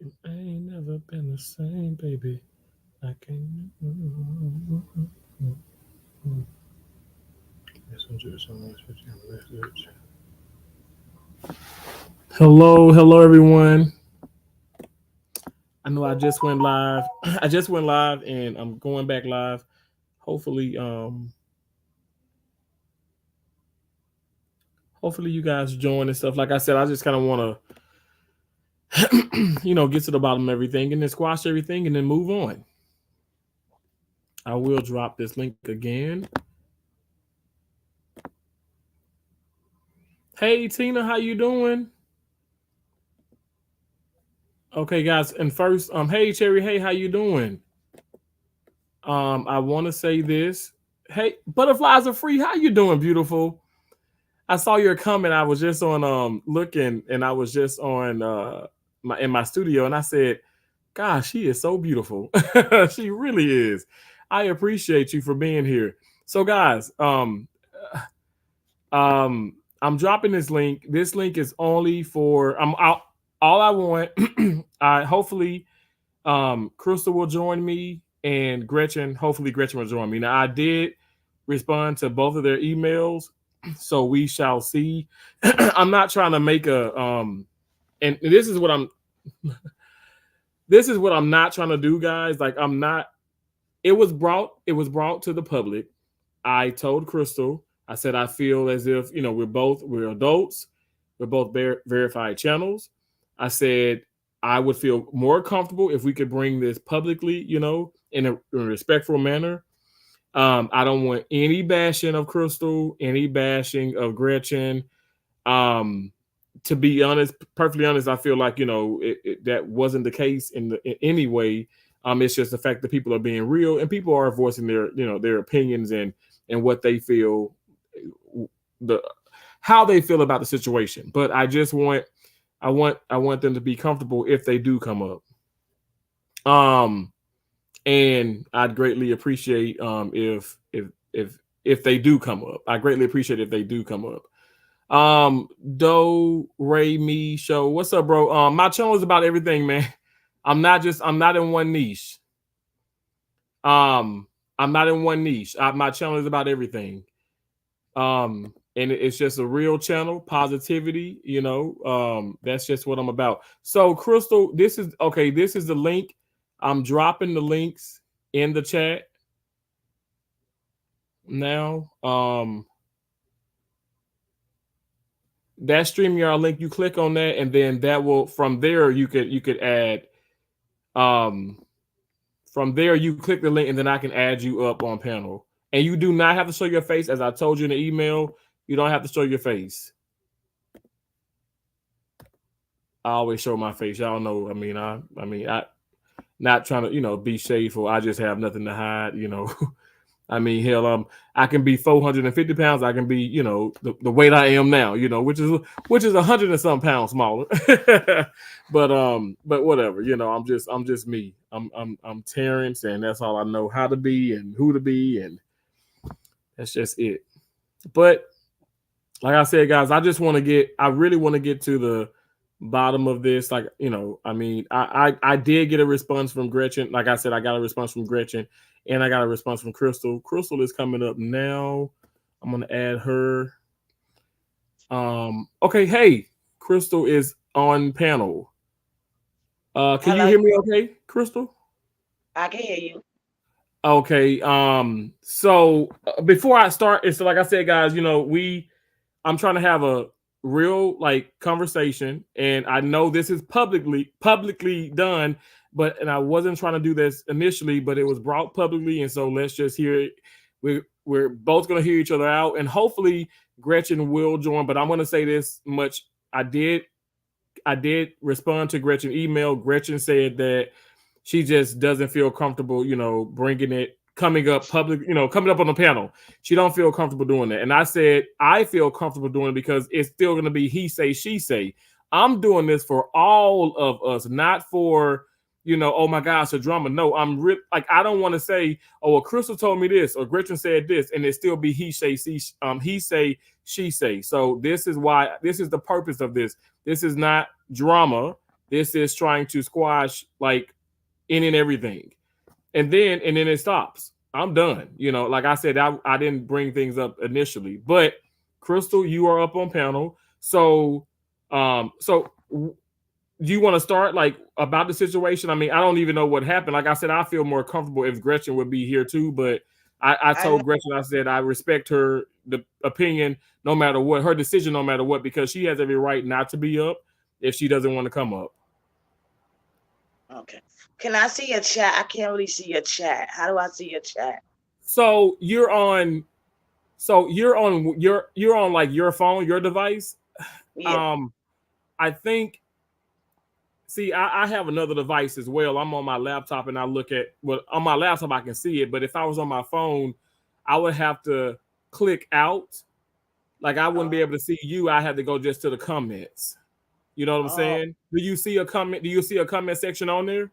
I ain't never been the same, baby. I can't. Hello, hello, everyone. I know I just went live. I just went live, and I'm going back live. Hopefully, hopefully you guys join and stuff. Like I said, I just kind of want to, get to the bottom of everything, and then squash everything, and then move on. I will drop this link again. Hey Tina, how you doing? Okay, guys, and first, hey Cherry, hey, how you doing? I want to say this. Hey, butterflies are free. How you doing, beautiful? I saw your comment. I was just on looking, and I was just on my studio, and I said, "Gosh, she is so beautiful. She really is." I appreciate you for being here. So, guys, I'm dropping this link. This link is only for all I want. I hopefully Crystal will join me, and Gretchen. Hopefully, Gretchen will join me. Now, I did respond to both of their emails, so we shall see. I'm not trying to make a and this is what I'm not trying to do, guys. Like I'm not. It was brought to the public. I told Crystal. I said I feel as if we're adults. We're both verified channels. I said I would feel more comfortable if we could bring this publicly, in a respectful manner. I don't want any bashing of Crystal, any bashing of Gretchen. Um, to be honest, perfectly honest, I feel like that wasn't the case in any way. It's just the fact that people are being real and people are voicing their opinions and what they feel, the how they feel about the situation. But I want them to be comfortable if they do come up. Um, and I'd greatly appreciate if they do come up. I greatly appreciate if they do come up. Do Ray Me Show. What's up, bro? My channel is about everything, man. I'm not in one niche. Um, I'm not in one niche. My channel is about everything. And it's just a real channel, positivity, that's just what I'm about. So Crystal, this is okay, this is the link. I'm dropping the links in the chat now. That StreamYard link, you click on that, and then that will from there you could add from there you click the link, and then I can add you up on panel. And you do not have to show your face, as I told you in the email. You don't have to show your face. I always show my face. Y'all know. I not trying to be shameful. I just have nothing to hide. Hell, I can be 450 pounds. I can be, the weight I am now. Which is 100 and some pounds smaller. but whatever. I'm just me. I'm Terrence, and that's all I know how to be and who to be, and that's just it. But like I said, guys, I really want to get to the bottom of this. Like, I did get a response from Gretchen. Like I said, I got a response from Gretchen, and I got a response from Crystal. Crystal is coming up now. I'm gonna add her. Okay, hey, Crystal is on panel. Can you Hello, hear me okay, Crystal? I can hear you. Okay. So before I start, it's like I said, guys, I'm trying to have a real like conversation, and I know this is publicly done, and I wasn't trying to do this initially, but it was brought publicly, and so let's just hear it. We're both gonna hear each other out, and hopefully Gretchen will join. But I'm gonna say this much: I did respond to Gretchen email. Gretchen said that she just doesn't feel comfortable, bringing it coming up public, coming up on the panel. She don't feel comfortable doing that. And I said I feel comfortable doing it because it's still going to be he say she say. I'm doing this for all of us, not for oh my gosh, a drama. No, like I don't want to say, oh, well, Crystal told me this or Gretchen said this, and it still be he say she say. So this is the purpose of this. This is not drama. This is trying to squash like any and everything. And then it stops. I'm done. You know, like I said, I didn't bring things up initially, but Crystal, you are up on panel. So do you want to start like about the situation? I mean, I don't even know what happened. Like I said, I feel more comfortable if Gretchen would be here too, but I I know. told Gretchen, I said I respect her the opinion no matter what, her decision no matter what, because she has every right not to be up if she doesn't want to come up. Okay. Can I see your chat? I can't really see your chat. How do I see your chat? So you're on you're on like your phone, your device. Yeah. I think see, I have another device as well. I'm on my laptop and I look at well on my laptop I can see it, but if I was on my phone, I would have to click out. Like I wouldn't be Oh, able to see you. I had to go just to the comments. You know what I'm oh, saying? Do you see a comment? Do you see a comment section on there?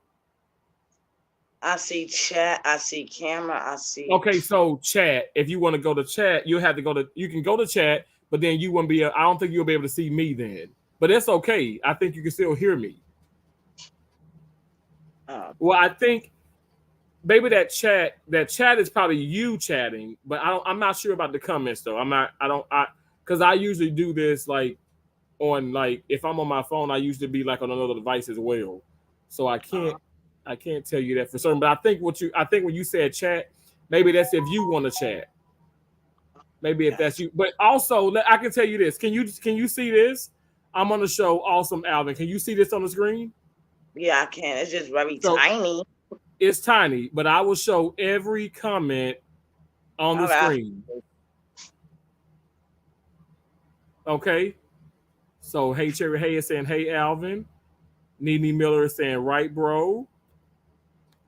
I see chat. I see camera. I see. Okay, so chat. If you want to go to chat, you have to go to. You can go to chat, but then you wouldn't be. I don't think you'll be able to see me then. But that's okay. I think you can still hear me. Oh, Well, I think maybe that chat is probably you chatting, but I'm not sure about the comments though. I'm not. I don't. I because I usually do this like on like if I'm on my phone, I usually be like on another device as well. So oh, I can't tell you that for certain. But I think when you said chat, maybe that's if you want to chat. Maybe if that's yes. you. But also, I can tell you this. Can you see this? I'm on the show Awesome Alvin. Can you see this on the screen? Yeah, I can. It's just very So tiny. it's tiny, but I will show every comment on the All right. screen. Okay. So hey Cherry Hay is saying hey Alvin. Nene Miller is saying right bro.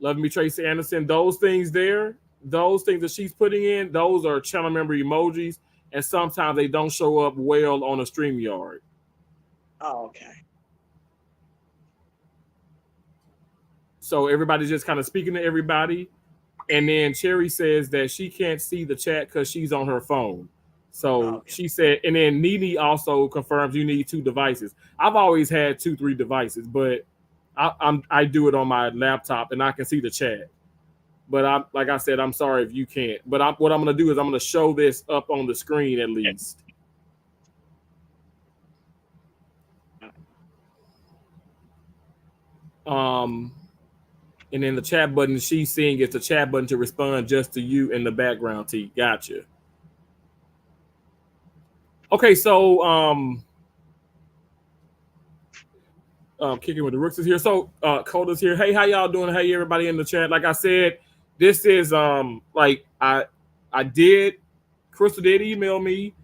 Love me Tracy Anderson. Those things there, those things that she's putting in, those are channel member emojis, and sometimes they don't show up well on a StreamYard. Oh, okay. So everybody's just kind of speaking to everybody. And then Cherry says that she can't see the chat because she's on her phone. So Okay. she said, and then Nene also confirms you need two devices. I've always had 2, 3 devices, but I do it on my laptop and I can see the chat. But I'm like I said, I'm sorry if you can't. But what I'm gonna do is I'm gonna show this up on the screen at least. Um, and then the chat button she's seeing is the chat button to respond just to you in the background. T, gotcha. Okay, so kicking with the rooks is here. So Coda's here. Hey, how y'all doing? Hey, everybody in the chat. Like I said, this is like I did. Crystal did email me.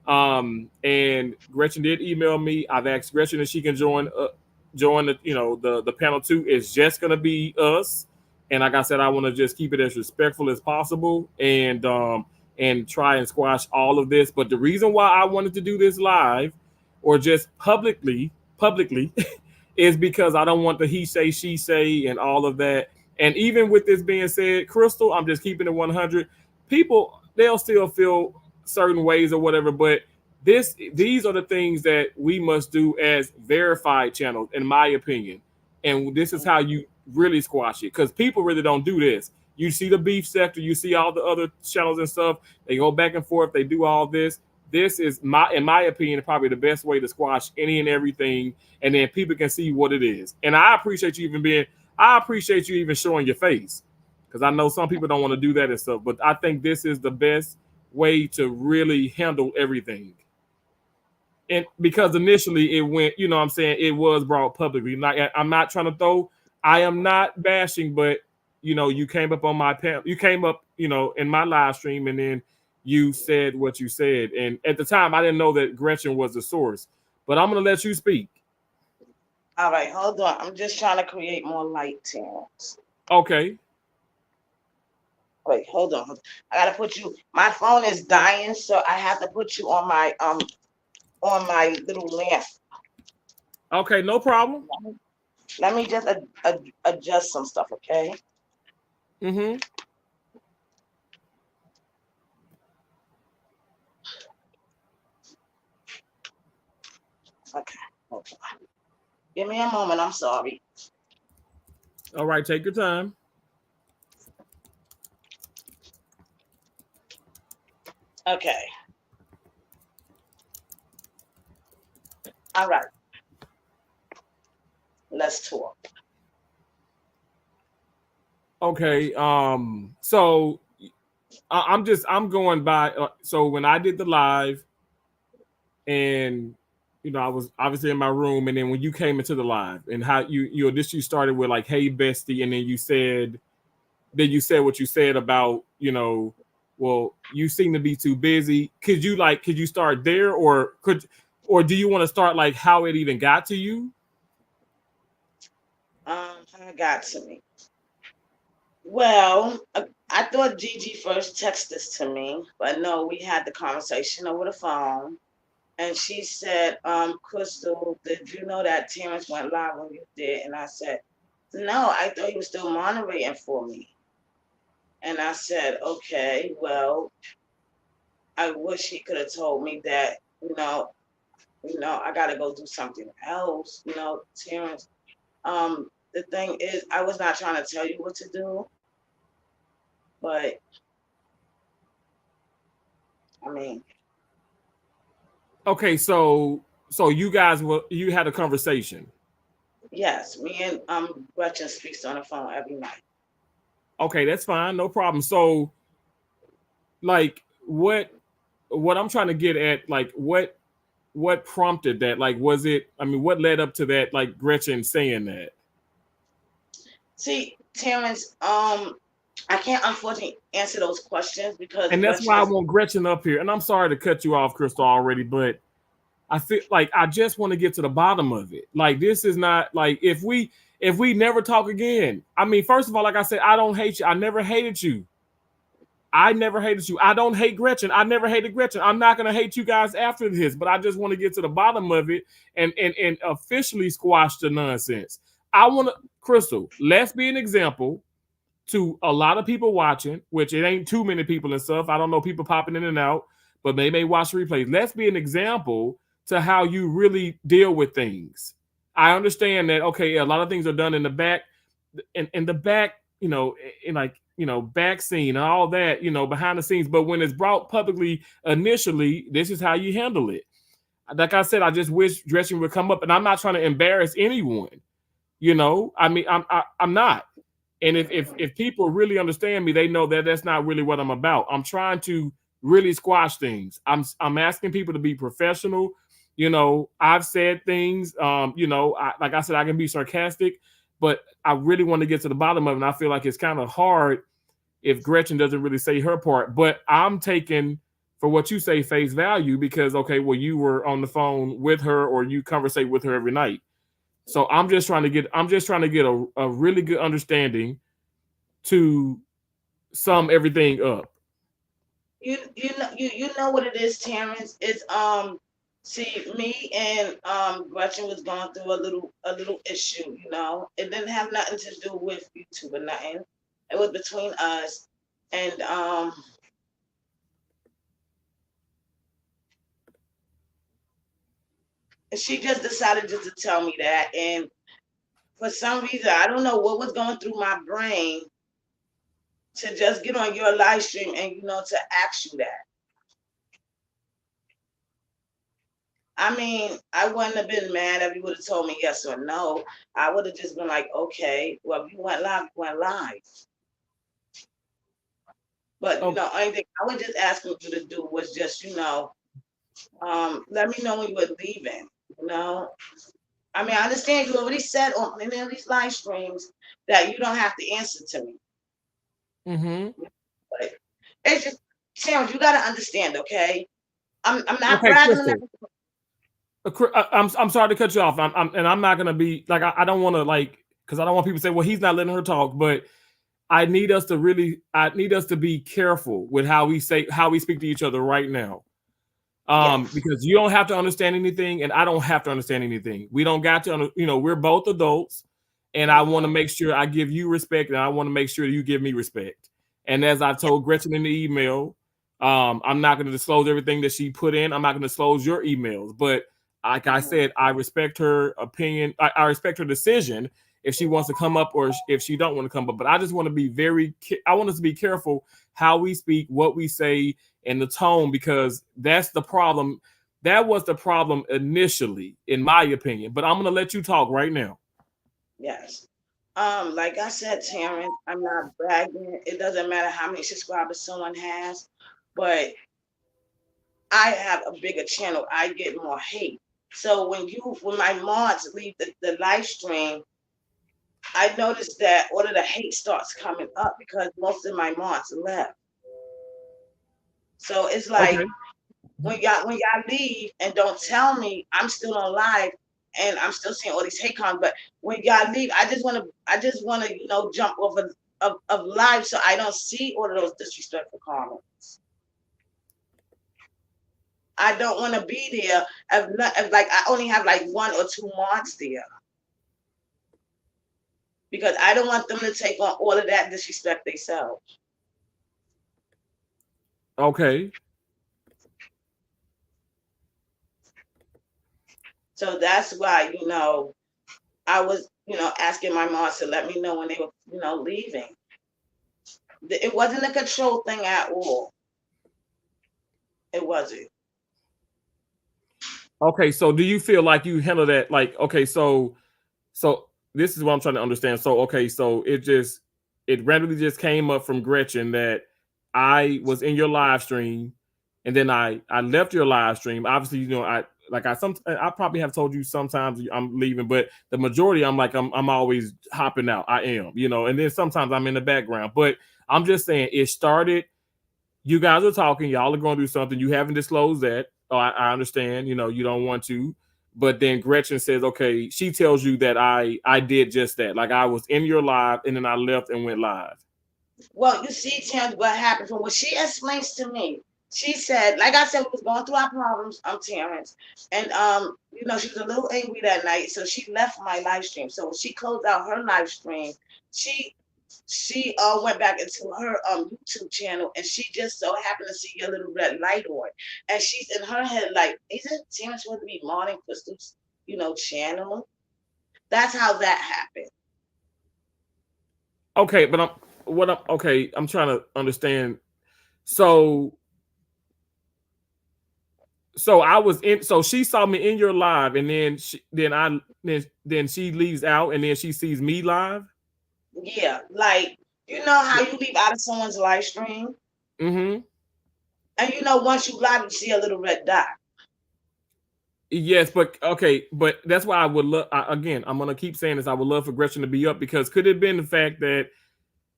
And Gretchen did email me. I've asked Gretchen if she can join the the panel too. It's just gonna be us. And like I said, I want to just keep it as respectful as possible and try and squash all of this. But the reason why I wanted to do this live or just publicly is because I don't want the he say, she say, and all of that. And even with this being said, Crystal, I'm just keeping it 100. People, they'll still feel certain ways or whatever, but these are the things that we must do as verified channels, in my opinion. And this is how you really squash it, because people really don't do this. You see the beef sector, you see all the other channels and stuff. They go back and forth. They do all this. This is in my opinion, probably the best way to squash any and everything, and then people can see what it is. And I appreciate you even showing your face, because I know some people don't want to do that and stuff. But I think this is the best way to really handle everything. And because initially it went, you know what I'm saying, it was brought publicly. Like I'm not trying to throw, I am not bashing, but you came up on my panel, you came up, in my live stream, and then you said what you said. And at the time I didn't know that Gretchen was the source. But I'm gonna let you speak. All right, hold on. I'm just trying to create more light tunes. Okay. Wait, hold on. I gotta put you. My phone is dying, so I have to put you on my little lamp. Okay, no problem. Let me just adjust some stuff, okay? Mm-hmm. Okay. Hold on. Give me a moment. I'm sorry. All right, take your time. Okay. All right. Let's talk. Okay. So I'm going by. So when I did the live, and I was obviously in my room, and then when you came into the live, and how you started with like, "Hey, bestie," and then you said what you said about, well, you seem to be too busy. Could you start there, or do you want to start like how it even got to you? How it got to me. Well, I thought Gigi first texted this to me, but no, we had the conversation over the phone. And she said, Crystal, did you know that Terrence went live when you did? And I said, no, I thought he was still moderating for me. And I said, okay, well, I wish he could have told me that, I got to go do something else, Terrence. The thing is, I was not trying to tell you what to do, but I mean, Okay, so you had a conversation. yes, me and Gretchen speaks on the phone every night. Okay, that's fine, no problem. So, like, what I'm trying to get at, like, what prompted that? Like, was it? I mean, what led up to that? Like Gretchen saying that. See, Terrence, I can't unfortunately answer those questions because And that's Gretchen why I is. want Gretchen up here. And I'm sorry to cut you off, Crystal, already, but I feel like I just want to get to the bottom of it. Like, this is not like, if we never talk again. I mean, first of all, like I said, I don't hate you. I never hated you. I never hated you. I don't hate Gretchen. I never hated Gretchen. I'm not gonna hate you guys after this, but I just want to get to the bottom of it and officially squash the nonsense. I want to, Crystal, let's be an example to a lot of people watching, which it ain't too many people and stuff. I don't know, people popping in and out, but they may watch the replays. Let's be an example to how you really deal with things. I understand that, okay, a lot of things are done in the back, in the back, in like, back scene and all that, behind the scenes. But when it's brought publicly initially, this is how you handle it. Like I said, I just wish Gretchen would come up, and I'm not trying to embarrass anyone. I mean, I'm not. And if people really understand me, they know that that's not really what I'm about. I'm trying to really squash things. I'm asking people to be professional. I've said things. Like I said, I can be sarcastic, but I really want to get to the bottom of it. And I feel like it's kind of hard if Gretchen doesn't really say her part. But I'm taking, for what you say, face value, because, okay, well, you were on the phone with her, or you conversate with her every night. So I'm just trying to get a really good understanding to sum everything up. You know what it is, Terrence. It's see, me and Gretchen was going through a little issue. It didn't have nothing to do with YouTube or nothing. It was between us, and she just decided just to tell me that. And for some reason, I don't know what was going through my brain to just get on your live stream and to ask you that. I mean, I wouldn't have been mad if you would have told me yes or no. I would have just been like, okay, well, if you went live, you went live. But only thing I was just asking you to do was just, let me know when you were leaving. I mean, I understand you already said on any of these live streams that you don't have to answer to me. But it's just, Terrence, you gotta understand, okay? I'm not bragging. I'm sorry to cut you off. I'm not gonna be like, I don't want to, like, because I don't want people to say, well, he's not letting her talk. But I need us to be careful with how we speak to each other right now. Yes. Because you don't have to understand anything, and I don't have to understand anything. We don't got to, we're both adults, and I want to make sure I give you respect, and I want to make sure you give me respect. And as I told Gretchen in the email, I'm not going to disclose everything that she put in. I'm not going to disclose your emails, but like I said, I respect her opinion. I respect her decision if she wants to come up or if she don't want to come up. But I just want to be I want us to be careful how we speak, what we say, and the tone, because that's the problem. That was the problem initially, in my opinion. But I'm going to let you talk right now. Yes. Like I said, Terrence, I'm not bragging. It doesn't matter how many subscribers someone has, but I have a bigger channel. I get more hate. So when my mods leave the live stream, I noticed that all of the hate starts coming up because most of my mods left. So it's like, Okay. when y'all leave and don't tell me, I'm still on live and I'm still seeing all these hate comments. But when y'all leave, I just wanna jump over of live so I don't see all of those disrespectful comments. I don't want to be there if like I only have like 1 or 2 mods there, because I don't want them to take on all of that disrespect themselves. Okay. So that's why, I was, asking my moms to let me know when they were, leaving. It wasn't a control thing at all. It wasn't. Okay. So do you feel like you handle that? Like, okay, so this is what I'm trying to understand. So, okay, so it randomly just came up from Gretchen that I was in your live stream, and then I left your live stream. Obviously, I probably have told you sometimes I'm leaving, but the majority I'm always hopping out. I am, and then sometimes I'm in the background. But I'm just saying it started. You guys are talking. Y'all are going to do something. You haven't disclosed that. Oh, I understand. You don't want to. But then Gretchen says, okay, she tells you that I did just that. Like I was in your live and then I left and went live. Well, you see, Terrence, what happened from what she explains to me. She said, like I said, we was going through our problems, Terrence. And she was a little angry that night, so she left my live stream. So when she closed out her live stream, she went back into her YouTube channel, and she just so happened to see a little red light on. And she's in her head like, isn't Terrence supposed to be Morning Crystal's, channel? That's how that happened. Okay, but I'm trying to understand. So I was in, so she saw me in your live, and then then she leaves out, and then she sees me live. Yeah, like, how you leave out of someone's live stream? Mm-hmm. And once you live, you see a little red dot. Yes, but okay, but that's why I would love. Again, I'm gonna keep saying this. I would love for Gretchen to be up, because could it have been the fact that,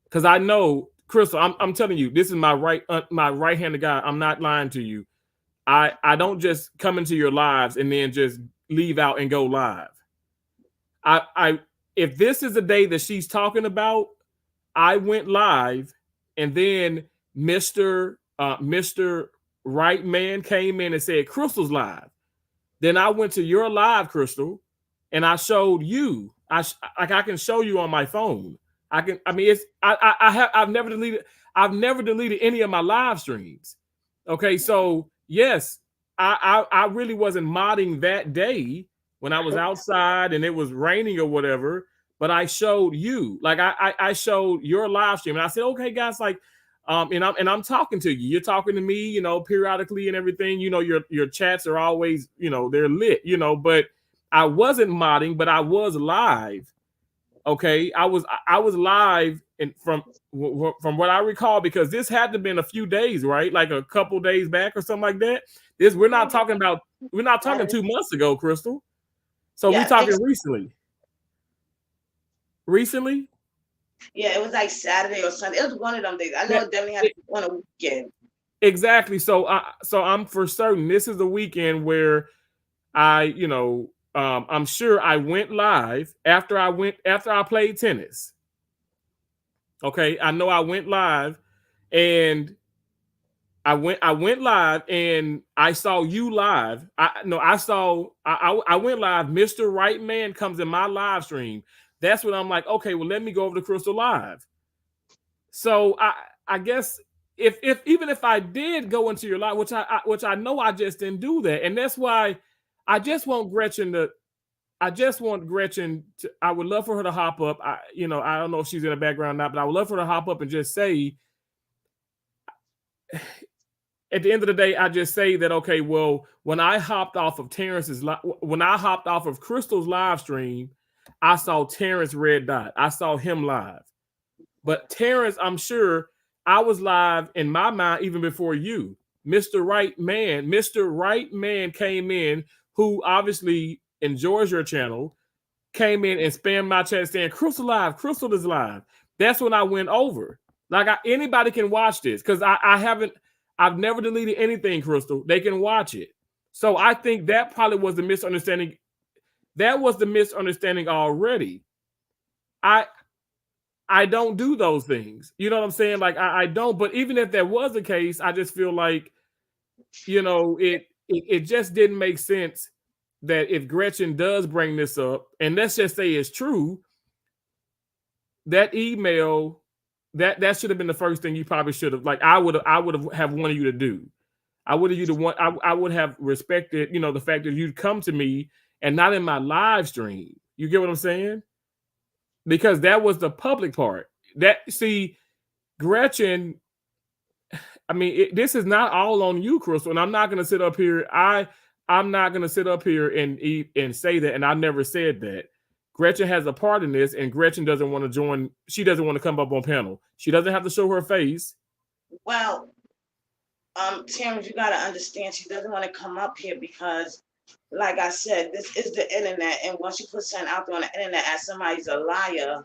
because I know Crystal, I'm telling you, this is my right-handed guy. I'm not lying to you. I don't just come into your lives and then just leave out and go live. I if this is the day that she's talking about, I went live, and then Mr. Right Man came in and said Crystal's live. Then I went to your live, Crystal, and I showed you. I can show you on my phone. I've never deleted any of my live streams. Okay, so yes, I really wasn't modding that day when I was outside and it was raining or whatever, but I showed you. Like I showed your live stream, and I said, okay, guys, like and I'm talking to you. You're talking to me, periodically and everything. Your chats are always, they're lit, but I wasn't modding, but I was live. Okay, I was live, and from what I recall, because this had to have been a few days, right? Like a couple days back or something like that. We're not talking 2 months ago, Crystal. So we're talking recently. Recently? Yeah, it was like Saturday or Sunday. It was one of them days. I know it definitely had to be on a weekend. Exactly. So I'm for certain this is the weekend where I'm sure I went live after I played tennis. Okay, I know I went live, and I went live, and I saw you live. I went live. Mr. Right Man comes in my live stream. That's when I'm like, okay, well, let me go over to Crystal Live. So I guess if even if I did go into your live, which I know I just didn't do that, and that's why I just want Gretchen to. I just want Gretchen to. I would love for her to hop up. I don't know if she's in the background now, but I would love for her to hop up and just say, at the end of the day, I just say that, okay, well, when I hopped off of Crystal's live stream, I saw Terrence Red Dot. I saw him live. But Terrence, I'm sure I was live in my mind even before you. Mr. Right Man came in, who obviously enjoys your channel, came in and spammed my chat saying, Crystal live, Crystal is live. That's when I went over. Like, anybody can watch this because I've never deleted anything, Crystal. They can watch it. So I think that probably was the misunderstanding. That was the misunderstanding already. I don't do those things. You know what I'm saying? Like, I don't. But even if that was the case, I just feel like, it just didn't make sense that if Gretchen does bring this up, and let's just say it's true, that email, that should have been the first thing you probably should have. Like, I would have wanted you to do. I would have respected, the fact that you'd come to me and not in my live stream. You get what I'm saying? Because that was the public part. Gretchen, I mean, this is not all on you, Crystal, and I'm not going to sit up here. I'm not going to sit up here and say that, and I never said that. Gretchen has a part in this, and Gretchen doesn't want to join. She doesn't want to come up on panel. She doesn't have to show her face. Well, Terrence, you got to understand, she doesn't want to come up here because, like I said, this is the internet, and once you put something out there on the internet as somebody's a liar,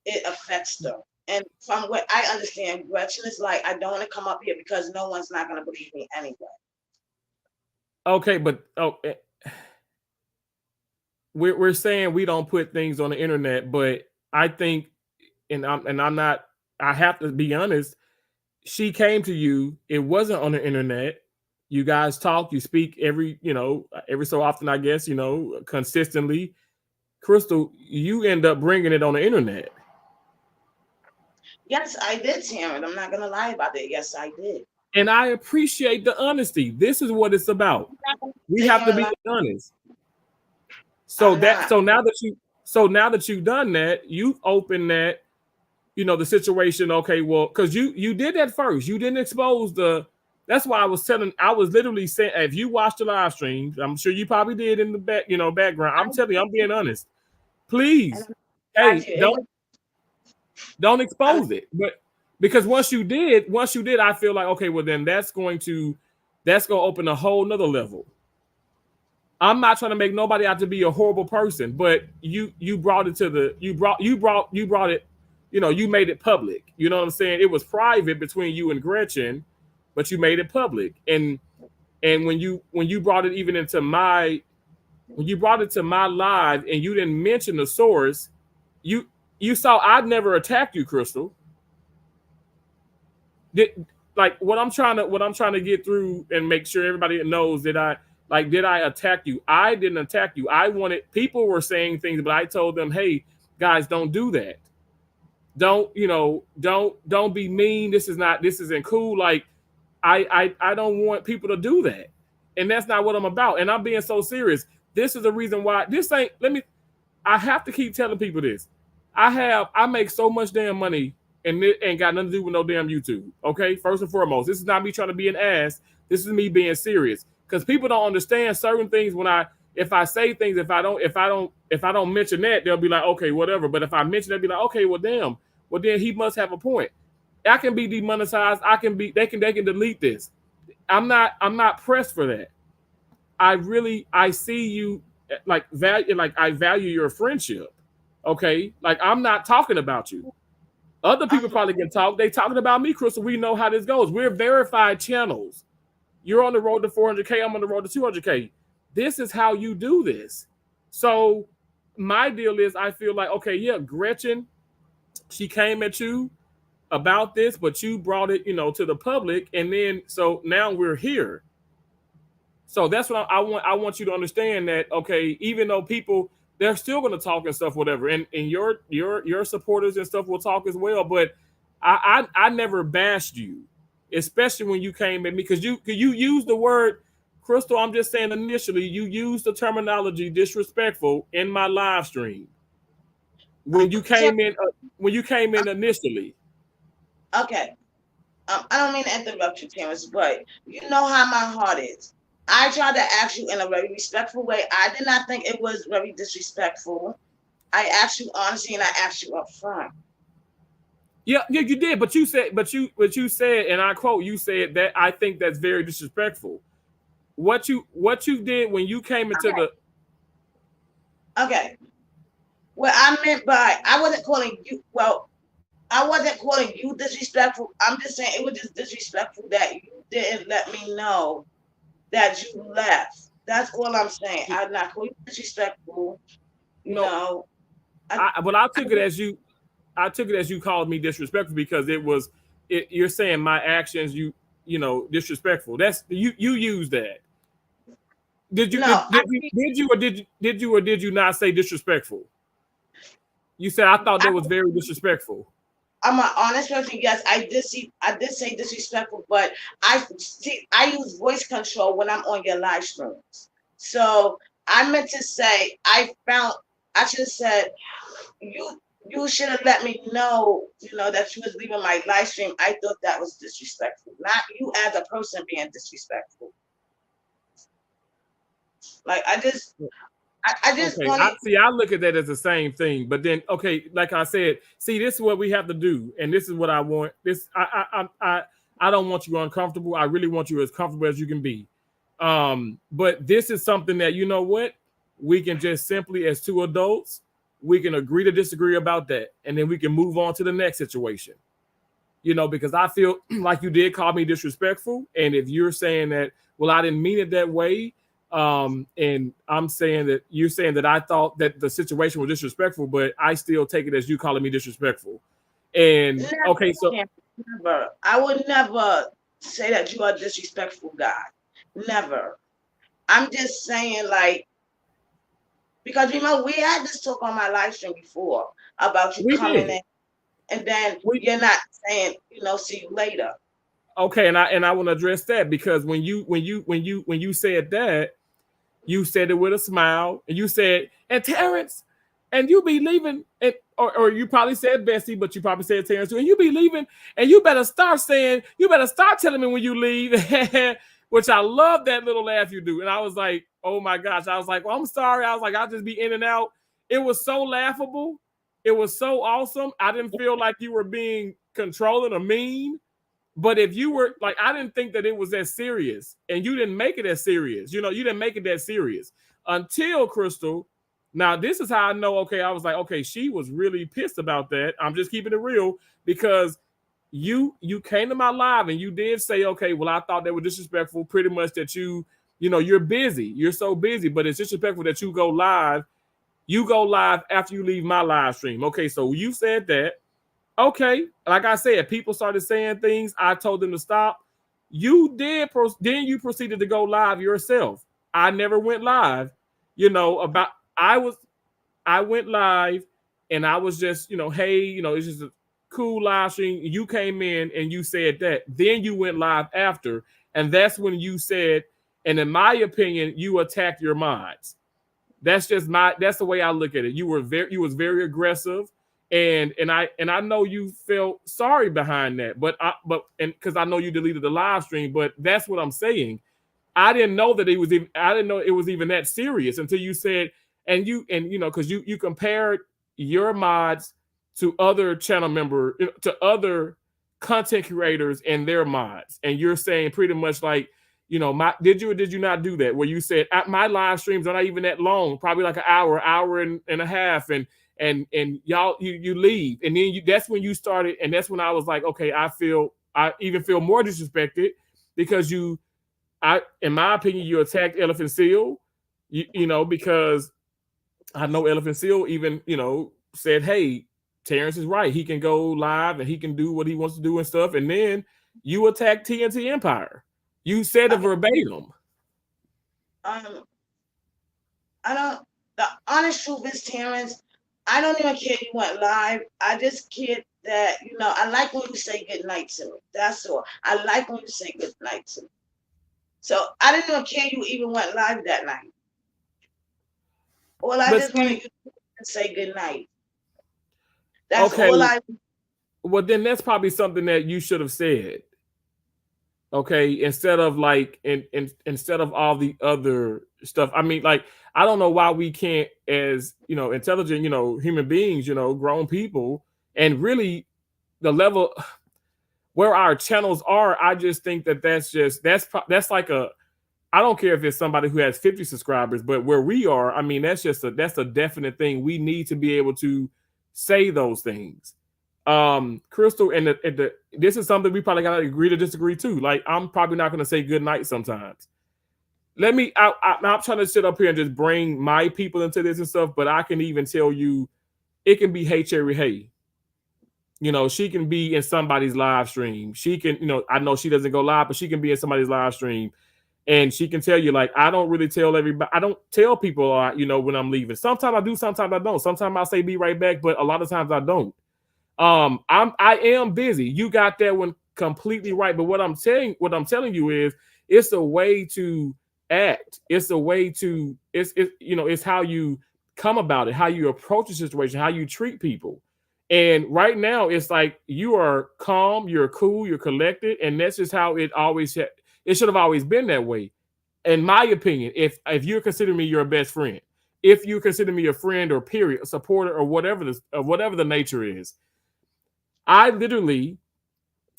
it affects them. And from what I understand, Gretchen is like, I don't want to come up here because no one's not going to believe me anyway. Okay, but we're saying we don't put things on the internet, but I think, I'm not. I have to be honest. She came to you. It wasn't on the internet. You guys talk. You speak every so often, I guess, consistently. Crystal, you end up bringing it on the internet. Yes, I did, Terrence. I'm not going to lie about it. Yes, I did. And I appreciate the honesty. This is what it's about. We have to be honest. So now that you've done that, you've opened that, the situation. Okay, well, because you did that first. You didn't expose that's why I was literally saying, if you watched the live stream, I'm sure you probably did in the background. I'm telling you, I'm being honest. Please, hey, don't expose it. But because once you did, I feel like, okay, well then that's going to open a whole nother level. I'm not trying to make nobody out to be a horrible person, but you brought it to you brought it, you made it public. You know what I'm saying? It was private between you and Gretchen, but you made it public. And when you brought it even into my live and you didn't mention the source, you saw I'd never attacked you, Crystal. Like what I'm trying to get through and make sure everybody knows that did I attack you? I didn't attack you. People were saying things, but I told them, hey, guys, don't do that. Don't be mean. This isn't cool. Like, I don't want people to do that. And that's not what I'm about. And I'm being so serious. This is the reason why I have to keep telling people this. I make so much damn money and it ain't got nothing to do with no damn YouTube. Okay. First and foremost, this is not me trying to be an ass. This is me being serious. Because people don't understand certain things if I say things, if I don't mention that, they'll be like, okay, whatever. But if I mention it, they'll be like, okay, well, damn. Well, then he must have a point. I can be demonetized. They can delete this. I'm not pressed for that. I see you I value your friendship. Okay. Like, I'm not talking about you. Other people probably can talk. They talking about me, Crystal. We know how this goes. We're verified channels. You're on the road to 400K. I'm on the road to 200K. This is how you do this. So my deal is, I feel like, okay, yeah, Gretchen, she came at you about this, but you brought it, to the public. And then, so now we're here. So that's what I want you to understand that, okay, even though people, they're still going to talk and stuff, whatever. And your supporters and stuff will talk as well. But I never bashed you, especially when you came at me, because you used the word Crystal, I'm just saying initially you used the terminology disrespectful in my live stream when you came in. When you came in initially. Okay. I don't mean to interrupt you, Terrence, but you know how my heart is. I tried to ask you in a very respectful way. I did not think it was very disrespectful. I asked you honestly, and I asked you up front. Yeah, you did, but you said, and I quote, you said that I think that's very disrespectful. What you did when you came into Okay. the Okay. What I meant by I wasn't calling you. Well, I wasn't calling you disrespectful. I'm just saying it was just disrespectful that you didn't let me know that you left. That's all I'm saying. I'm not calling you disrespectful. You no, know, but I took it as you called me disrespectful because you're saying my actions disrespectful. That's you use that. Did you no, did, did you did you or did you not say disrespectful? You said I thought I, that was very disrespectful. I'm an honest person. Yes, I did say disrespectful, but I use voice control when I'm on your live streams. So I meant to say I should have said you should have let me know, that you was leaving my live stream. I thought that was disrespectful, not you as a person being disrespectful. Like I just Okay, wanted. I look at that as the same thing, but then okay, like I said, see, this is what we have to do, and this is what I want. I don't want you uncomfortable. I really want you as comfortable as you can be. But this is something that you know what we can just simply, as two adults, we can agree to disagree about that, and then we can move on to the next situation. Because I feel like you did call me disrespectful, and if you're saying that, well, I didn't mean it that way. And I'm saying that you're saying that I thought that the situation was disrespectful, but I still take it as you calling me disrespectful. And Never, okay, so never. I would never say that you are a disrespectful guy. Never. I'm just saying, like, because we had this talk on my live stream before about you we coming did. in, and then We you're not saying, see you later. okay, and I want to address that because when you said that, you said it with a smile, and you said, and Terrence, and you be leaving, and or you probably said Bessie, but you probably said Terrence too, and you be leaving, and you better start telling me when you leave, which I love that little laugh you do. And I was like, oh my gosh, I was like, well, I'm sorry. I was like, I'll just be in and out. It was so laughable. It was so awesome. I didn't feel like you were being controlling or mean. But if you were like, I didn't think that it was that serious, and you didn't make it as serious. You didn't make it that serious until Crystal. Now, this is how I know. Okay, I was like, okay, she was really pissed about that. I'm just keeping it real because you came to my live and you did say, okay, well, I thought they were disrespectful. Pretty much that you're busy. You're so busy, but it's disrespectful that you go live. You go live after you leave my live stream. Okay, so you said that. Okay, like I said, people started saying things. I told them to stop. You did. Then you proceeded to go live yourself. I never went live. About I went live, and I was just hey, it's just a cool live stream. You came in and you said that. Then you went live after, and that's when you said, and in my opinion, you attacked your mods. That's the way I look at it. You was very aggressive. And I know you felt sorry behind that, but because I know you deleted the live stream, but that's what I'm saying. I didn't know it was even that serious until you said, because you compared your mods to other channel to other content creators and their mods, and you're saying pretty much like, did you or did you not do that? Where you said my live streams are not even that long, probably like an hour and a half, and y'all you leave, and then that's when you started, and that's when I was like, okay, I even feel more disrespected because in my opinion, you attacked Elephant Seal, because I know Elephant Seal even said, hey, Terrence is right, he can go live and he can do what he wants to do and stuff, and then you attacked TNT Empire. You said it verbatim. I don't. The honest truth is, Terrence, I don't even care you went live. I just care that I like when you say good night to me. That's all. I like when you say good night to me. So I didn't even care you even went live that night. All I But just see, wanted you to say good night. That's okay, all I. well then that's probably something that you should have said. Okay, instead of like instead of all the other stuff. I mean, like, I don't know why we can't, as intelligent, human beings, grown people, and really the level where our channels are, I just think that that's like a, I don't care if it's somebody who has 50 subscribers, but where we are, I mean, that's a definite thing. We need to be able to say those things. Crystal, and this is something we probably gotta agree to disagree too. Like, I'm probably not gonna say good night sometimes. I'm trying to sit up here and just bring my people into this and stuff, but I can even tell you, it can be Hey Cherry Hey. She can be in somebody's live stream. She can, I know she doesn't go live, but she can be in somebody's live stream. And she can tell you, like, I don't really tell everybody. I don't tell people, when I'm leaving. Sometimes I do, sometimes I don't. Sometimes I say be right back, but a lot of times I don't. I am busy. You got that one completely right. But what I'm telling you is, it's a way to act. It's a way to, it's how you come about it, how you approach the situation, how you treat people. And right now, it's like you are calm, you're cool, you're collected, and that's just how it always it should have always been that way. In my opinion, if you're considering me your best friend, if you consider me a friend or period, a supporter or whatever the nature is, I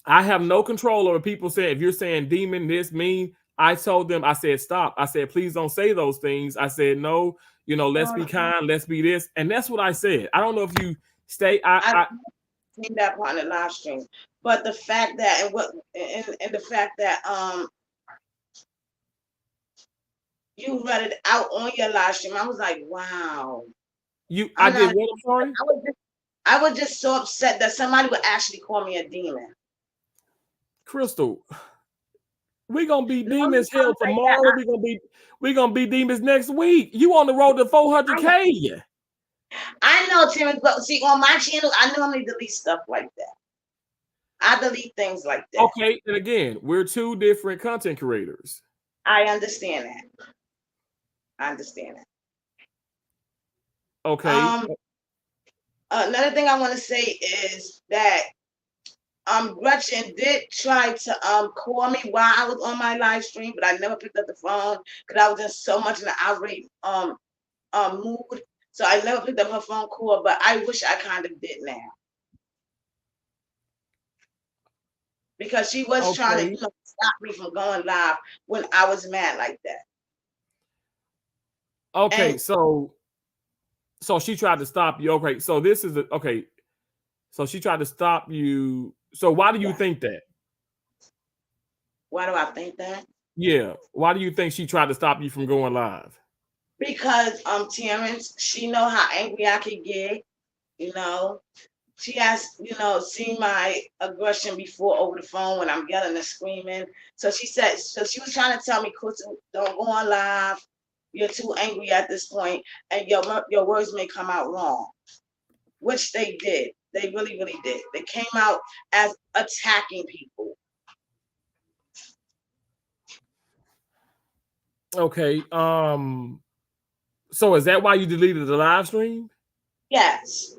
have no control over people saying, if you're saying demon, this, mean, I told them, I said, stop. I said, please don't say those things. I said, no, let's be kind, let's be this. And that's what I said. I don't know if you stay. I seen that part in the live stream, but the fact that and the fact that you read it out on your live stream, I was like, wow. I did what? I'm sorry. I was just so upset that somebody would actually call me a demon. Crystal, we're gonna be demons hell tomorrow. We're gonna be demons next week. You on the road to 400K. I know, Tim, but see, on my channel, I normally delete stuff like that. I delete things like that. Okay, and again, we're two different content creators. I understand that. I understand that. Okay. Another thing I want to say is that Gretchen did try to call me while I was on my live stream, but I never picked up the phone because I was in so much in an irate mood. So I never picked up her phone call, but I wish I kind of did now. Because she was trying to stop me from going live when I was mad like that. Okay, and so she tried to stop you. Okay, so this is okay. So she tried to stop you. So why do you think that? Why do I think that? Yeah. Why do you think she tried to stop you from going live? Because Terrence, she know how angry I could get. She has, seen my aggression before over the phone when I'm yelling and screaming. So she was trying to tell me, Crystal, don't go on live. You're too angry at this point, and your words may come out wrong, which they did. They really, really did. They came out as attacking people. Okay. So is that why you deleted the live stream? Yes.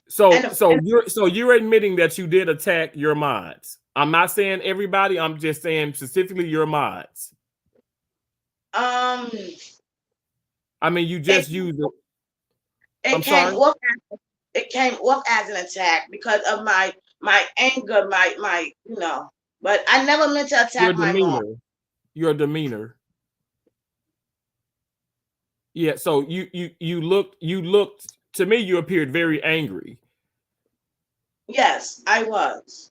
So you're admitting that you did attack your mods. I'm not saying everybody. I'm just saying specifically your mods. I mean, you just used it. It came off as an attack because of my anger, my but I never meant to attack my mom. Your demeanor. Yeah, so you looked to me, you appeared very angry. Yes, I was.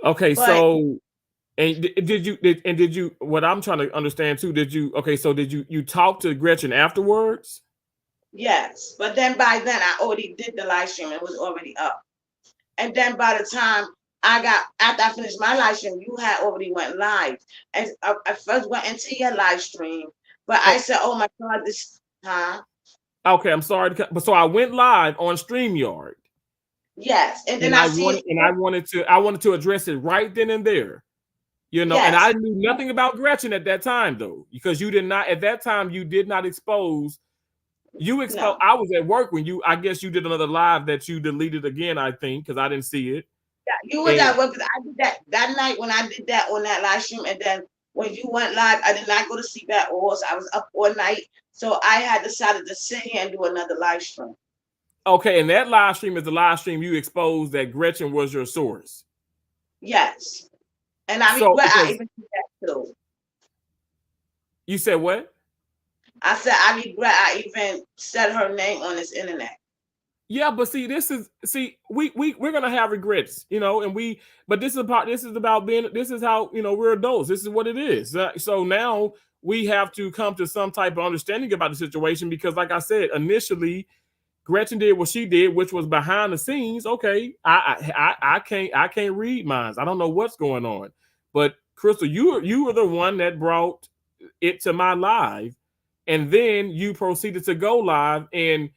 Okay, so did you what I'm trying to understand too, did you talk to Gretchen afterwards? Yes, but then by then I already did the live stream. It was already up. And then by the time after I finished my live stream, you had already went live. And I first went into your live stream, but I said, oh my God, Okay, I'm sorry, but so I went live on StreamYard. Yes, and then I wanted to address it right then and there. You know, and I Yes. knew nothing about Gretchen at that time though, because you did not at that time you did not expose. You exposed. No. I was at work when you. I guess you did another live that you deleted again. I think because I didn't see it. Yeah, you was And at work 'cause I did that night when I did that on that live stream, and then when you went live, I did not go to sleep at all. So I was up all night, so I had decided to sit here and do another live stream. okay, and that live stream is the live stream you exposed that Gretchen was your source. Yes, and I So regret I because even did that too. you said what? I said I regret I even said her name on this internet. Yeah, but see, we're gonna have regrets, you know, and but this is about being. This is how we're adults. This is what it is. So now we have to come to some type of understanding about the situation because, like I said, initially Gretchen did what she did, which was behind the scenes. Okay, I can't read minds. I don't know what's going on. But Crystal, you were the one that brought it to my live, and then you proceeded to go live, and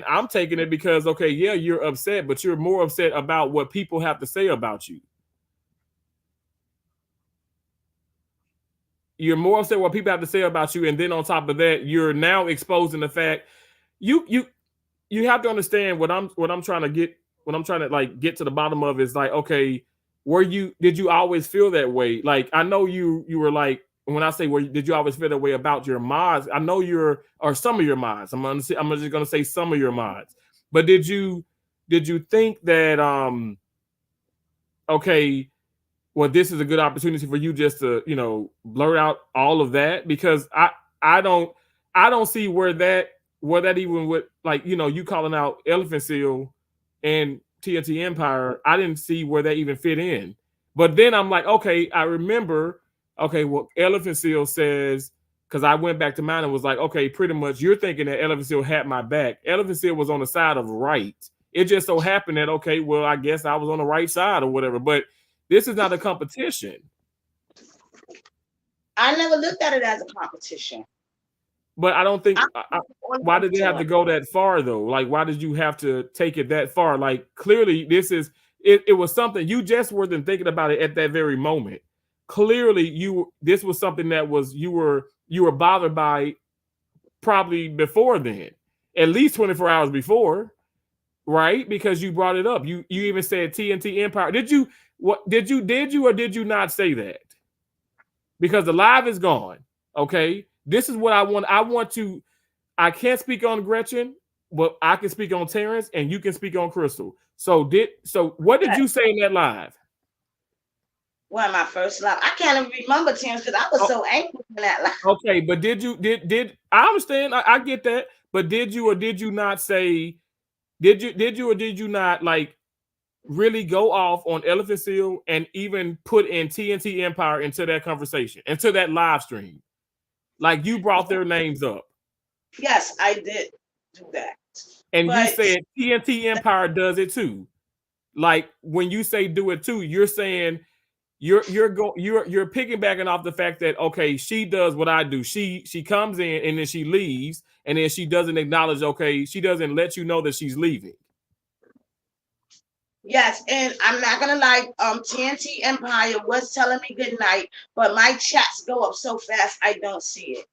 I'm taking it because okay, yeah, you're upset, but you're more upset about what people have to say about you. You're more upset what people have to say about you, and then on top of that, you're now exposing the fact you have to understand what I'm trying to get what I'm trying to like get to the bottom of is like, okay, did you always feel that way? Like I know you were like when I say did you always feel that way about your mods? I know or some of your mods. I'm just gonna say some of your mods. But did you think that okay, well, this is a good opportunity for you just to, blurt out all of that because I don't I don't see where that even would like, you calling out Elephant Seal and TNT Empire, I didn't see where that even fit in. But then I'm like, okay, I remember, okay, well, Elephant Seal says, because I went back to mine and was like, okay, pretty much you're thinking that Elephant Seal had my back. Elephant Seal was on the side of right. It just so happened that, okay, well, I guess I was on the right side or whatever. But this is not a competition. I never looked at it as a competition. But I don't think. Why did they have to go that far though? Like, why did you have to take it that far? Like, clearly, this is it was something you just weren't thinking about it at that very moment. Clearly, this was something that was you were bothered by probably before then, at least 24 hours before, right? Because you brought it up. You even said TNT Empire. Did you or did you not say that? Because the live is gone. Okay. This is what I want. I can't speak on Gretchen, but I can speak on Terrence and you can speak on Crystal. So what did you say in that live? Well, my first live. I can't even remember, Terrence, because I was so angry in that live. Okay, but did I understand? I get that. But did you or did you not say, did you or did you not like really go off on Elephant Seal and even put in TNT Empire into that conversation, into that live stream? Like you brought their names up. Yes, I did do that. And you said TNT Empire does it too. Like when you say do it too, you're saying you're piggybacking off the fact that okay, she does what I do. She comes in and then she leaves, and then she doesn't acknowledge. Okay, she doesn't let you know that she's leaving. Yes, and I'm not gonna lie. TNT Empire was telling me good night, but my chats go up so fast I don't see it.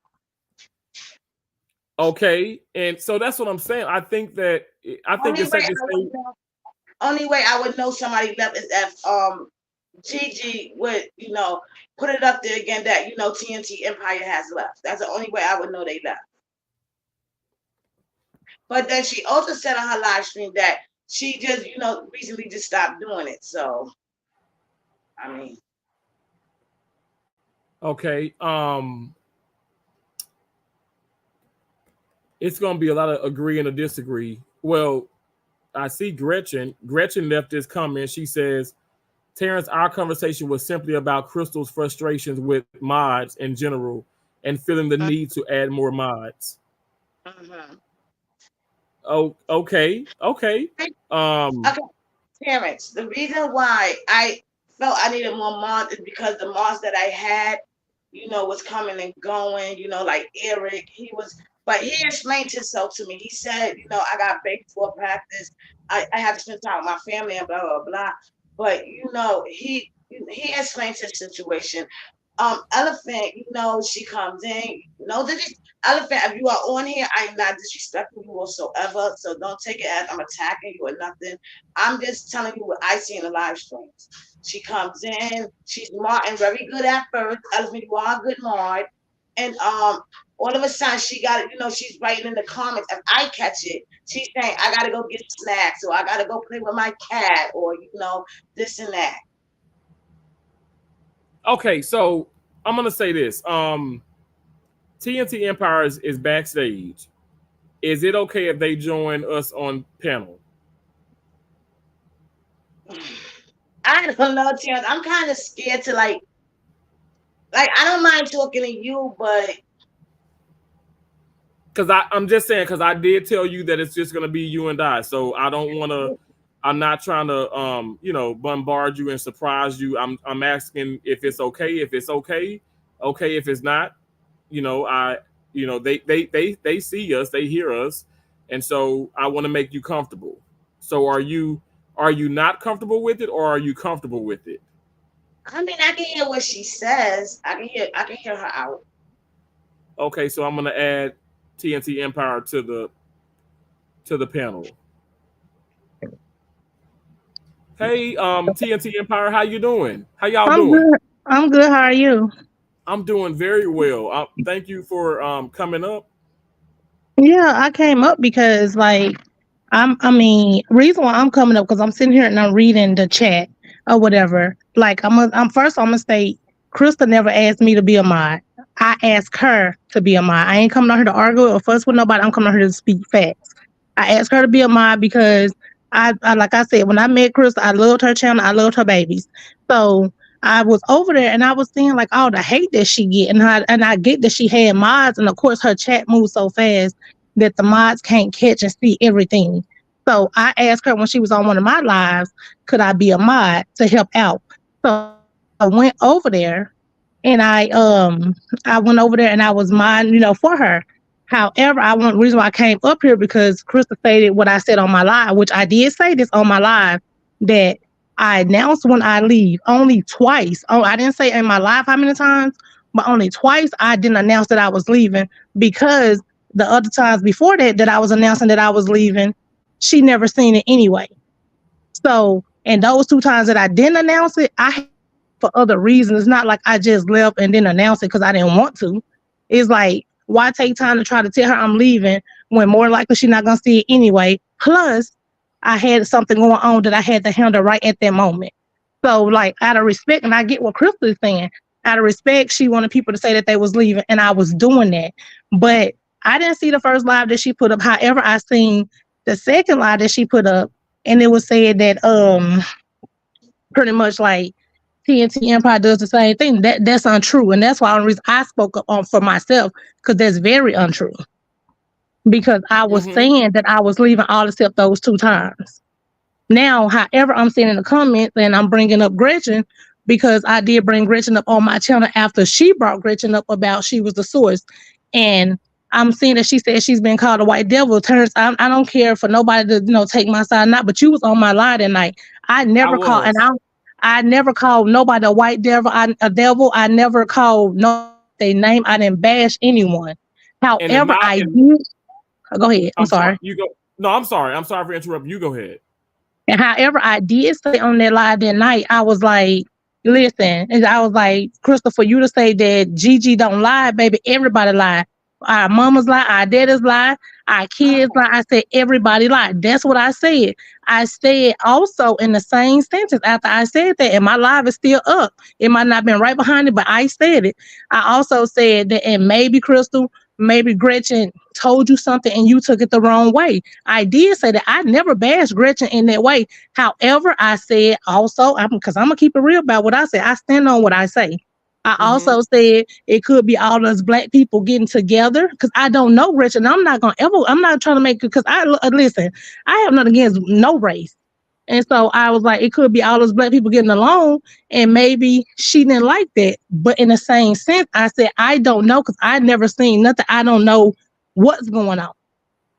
Okay, and so that's what I'm saying. I think it's safe to say. Only way I would know somebody left is if Gigi would put it up there again that TNT Empire has left. That's the only way I would know they left. But then she also said on her live stream that she just recently just stopped doing it. So I mean, okay, it's gonna be a lot of agree and a disagree. Well, I see Gretchen left this comment. She says, Terrence, our conversation was simply about Crystal's frustrations with mods in general and feeling the need to add more mods. Mm-hmm. Oh, okay. Okay, Terrence, the reason why I felt I needed more mods is because the mods that I had, was coming and going, like Eric, but he explained himself to me. He said, I got baseball practice. I have to spend time with my family and blah, blah, blah. But, he he explains his situation. Elephant, she comes in. No, Elephant, if you are on here, I am not disrespecting you whatsoever. So don't take it as I'm attacking you or nothing. I'm just telling you what I see in the live streams. She comes in, she's smart and very good at first. Elephant, you are a good mod. And all of a sudden she got it, she's writing in the comments. If I catch it, she's saying, I gotta go get snacks, or I gotta go play with my cat, or this and that. Okay, so I'm gonna say this. TNT Empire is backstage. Is it okay if they join us on panel? I don't know, Terrence. I'm kind of scared to like I don't mind talking to you, but Because I'm just saying, because I did tell you that it's just gonna be you and I. So I don't want to. I'm not trying to bombard you and surprise you. I'm asking if it's okay. If it's okay, okay. If it's not, they see us, they hear us, and so I want to make you comfortable. So are you not comfortable with it, or are you comfortable with it? I mean I can hear what she says. I can hear her out. Okay, so I'm gonna add TNT Empire to the panel. Hey, TNT Empire, how you doing? How y'all I'm doing? good. I'm good. How are you? I'm doing very well. Thank you for coming up. Yeah, I came up because reason why I'm coming up because I'm sitting here and I'm reading the chat or whatever. Like I'm gonna state Krista never asked me to be a mod. I asked her to be a mod. I ain't coming out here to argue or fuss with nobody. I'm coming out here to speak facts. I asked her to be a mod because I like I said, when I met Krista, I loved her channel. I loved her babies. So I was over there and I was seeing like all the hate that she get, and I get that she had mods, and of course her chat moves so fast that the mods can't catch and see everything. So I asked her when she was on one of my lives, could I be a mod to help out? So I went over there and I went over there and I was mod, for her. However, reason why I came up here because Krista stated what I said on my live, which I did say this on my live, that I announced when I leave only twice. Oh, I didn't say in my live how many times, but only twice I didn't announce that I was leaving because the other times before that I was announcing that I was leaving, she never seen it anyway. So, and those two times that I didn't announce it, I for other reasons. It's not like I just left and then announced it because I didn't want to. It's like, why take time to try to tell her I'm leaving when more likely she's not gonna see it anyway? Plus, I had something going on that I had to handle right at that moment. So, like, out of respect, and I get what Crystal is saying. Out of respect, she wanted people to say that they was leaving, and I was doing that. But I didn't see the first live that she put up. However, I seen the second live that she put up, and it was said that pretty much like TNT Empire does the same thing. That's untrue, and that's why the reason I spoke up on for myself, because that's very untrue. Because I was saying that I was leaving all except those two times. Now, however, I'm saying in the comments and I'm bringing up Gretchen because I did bring Gretchen up on my channel after she brought Gretchen up about she was the source, and I'm seeing that she said she's been called a white devil. Turns, I don't care for nobody to take my side or not, but you was on my line that night. I never called, and I never called nobody a white devil. A devil. I never called no their name. I didn't bash anyone. However, I did. Go ahead. I'm sorry. You go. No, I'm sorry. I'm sorry for interrupting. You go ahead. And however, I did say on that live that night, I was like, listen, and I was like, Crystal, for you to say that Gigi don't lie, baby, everybody lie. Our mamas lie, our daddies lie, our kids lie. I said everybody lie. That's what I said. I said also in the same sentence after I said that, and my live is still up. It might not have been right behind it, but I said it. I also said that, and maybe Crystal, maybe Gretchen told you something and you took it the wrong way. I did say that. I never bashed Gretchen in that way. However, I said also, because I'm going to keep it real about what I say. I stand on what I say. I also said it could be all us black people getting together because I don't know Gretchen. I'm not trying to make it because listen, I have nothing against no race. And so I was like, it could be all those black people getting along, and maybe she didn't like that. But in the same sense, I said, I don't know because I never seen nothing. I don't know what's going on.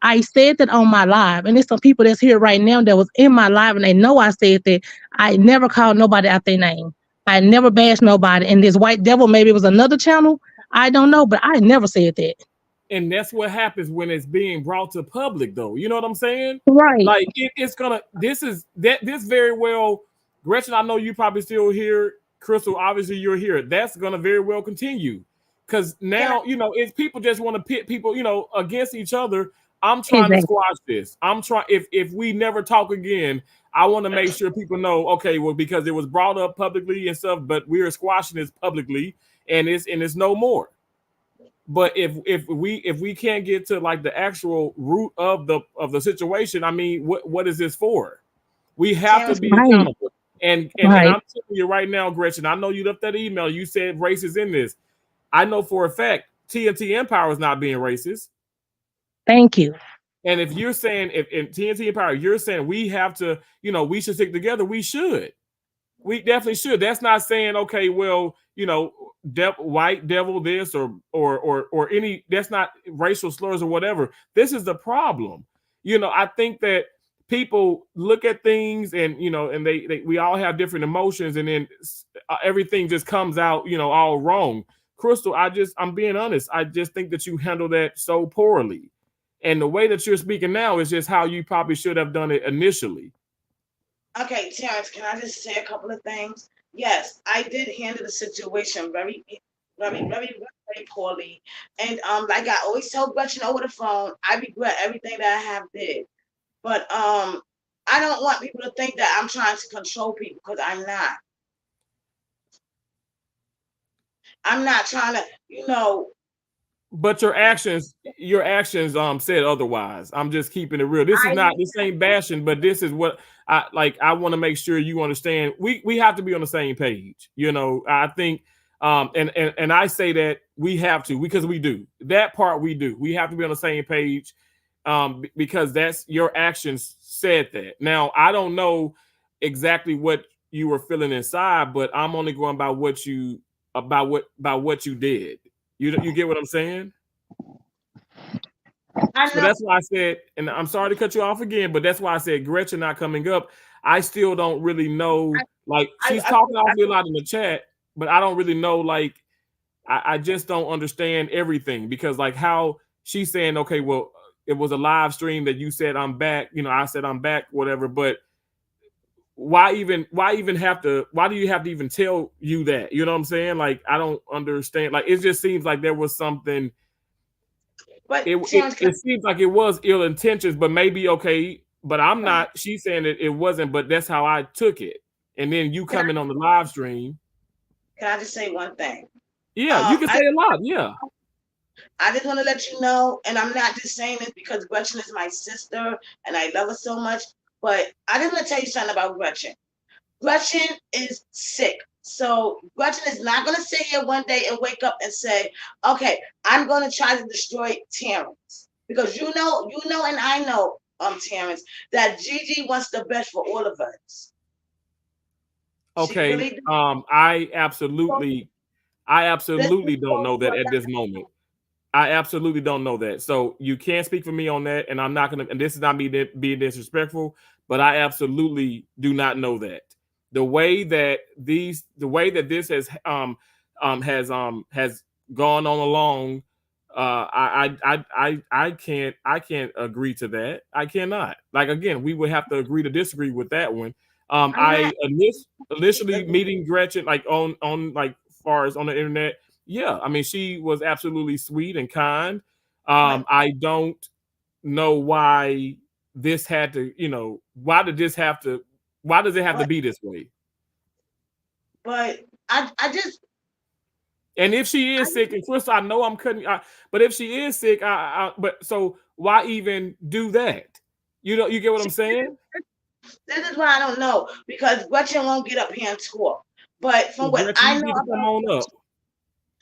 I said that on my live, and there's some people that's here right now that was in my live, and they know I said that. I never called nobody out their name. I never bashed nobody. And this white devil, maybe it was another channel. I don't know, but I never said that. And that's what happens when it's being brought to public, though. You know what I'm saying? Right. Like it's gonna. This very well, Gretchen. I know you probably still here. Crystal, obviously you're here. That's gonna very well continue, because now it's people just want to pit people against each other. I'm trying to squash this. I'm trying. If we never talk again, I want to make sure people know. Okay, well, because it was brought up publicly and stuff, but we're squashing this publicly, and it's no more. But if we can't get to like the actual root of the situation, I mean, what is this for? We have to be accountable. And I'm telling you right now, Gretchen, I know you left that email. You said race is in this. I know for a fact TNT Empire is not being racist. Thank you. And if you're saying if in TNT Empire, you're saying we have to, we should stick together. We should. We definitely should. That's not saying, okay, well, white devil this or any, that's not racial slurs or whatever. This is the problem. I think that people look at things and and we all have different emotions, and then everything just comes out all wrong. Crystal, I'm being honest, I just think that you handle that so poorly, and the way that you're speaking now is just how you probably should have done it initially. Okay, Terrence, can I just say a couple of things? Yes, I did handle the situation very, very, very, very poorly. And like I always tell Gretchen over the phone, I regret everything that I have did. But I don't want people to think that I'm trying to control people, because I'm not. I'm not trying to, But your actions said otherwise. I'm just keeping it real. This ain't bashing, but this is what I want to make sure you understand. We have to be on the same page. I think and I say that we have to, because we do. That part we do. We have to be on the same page because that's your actions said that. Now, I don't know exactly what you were feeling inside, but I'm only going by what you did. You get what I'm saying? So that's why I said, and I'm sorry to cut you off again, but that's why I said Gretchen not coming up. I still don't really know. Like, she's talking awfully a lot in the chat, but I don't really know. Like, I just don't understand everything, because like how she's saying, okay, well, it was a live stream that you said I'm back. I said I'm back, whatever. But why do you have to even tell you that? You know what I'm saying? Like, I don't understand. Like, it just seems like there was something. But it seems like it was ill intentions, but maybe okay. But I'm not. She's saying that it wasn't, but that's how I took it. And then you coming on the live stream. Can I just say one thing? Yeah, you can say a lot. Yeah. I just want to let you know, and I'm not just saying this because Gretchen is my sister and I love her so much, but I just want to tell you something about Gretchen. Gretchen is sick. So Gretchen is not going to sit here one day and wake up and say, okay, I'm going to try to destroy Terrence. Because you know, and I know, Terrence, that Gigi wants the best for all of us. Okay. Really I absolutely don't know that at this moment. I absolutely don't know that. So you can't speak for me on that. And I'm not going to, and this is not me being disrespectful, but I absolutely do not know that. The way that this has gone on along, I can't agree to that. I cannot. Like, again, we would have to agree to disagree with that one. I initially meeting Gretchen like on like far as on the internet. Yeah, I mean, she was absolutely sweet and kind. I don't know why this had to, why does it have to be this way? But I just. And if she is sick, and Crystal, I know I'm cutting, but if she is sick, but so why even do that? You get what I'm saying? This is why I don't know, because Gretchen won't get up here and talk. But from what I know, come on up.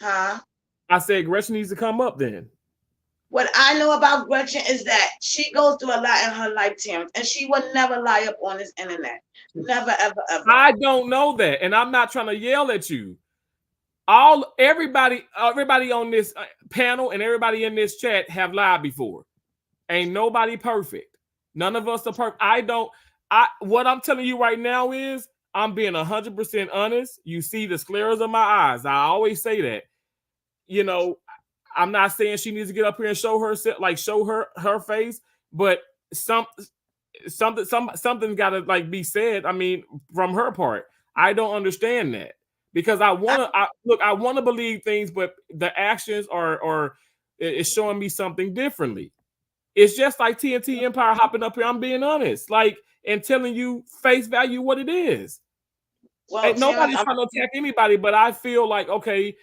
Huh? I said Gretchen needs to come up then. What I know about Gretchen is that she goes through a lot in her life, Terrence, and she would never lie up on this internet. Never, ever, ever. I don't know that, and I'm not trying to yell at you. Everybody on this panel and everybody in this chat have lied before. Ain't nobody perfect. None of us are perfect. What I'm telling you right now is I'm being 100% honest. You see the scleras of my eyes. I always say that. You know, I'm not saying she needs to get up here and show herself, like show her face, but something's got to like be said. I mean, from her part, I don't understand that because I want to believe things, but the actions are it's showing me something differently. It's just like TNT Empire hopping up here. I'm being honest, like, and telling you face value what it is. Well, nobody's trying to attack anybody, but I feel like, okay,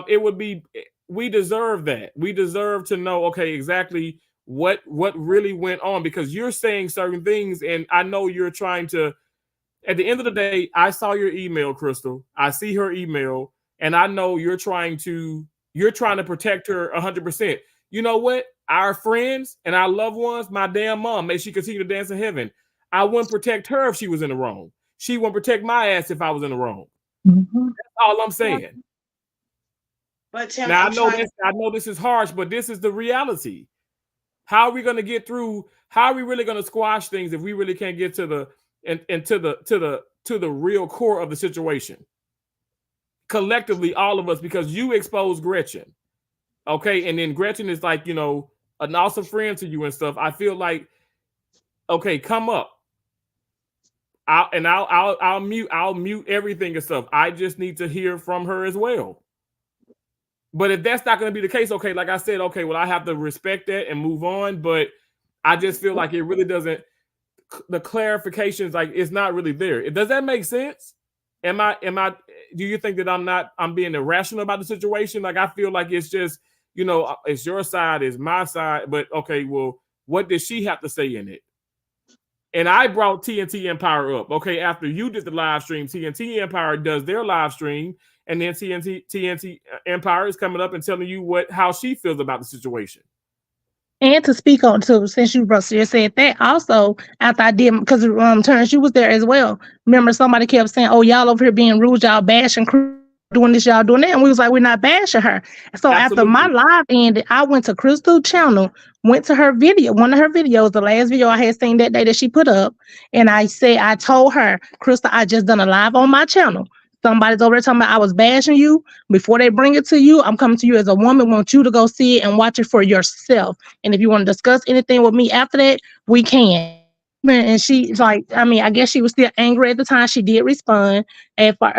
it would be, we deserve that. We deserve to know, okay, exactly what really went on, because you're saying certain things, and I know you're trying to, at the end of the day, I saw your email, Crystal. I see her email, and I know you're trying to protect her 100%. You know what? Our friends and our loved ones, my damn mom, may she continue to dance in heaven. I wouldn't protect her if she was in the wrong. She wouldn't protect my ass if I was in the wrong. Mm-hmm. That's all I'm saying. But Tim, now I know this is harsh, but this is the reality. How are we going to get through? How are we really going to squash things if we really can't get to the real core of the situation? Collectively, all of us, because you exposed Gretchen, okay, and then Gretchen is like, you know, an awesome friend to you and stuff. I feel like, okay, come up. I'll mute everything and stuff. I just need to hear from her as well. But if that's not going to be the case, okay, like I said, okay, well, I have to respect that and move on. But I just feel like it really doesn't, the clarifications, like, it's not really there. Does that make sense? Do you think that I'm being irrational about the situation? Like, I feel like it's just, you know, it's your side, it's my side, but okay, well, what did she have to say in it? And I brought TNT Empire up. Okay, after you did the live stream, TNT Empire does their live stream, and then TNT Empire is coming up and telling you how she feels about the situation. And to speak on too, since you said that, also after I did, because Terrence, you was there as well. Remember, somebody kept saying, "Oh, y'all over here being rude, y'all bashing, doing this, y'all doing that," and we was like, "We're not bashing her." So Absolutely. After my live ended, I went to Crystal channel, went to her video, one of her videos, the last video I had seen that day that she put up, and I told her, "Crystal, I just done a live on my channel. Somebody's over there talking about I was bashing you. Before they bring it to you, I'm coming to you as a woman, want you to go see it and watch it for yourself. And if you want to discuss anything with me after that, we can." And she's like, I mean, I guess she was still angry at the time. She did respond.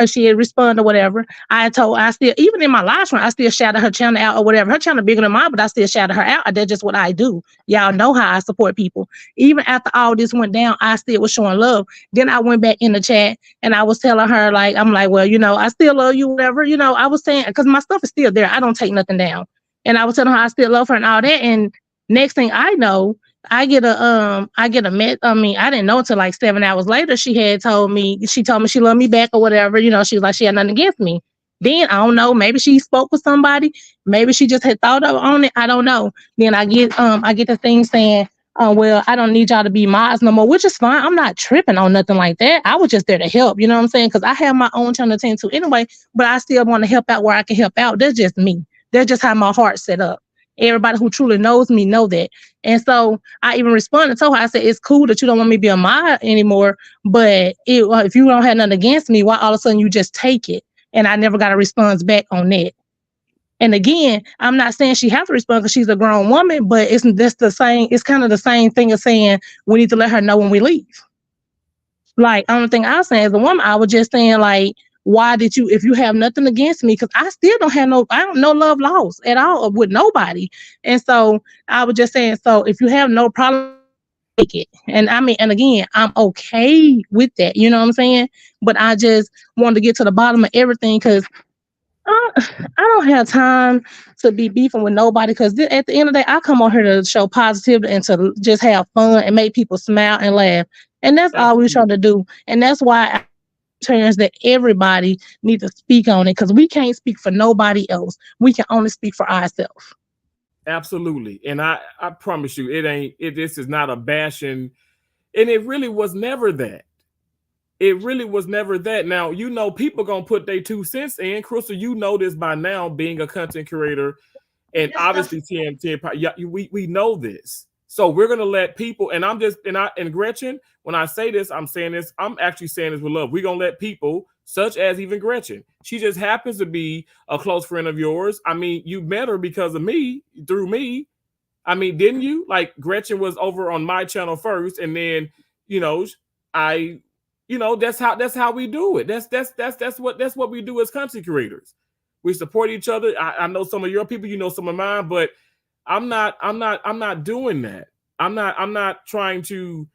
She had responded or whatever. I still, even in my live stream, I still shouted her channel out or whatever. Her channel bigger than mine, but I still shouted her out. That's just what I do. Y'all know how I support people. Even after all this went down, I still was showing love. Then I went back in the chat and I was telling her, like, I'm like, well, you know, I still love you, whatever. You know, I was saying, because my stuff is still there. I don't take nothing down. And I was telling her I still love her and all that. And next thing I know, I get a I didn't know until like 7 hours later. She told me she loved me back or whatever. You know, she was like, she had nothing against me. Then I don't know, maybe she spoke with somebody, maybe she just had thought on it. I don't know. Then I get the thing saying, well, I don't need y'all to be mods no more, which is fine. I'm not tripping on nothing like that. I was just there to help, you know what I'm saying? Because I have my own channel to attend to anyway, but I still want to help out where I can help out. That's just me. That's just how my heart's set up. Everybody who truly knows me know that. And so I even responded to her. I said, it's cool that you don't want me to be a mod anymore, but if you don't have nothing against me, why all of a sudden you just take it? And I never got a response back on that. And again, I'm not saying she has to respond because she's a grown woman, but it's kind of the same thing as saying we need to let her know when we leave. Like, I don't think I was saying as a woman, I was just saying, like, why did you, if you have nothing against me, because I still don't have no love lost at all with nobody. And so I was just saying, so if you have no problem, take it. And I mean, and again, I'm okay with that, you know what I'm saying? But I just wanted to get to the bottom of everything, because I don't have time to be beefing with nobody, because at the end of the day, I come on here to show positivity and to just have fun and make people smile and laugh. And that's all we're trying to do. And that's why turns that everybody needs to speak on it, because we can't speak for nobody else. We can only speak for ourselves. Absolutely. And I promise you, this is not a bashing, and it really was never that. It really was never that. Now, you know, people gonna put their 2 cents in. Crystal, you know this by now, being a content creator, and obviously TNT. Yeah, we know this. So we're gonna let people, and and Gretchen, when I say this, I'm actually saying this with love. We're gonna let people, such as even Gretchen. She just happens to be a close friend of yours. I mean, you met her because of me, through me. I mean, didn't you? Like, Gretchen was over on my channel first, and then, that's how we do it. That's what we do as content creators. We support each other. I know some of your people, you know some of mine, but I'm not doing that. I'm not trying to.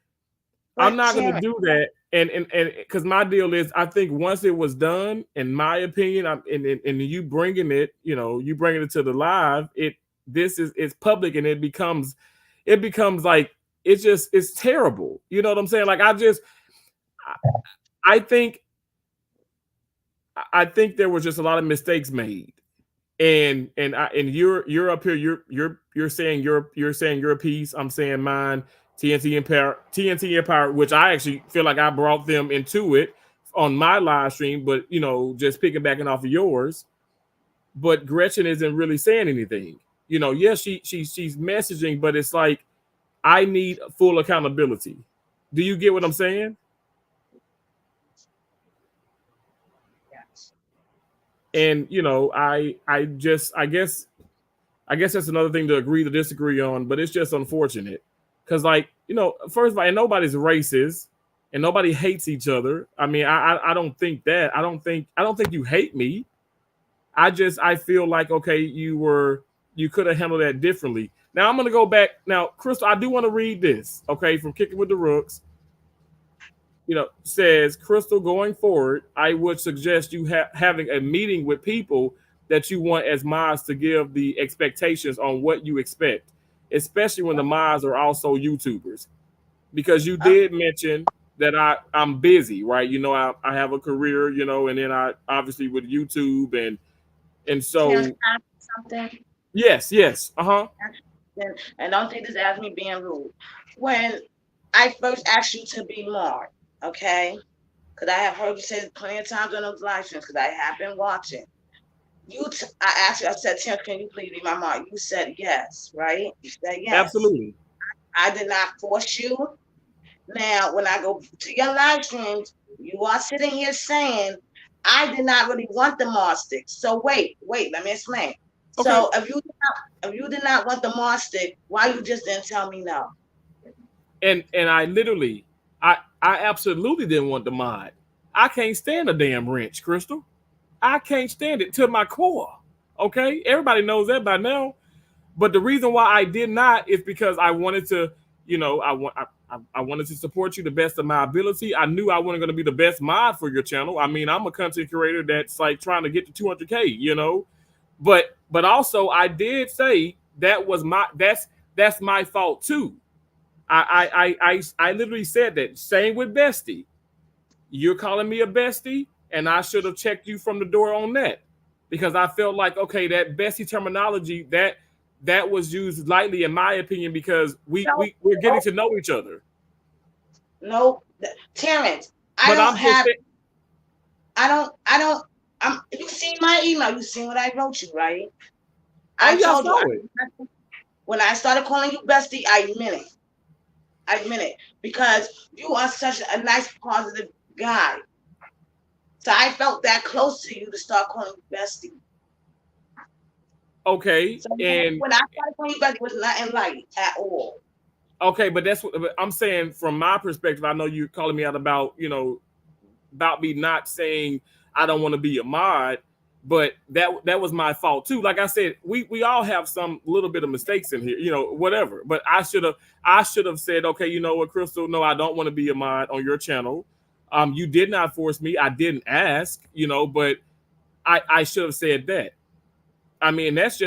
I'm not going to do that. And because my deal is, I think once it was done, in my opinion, and you bringing it, you bringing it to the live, it's public, and it becomes like, it's terrible. You know what I'm saying? Like, I think there was just a lot of mistakes made, and you're up here, you're saying your piece, I'm saying mine. TNT Empire, which I actually feel like I brought them into it on my live stream, but just piggybacking off of yours. But Gretchen isn't really saying anything. Yes, she's messaging, but it's like, I need full accountability. Do you get what I'm saying? Yes. And I guess that's another thing to agree to disagree on, but it's just unfortunate. Because, first of all, and nobody's racist, and nobody hates each other. I mean, I don't think that. I don't think you hate me. I feel like, okay, you could have handled that differently. Now I'm gonna go back. Now, Crystal, I do want to read this, okay, from Kicking with the Rooks. Says, Crystal, going forward, I would suggest you having a meeting with people that you want as mods to give the expectations on what you expect, especially when the mods are also YouTubers, because you did mention that I'm busy, right? I have a career, and then I obviously with YouTube and so. Can I ask something? Yes. And don't think this as me being rude. When I first asked you to be Mark, okay? Because I have heard you say plenty of times on those live streams, because I have been watching. I asked you, I said, Tim, can you please be my mom? You said yes, right? You said yes. Absolutely. I did not force you. Now, when I go to your live streams, you are sitting here saying, I did not really want the Mars stick. So wait, let me explain. Okay. So if you did not want the Mars stick, why you just didn't tell me no? And I literally, I absolutely didn't want the mod. I can't stand a damn wrench, Crystal. I can't stand it to my core. Okay, everybody knows that by now. But the reason why I did not is because I wanted to, I wanted to support you the best of my ability. I knew I wasn't going to be the best mod for your channel. I mean, I'm a content creator that's like trying to get to 200K, But also, I did say that's my fault too. I literally said that. Same with Bestie. You're calling me a bestie, and I should have checked you from the door on that, because I felt like, okay, that bestie terminology that was used lightly, in my opinion, because we're getting to know each other. No, Terrence, you seen my email, you seen what I wrote you, right? I told you, when I started calling you bestie, I meant it, because you are such a nice, positive guy. So I felt that close to you to start calling you bestie. Okay, so and when I started calling you bestie, it was nothing light at all. Okay, but that's what I'm saying from my perspective. I know you're calling me out about me not saying I don't want to be a mod, but that was my fault too. Like I said, we all have some little bit of mistakes in here, whatever. But I should have said, okay, you know what, Crystal, no, I don't want to be a mod on your channel. You did not force me. I didn't ask, but I should have said that. I mean, that's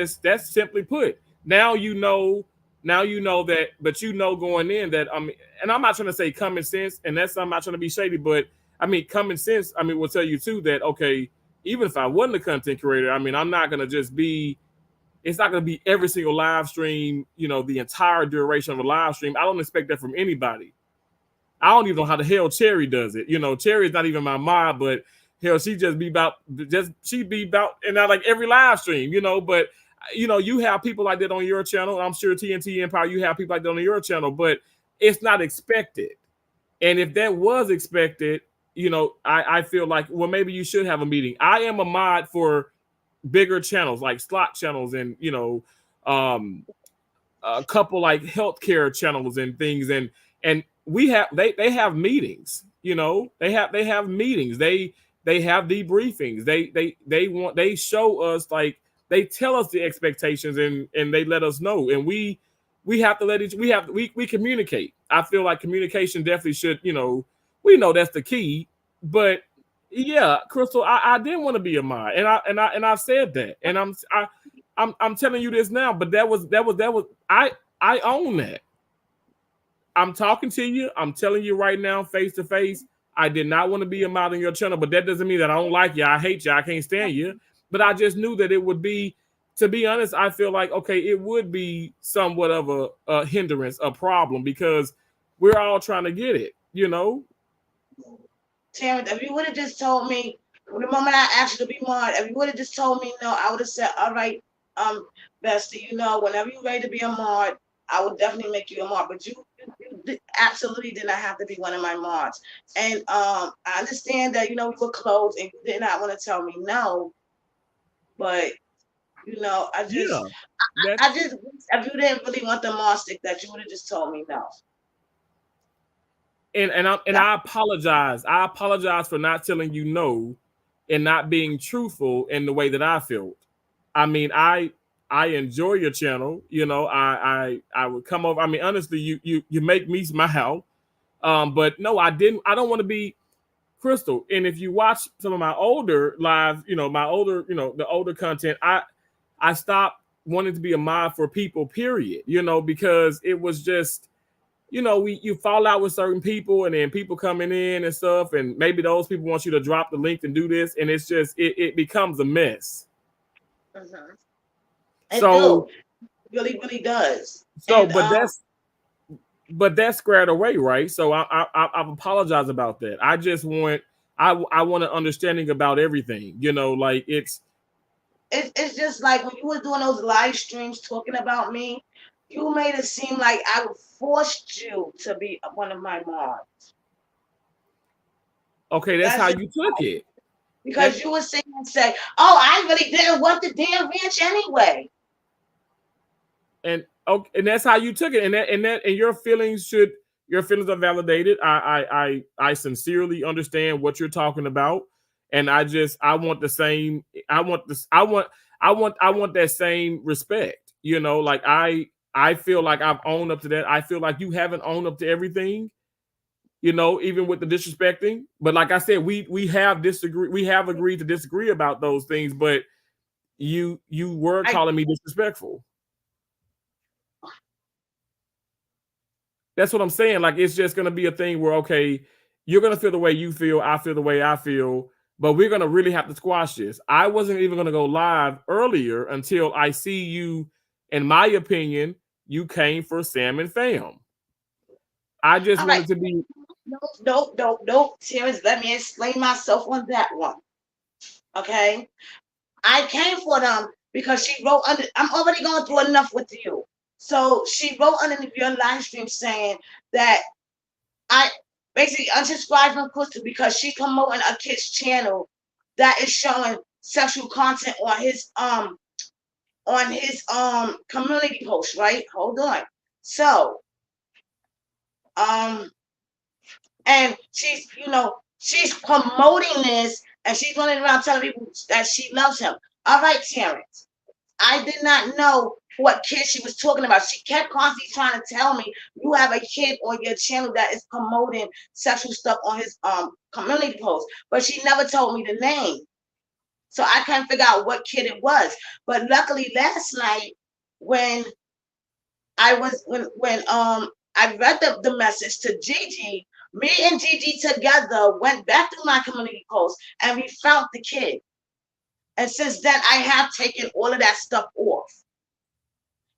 simply put. Now you know that, but going in that, and I'm not trying to say common sense, and I'm not trying to be shady, but I mean, common sense, will tell you too that, okay, even if I wasn't a content creator, I'm not going to just be, it's not going to be every single live stream, the entire duration of a live stream. I don't expect that from anybody. I don't even know how the hell Cherry does it. Cherry is not even my mod, but hell, she be about, and not like every live stream, but you know, you have people like that on your channel. I'm sure TNT Empire, you have people like that on your channel, but it's not expected. And if that was expected, you know, I feel like, well, maybe you should have a meeting. I am a mod for bigger channels like slot channels and, you know, a couple like healthcare channels and things. And we have, they have meetings, you know, they have meetings. They have debriefings. They show us, like, they tell us the expectations and they let us know. And we have to we communicate. I feel like communication definitely should, you know, we know that's the key. But yeah, Crystal, I didn't want to be a mod, and I said that, and I'm telling you this now. But that was I own that. I'm talking to you. I'm telling you right now, face to face. I did not want to be a mod on your channel, but that doesn't mean that I don't like you. I hate you. I can't stand you. But I just knew that it would be, to be honest, I feel like, okay, it would be somewhat of a hindrance, a problem, because we're all trying to get it, you know? Terrence, if you would have just told me, the moment I asked you to be mod, if you would have just told me no, I would have said, all right, Bestie, you know, whenever you're ready to be a mod, I would definitely make you a mod. But you absolutely did not have to be one of my mods. And I understand that, you know, we were close and you did not want to tell me no. But, you know, I just, if you didn't really want the mod stick, that you would have just told me no. And I apologize. I apologize for not telling you no and not being truthful in the way that I felt. I mean, I enjoy your channel. You know, I would come over. I mean, honestly, you make me smile. But no, I didn't. I don't want to be Crystal. And if you watch some of my older live, you know, the older content, I stopped wanting to be a mod for people, period. You know, because it was just, you know, you fall out with certain people, and then people coming in and stuff, and maybe those people want you to drop the link and do this, and it's just it becomes a mess. Mm-hmm. So it really does. So, and, but that's squared away, right? So I apologize about that. I just want I want an understanding about everything. You know, like it's just like when you were doing those live streams talking about me, you made it seem like I forced you to be one of my mods. Okay, that's how you took it. Because you were saying and say, "Oh, I really didn't want the damn ranch anyway." And okay, and that's how you took it, and your feelings are validated. I sincerely understand what you're talking about, and I want the same. I want that same respect. You know, like I feel like I've owned up to that. I feel like you haven't owned up to everything, you know, even with the disrespecting. But like I said, we have agreed to disagree about those things, but you were calling me disrespectful. That's what I'm saying. Like, it's just going to be a thing where, okay, you're going to feel the way you feel, I feel the way I feel, but we're going to really have to squash this. I wasn't even going to go live earlier until I see you, in my opinion, you came for Sam and Fam. I just wanted to be... No, Terrence, let me explain myself on that one. Okay? I came for them because she wrote under, I'm already going through enough with you. So she wrote underneath your live stream saying that I basically unsubscribed from Crystal because she's promoting a kid's channel that is showing sexual content on his community post, right? Hold on. So and she's, you know, she's promoting this and she's running around telling people that she loves him. All right, Terrence. I did not know what kid she was talking about. She kept constantly trying to tell me you have a kid on your channel that is promoting sexual stuff on his community post, but she never told me the name. So I couldn't figure out what kid it was. But luckily last night when I read the message to Gigi, me and Gigi together went back to my community post and we found the kid. And since then, I have taken all of that stuff off.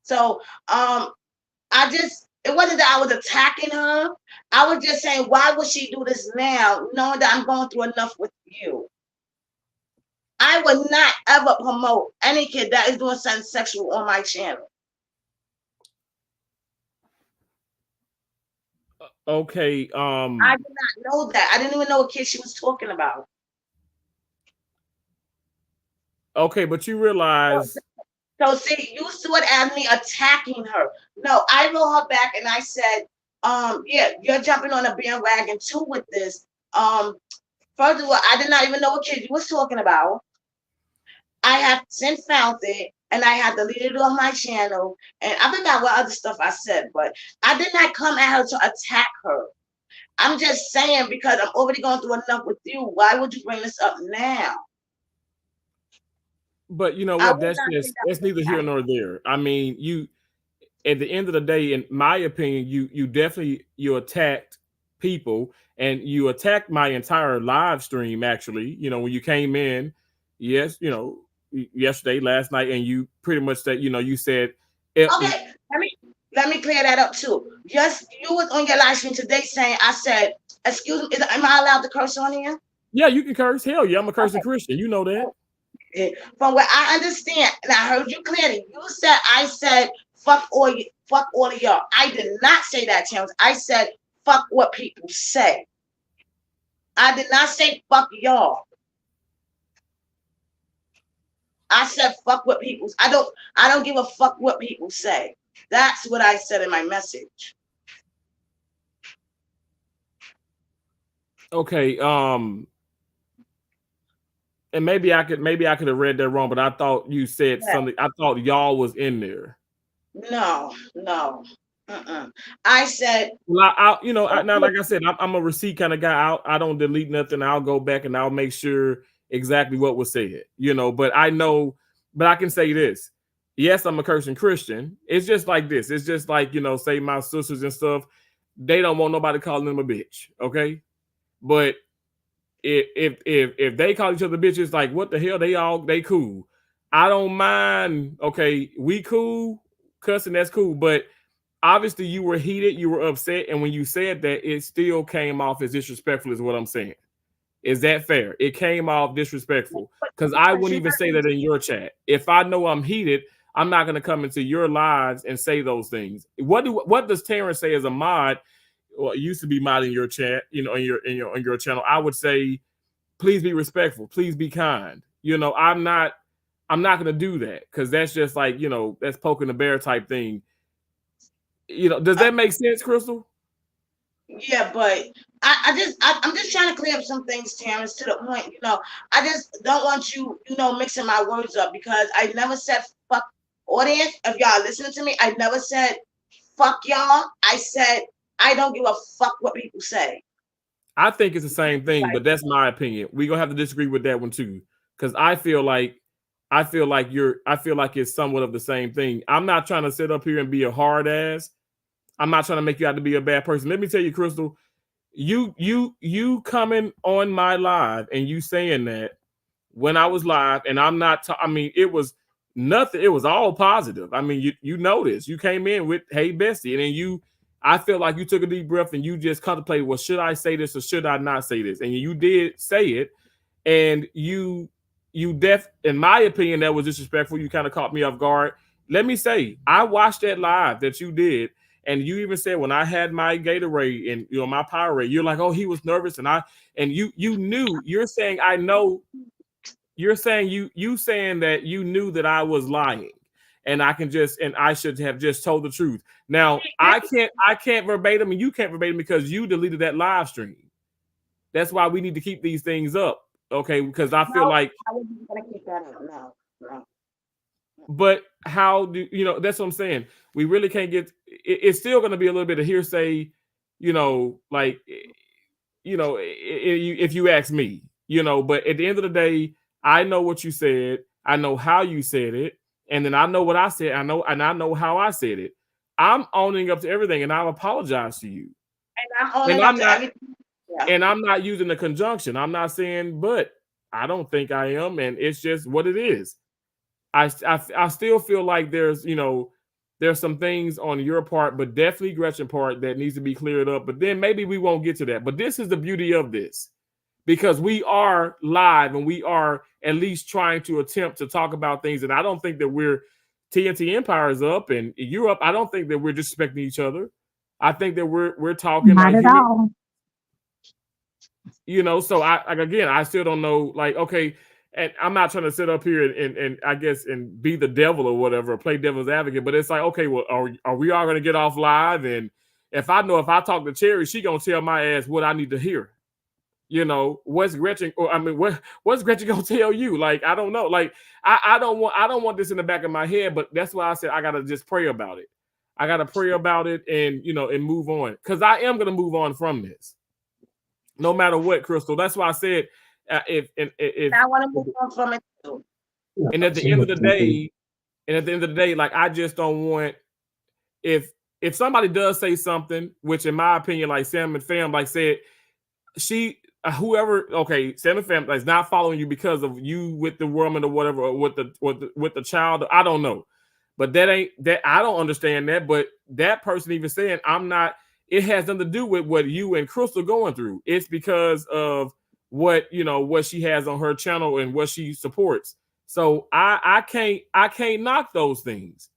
So it wasn't that I was attacking her. I was just saying, why would she do this now, knowing that I'm going through enough with you? I would not ever promote any kid that is doing something sexual on my channel. Okay. I did not know that. I didn't even know what kid she was talking about. Okay, but you realize. So see, you saw it as me attacking her. No, I wrote her back and I said, yeah, you're jumping on a bandwagon too with this. First of all, I did not even know what kid you was talking about. I have since found it and I had deleted it off my channel. And I forgot what other stuff I said, but I did not come at her to attack her. I'm just saying, because I'm already going through enough with you, why would you bring this up now? But you know what? That's neither here nor there. I mean, you at the end of the day, in my opinion, you definitely attacked people and you attacked my entire live stream. Actually, you know, when you came in, yes, you know, yesterday, last night, and you pretty much said, you know, you said, okay, let me clear that up too. Yes, you was on your live stream today saying, I said, excuse me, am I allowed to curse on here? Yeah, you can curse. Hell yeah, I'm a cursing Christian. You know that. From what I understand, and I heard you clearly, you said I said fuck all of y'all. I did not say that, Terrence. I said fuck what people say. I did not say fuck y'all. I said fuck what people. I don't give a fuck what people say. That's what I said in my message. Okay, and maybe I could have read that wrong, but I thought you said something. I thought y'all was in there. No. I said, well, you know, now like I said, I'm a receipt kind of guy. I don't delete nothing. I'll go back and I'll make sure exactly what was said. You know, but I know, but I can say this. Yes, I'm a cursing Christian. It's just like this. It's just like, you know, say my sisters and stuff. They don't want nobody calling them a bitch. Okay, but if they call each other bitches, like what the hell, they cool. I don't mind. Okay, we cool, cussing, that's cool. But obviously you were heated, you were upset, and when you said that, it still came off as disrespectful, is what I'm saying. Is that fair? It came off disrespectful because I wouldn't even say that in your chat. If I know I'm heated, I'm not going to come into your lives and say those things. What does Terrence say as a mod? Well, it used to be mod in your chat, you know, on your channel. I would say, please be respectful, please be kind. You know, I'm not going to do that because that's just like, you know, that's poking the bear type thing. You know, does that make sense, Crystal? Yeah, but I'm just trying to clear up some things, Terrence, to the point. You know, I just don't want you, you know, mixing my words up because I never said fuck audience. If y'all listening to me, I never said fuck y'all. I said I don't give a fuck what people say. I think it's the same thing, but that's my opinion. We're gonna have to disagree with that one too, because I feel like it's somewhat of the same thing. I'm not trying to sit up here and be a hard ass. I'm not trying to make you out to be a bad person. Let me tell you, Crystal, you coming on my live and you saying that when I was live, and I'm not. I mean, it was nothing. It was all positive. I mean, you noticed. You came in with "Hey, Bestie," and then I feel like you took a deep breath and you just contemplated, well, should I say this or should I not say this? And you did say it, and in my opinion, that was disrespectful. You kind of caught me off guard. Let me say, I watched that live that you did, and you even said when I had my Gatorade and, you know, my Powerade, you're like, oh, he was nervous, and you knew. You're saying I know. You're saying you saying that you knew that I was lying. And I should have just told the truth. Now I can't verbatim, and you can't verbatim because you deleted that live stream. That's why we need to keep these things up, okay? Because I feel like I wasn't gonna keep that up. No. But how do you know? That's what I'm saying. We really can't get. It's still going to be a little bit of hearsay, you know. Like, you know, if you ask me, you know. But at the end of the day, I know what you said. I know how you said it. And then I know what I said. I know how I said it. I'm owning up to everything, and I apologize to you. And I'm owning up to everything. Yeah. And I'm not using the conjunction. I'm not saying, but I don't think I am, and it's just what it is. I still feel like there's some things on your part, but definitely Gretchen's part that needs to be cleared up. But then maybe we won't get to that. But this is the beauty of this, because we are live and we are at least trying to attempt to talk about things. And I don't think that we're TNT Empire is up and you're up. I don't think that we're disrespecting each other. I think that we're talking Not like at all. you know. So I still don't know. Like, okay, and I'm not trying to sit up here and I guess and be the devil or whatever, or play devil's advocate. But it's like, okay, well, are we all going to get off live? And if I talk to Cherry, she gonna tell my ass what I need to hear. You know, what's Gretchen? Or I mean, what's Gretchen gonna tell you? Like, I don't know. Like, I don't want this in the back of my head. But that's why I said I gotta just pray about it. I gotta pray about it and and move on, because I am gonna move on from this, no matter what, Crystal. That's why I said if I want to move on from it too. And at the end of the day, like, I just don't want, if somebody does say something, which in my opinion, like Sam and Fam, like said, whoever, okay, Sam and Fam is not following you because of you with the woman or whatever, or with the child. I don't know, but that ain't that. I don't understand that. But that person even saying I'm not, it has nothing to do with what you and Crystal going through. It's because of what she has on her channel and what she supports. So I can't knock those things.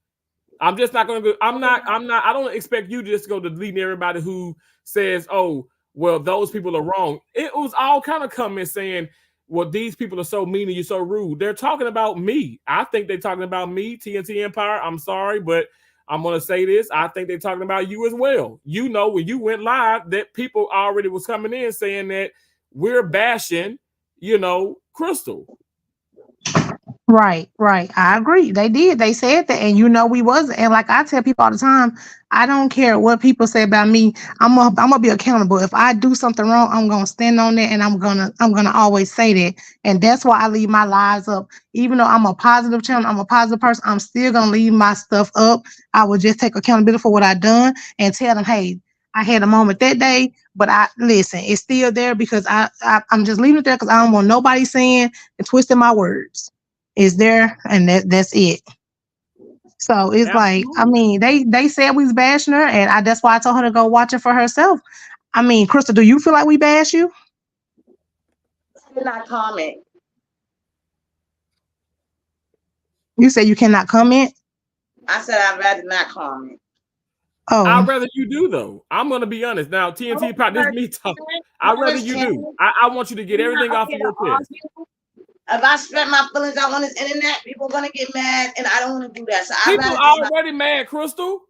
I'm just not going to go. I don't expect you to just go deleting everybody who says, oh, well, those people are wrong. It was all kind of comments saying, well, these people are so mean and you're so rude. They're talking about me. I think they're talking about me, TNT Empire. I'm sorry, but I'm going to say this. I think they're talking about you as well. You know, when you went live, that people already was coming in saying that we're bashing, Crystal. Right. I agree. They did. They said that, and we wasn't. And like I tell people all the time, I don't care what people say about me. I'm gonna be accountable. If I do something wrong, I'm gonna stand on it, and I'm gonna always say that. And that's why I leave my lives up. Even though I'm a positive channel, I'm a positive person, I'm still gonna leave my stuff up. I will just take accountability for what I done and tell them, hey, I had a moment that day, but listen, it's still there because I'm just leaving it there because I don't want nobody saying and twisting my words. Is there, and that's it. So it's Absolutely. Like, I mean, they said we was bashing her, and that's why I told her to go watch it for herself. I mean, Crystal, do you feel like we bash you? I did not comment. You said you cannot comment? I said I'd rather not comment. Oh, I'd rather you do, though. I'm gonna be honest. Now, TNT, this is me talking. I'd rather you do. I want you to get everything off of your chest. If I spread my feelings out on this internet, people are gonna get mad, and I don't want to do that. So people already mad, Crystal.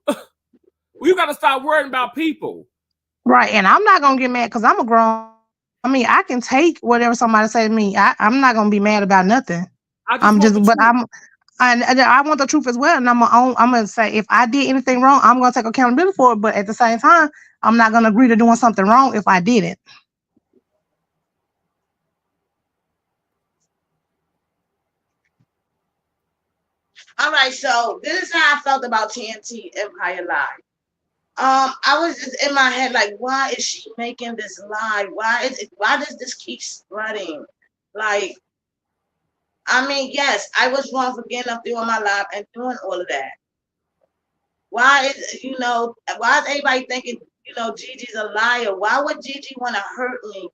You got to stop worrying about people. Right, and I'm not gonna get mad because I'm a grown. I mean, I can take whatever somebody say to me. I'm not gonna be mad about nothing. I want the truth as well, and I'm gonna say if I did anything wrong, I'm gonna take accountability for it. But at the same time, I'm not gonna agree to doing something wrong if I did it. All right, so this is how I felt about TNT Empire Live. I was just in my head like, why is she making this live? Why does this keep spreading? Like, I mean, yes, I was wrong for getting up there on my live and doing all of that. Why is everybody thinking, Gigi's a liar? Why would Gigi want to hurt me?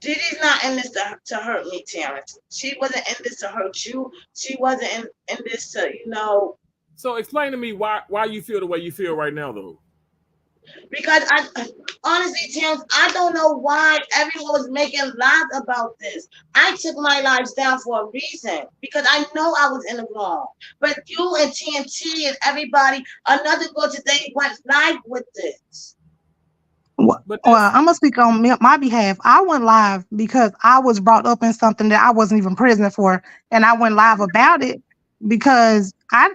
Gigi's not in this to hurt me, Terrence. She wasn't in this to hurt you. She wasn't in this to, So explain to me why you feel the way you feel right now, though. Because honestly, Terrence, I don't know why everyone was making lives about this. I took my lives down for a reason because I know I was in the wrong. But you and TNT and everybody, another girl today went live with this. Well, I'm gonna speak on my behalf. I went live because I was brought up in something that I wasn't even present for, and I went live about it because I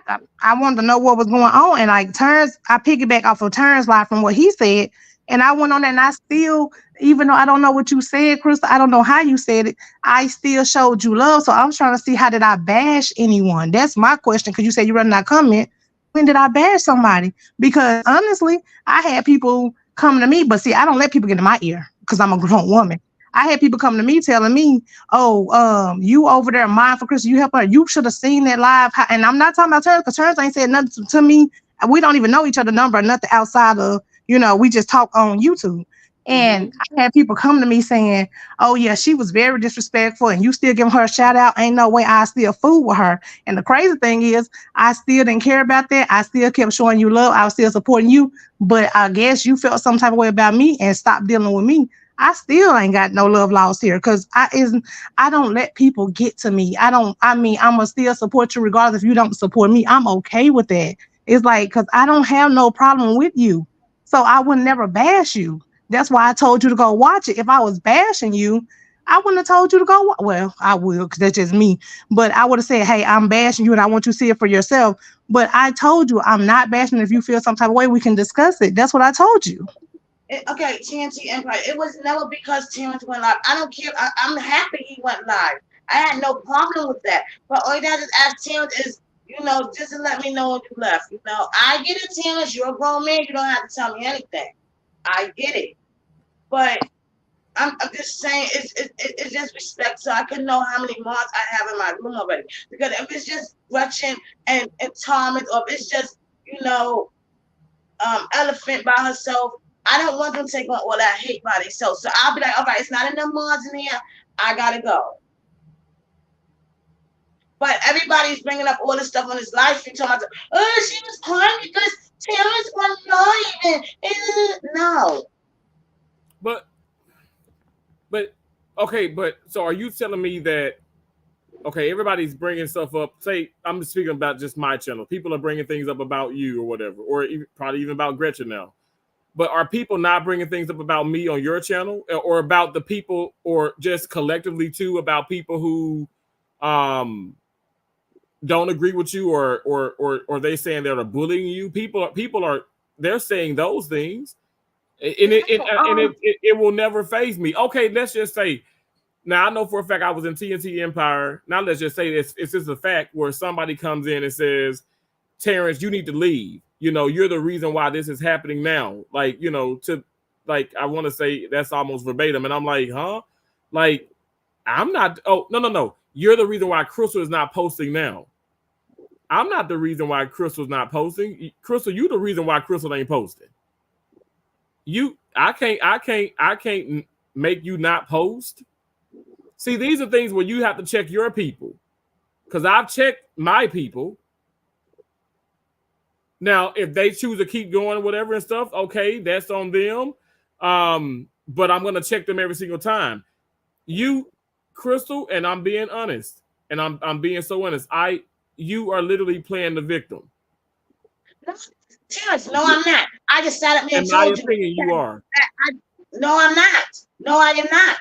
wanted to know what was going on. And like Terrence, I piggyback off of Terrence live from what he said, and I went on there and I still, even though I don't know what you said, Crystal, I don't know how you said it, I still showed you love. So I'm trying to see, how did I bash anyone? That's my question, because you said you rather not comment. When did I bash somebody? Because honestly, I had people coming to me, but see, I don't let people get in my ear because I'm a grown woman. I had people coming to me telling me, oh, you over there mindful, Chris, you help her. You should have seen that live. And I'm not talking about Terrence, because Terrence ain't said nothing to me We don't even know each other number or nothing outside of, we just talk on YouTube. And I had people come to me saying, oh yeah, she was very disrespectful and you still giving her a shout out. Ain't no way I still fool with her. And the crazy thing is I still didn't care about that. I still kept showing you love. I was still supporting you. But I guess you felt some type of way about me and stopped dealing with me. I still ain't got no love lost here because I don't let people get to me. I'm gonna still support you regardless if you don't support me. I'm okay with that. It's like, because I don't have no problem with you. So I would never bash you. That's why I told you to go watch it. If I was bashing you, I wouldn't have told you to go. Well, I will, because that's just me. But I would have said, hey, I'm bashing you and I want you to see it for yourself. But I told you I'm not bashing. If you feel some type of way, we can discuss it. That's what I told you. Okay, TNT Empire. It was never because Terrence went live. I don't care. I'm happy he went live. I had no problem with that. But all you have to ask Terrence is, just to let me know when you left. I get it, Terrence. You're a grown man. You don't have to tell me anything. I get it. But I'm just saying it's just respect, so I can know how many mods I have in my room already. Because if it's just Gretchen and Thomas, or if it's just Elephant by herself, I don't want them to take on all that hate by themselves. So I'll be like, all right, it's not enough mods in here. I gotta go. But everybody's bringing up all this stuff on this live stream, talking about, oh, she was crying because Terrence wasn't live. No. But okay, so are you telling me that, okay, everybody's bringing stuff up, say, I'm speaking about just my channel, people are bringing things up about you or whatever, or probably even about Gretchen now, but are people not bringing things up about me on your channel, or about the people, or just collectively too, about people who don't agree with you, or they saying they're bullying you? People are they're saying those things. And it will never faze me. Okay, let's just say, now I know for a fact I was in TNT Empire. Now let's just say it's just a fact where somebody comes in and says, Terrence, you need to leave. You're the reason why this is happening now. I want to say that's almost verbatim. And I'm like, huh? Like, I'm not. Oh, no. You're the reason why Crystal is not posting now. I'm not the reason why Crystal's not posting. Crystal, you the reason why Crystal ain't posting. I can't make you not post. See, these are things where you have to check your people, because I've checked my people. Now, if they choose to keep going, whatever and stuff, okay, that's on them. But I'm gonna check them every single time. You, Crystal, and I'm being honest, and I'm being so honest. You are literally playing the victim. Terrence, no, I'm not. I just sat up here and told you. In my opinion, you are. No, I'm not. No, I am not.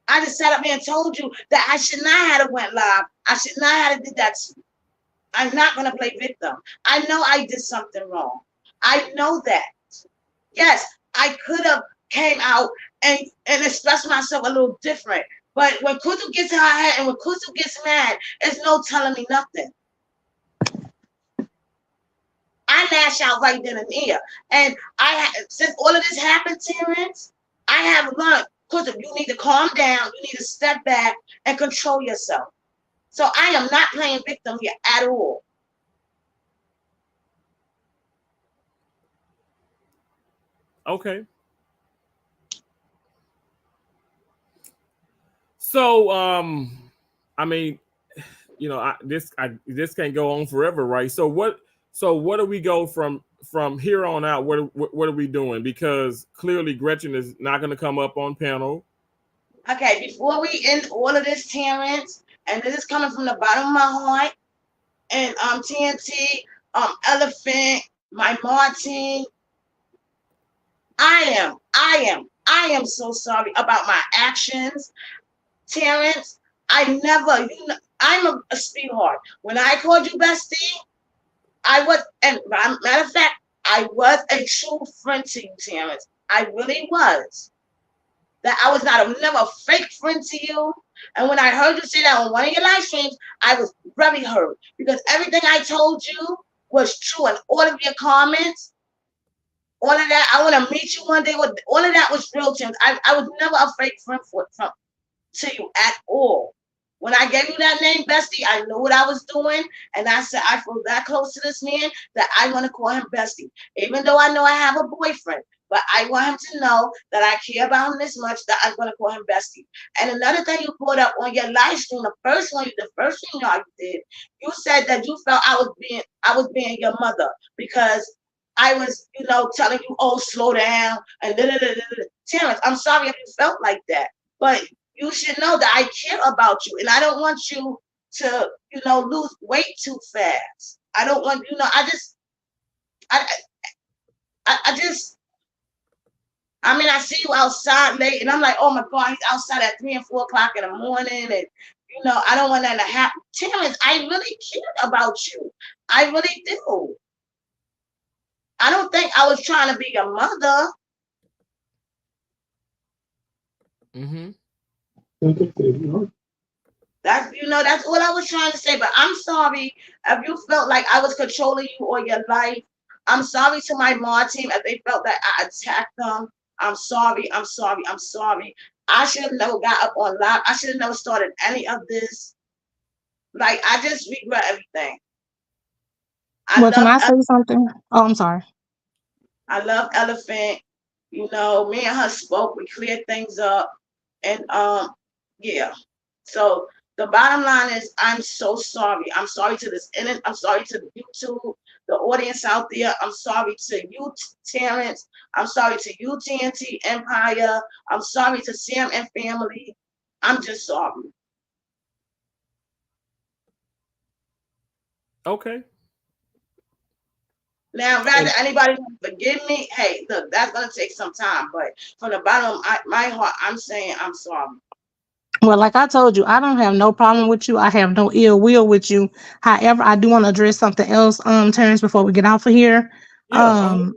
I just sat up here and told you that I should not have went live. I should not have did that. I'm not going to play victim. I know I did something wrong. I know that. Yes, I could have came out and expressed myself a little different. But when Crystal gets in her head and when Crystal gets mad, there's no telling me nothing. I lash out right then and there. And since all of this happened, Terrence, I have learned, Crystal, you need to calm down. You need to step back and control yourself. So I am not playing victim here at all. Okay. So, I mean, this can't go on forever, right? So what do we go from here on out? What are we doing? Because clearly Gretchen is not going to come up on panel. Okay, before we end all of this, Terrence, and this is coming from the bottom of my heart, and TNT, Elephant, my Martin, I am so sorry about my actions, Terrence. I'm a sweetheart. When I called you bestie, I was, and matter of fact, I was a true friend to you, Terrence. I really was. That I was never a fake friend to you. And when I heard you say that on one of your live streams, I was very hurt because everything I told you was true, and all of your comments, all of that, I want to meet you one day. All of that was real, Terrence. I was never a fake friend to you at all. When I gave you that name, Bestie, I knew what I was doing. And I said, I feel that close to this man that I want to call him Bestie. Even though I know I have a boyfriend, but I want him to know that I care about him this much that I'm going to call him Bestie. And another thing you brought up on your live stream, the first thing y'all did, you said that you felt I was being your mother because I was, telling you, oh, slow down and Terrence, I'm sorry if you felt like that, but you should know that I care about you and I don't want you to, lose weight too fast. I don't want, I see you outside late and I'm like, oh my God, he's outside at 3 and 4 o'clock in the morning. And, I don't want that to happen. Terrence, I really care about you. I really do. I don't think I was trying to be your mother. Mm-hmm. That's all I was trying to say. But I'm sorry if you felt like I was controlling you or your life. I'm sorry to my mom team if they felt that I attacked them. I'm sorry. I should have never got up on live. I should have never started any of this. Like, I just regret everything. Can I say something? Oh, I'm sorry. I love Elephant. Me and her spoke. We cleared things up. And yeah. So the bottom line is, I'm so sorry. I'm sorry to this internet. I'm sorry to the YouTube, the audience out there. I'm sorry to you, Terrence. I'm sorry to you, TNT Empire. I'm sorry to Sam and family. I'm just sorry. Okay. Now, rather anybody forgive me, hey, look, that's gonna take some time. But from the bottom of my heart, I'm saying I'm sorry. Well, like I told you, I don't have no problem with you. I have no ill will with you. However, I do want to address something else, Terrence, before we get off of here. Yeah,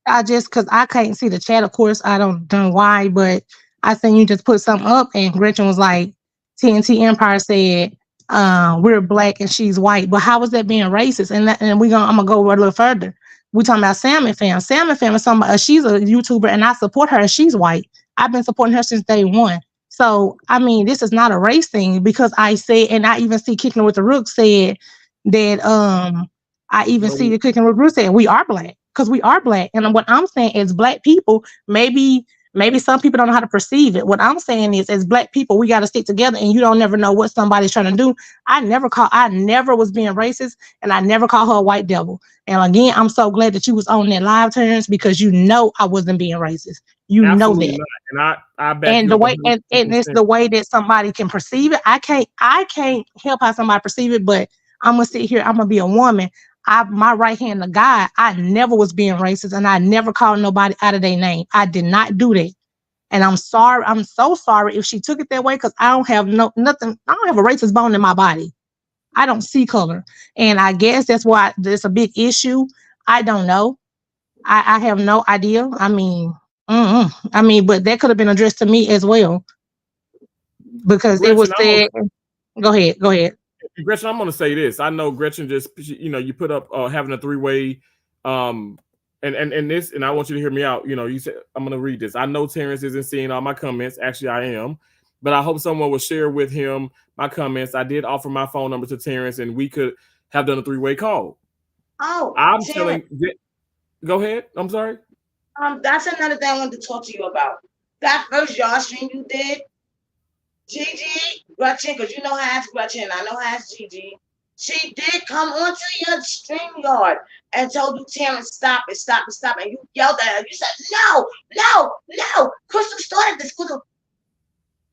I just, because I can't see the chat, of course, I don't know why, but I seen you just put something up, and Gretchen was like, TNT Empire said, we're black and she's white. But how was that being racist? And I'm gonna go a little further. We talking about Salmon Fam. Salmon Fam is somebody. She's a YouTuber, and I support her. She's white. I've been supporting her since day one. So, I mean, this is not a race thing because I say, and I even see Kicking with the Rook said that, I even see the Kicking with the Rook said we are black because we are black. And what I'm saying is black people, maybe some people don't know how to perceive it. What I'm saying is, as black people, we got to stick together and you don't never know what somebody's trying to do. I never was being racist and I never called her a white devil. And again, I'm so glad that you was on that live, Terrence, because I wasn't being racist. Absolutely Know that. Not. And I back and you the up way and it's the way that somebody can perceive it. I can't help how somebody perceive it, but I'm gonna sit here, I'm gonna be a woman. My right hand to God, I never was being racist and I never called nobody out of their name. I did not do that. And I'm sorry, I'm so sorry if she took it that way, because I don't have nothing, I don't have a racist bone in my body. I don't see color. And I guess that's why there's a big issue. I don't know. I have no idea. I mean, but that could have been addressed to me as well, because Gretchen, it was said. Go ahead. Gretchen, I'm going to say this. I know Gretchen just, you put up having a 3-way, and I want you to hear me out. You said, I'm going to read this. I know Terrence isn't seeing all my comments. Actually, I am, but I hope someone will share with him my comments. I did offer my phone number to Terrence, and we could have done a 3-way call. Oh, I'm telling. Go ahead. I'm sorry. That's another thing I wanted to talk to you about. That first yard stream you did, Gigi, Gretchen, because you know how it's Gretchen, and I know how it's Gigi. She did come onto your stream yard and told you, Terrence, stop it. And you yelled at her. You said, no. Crystal started this.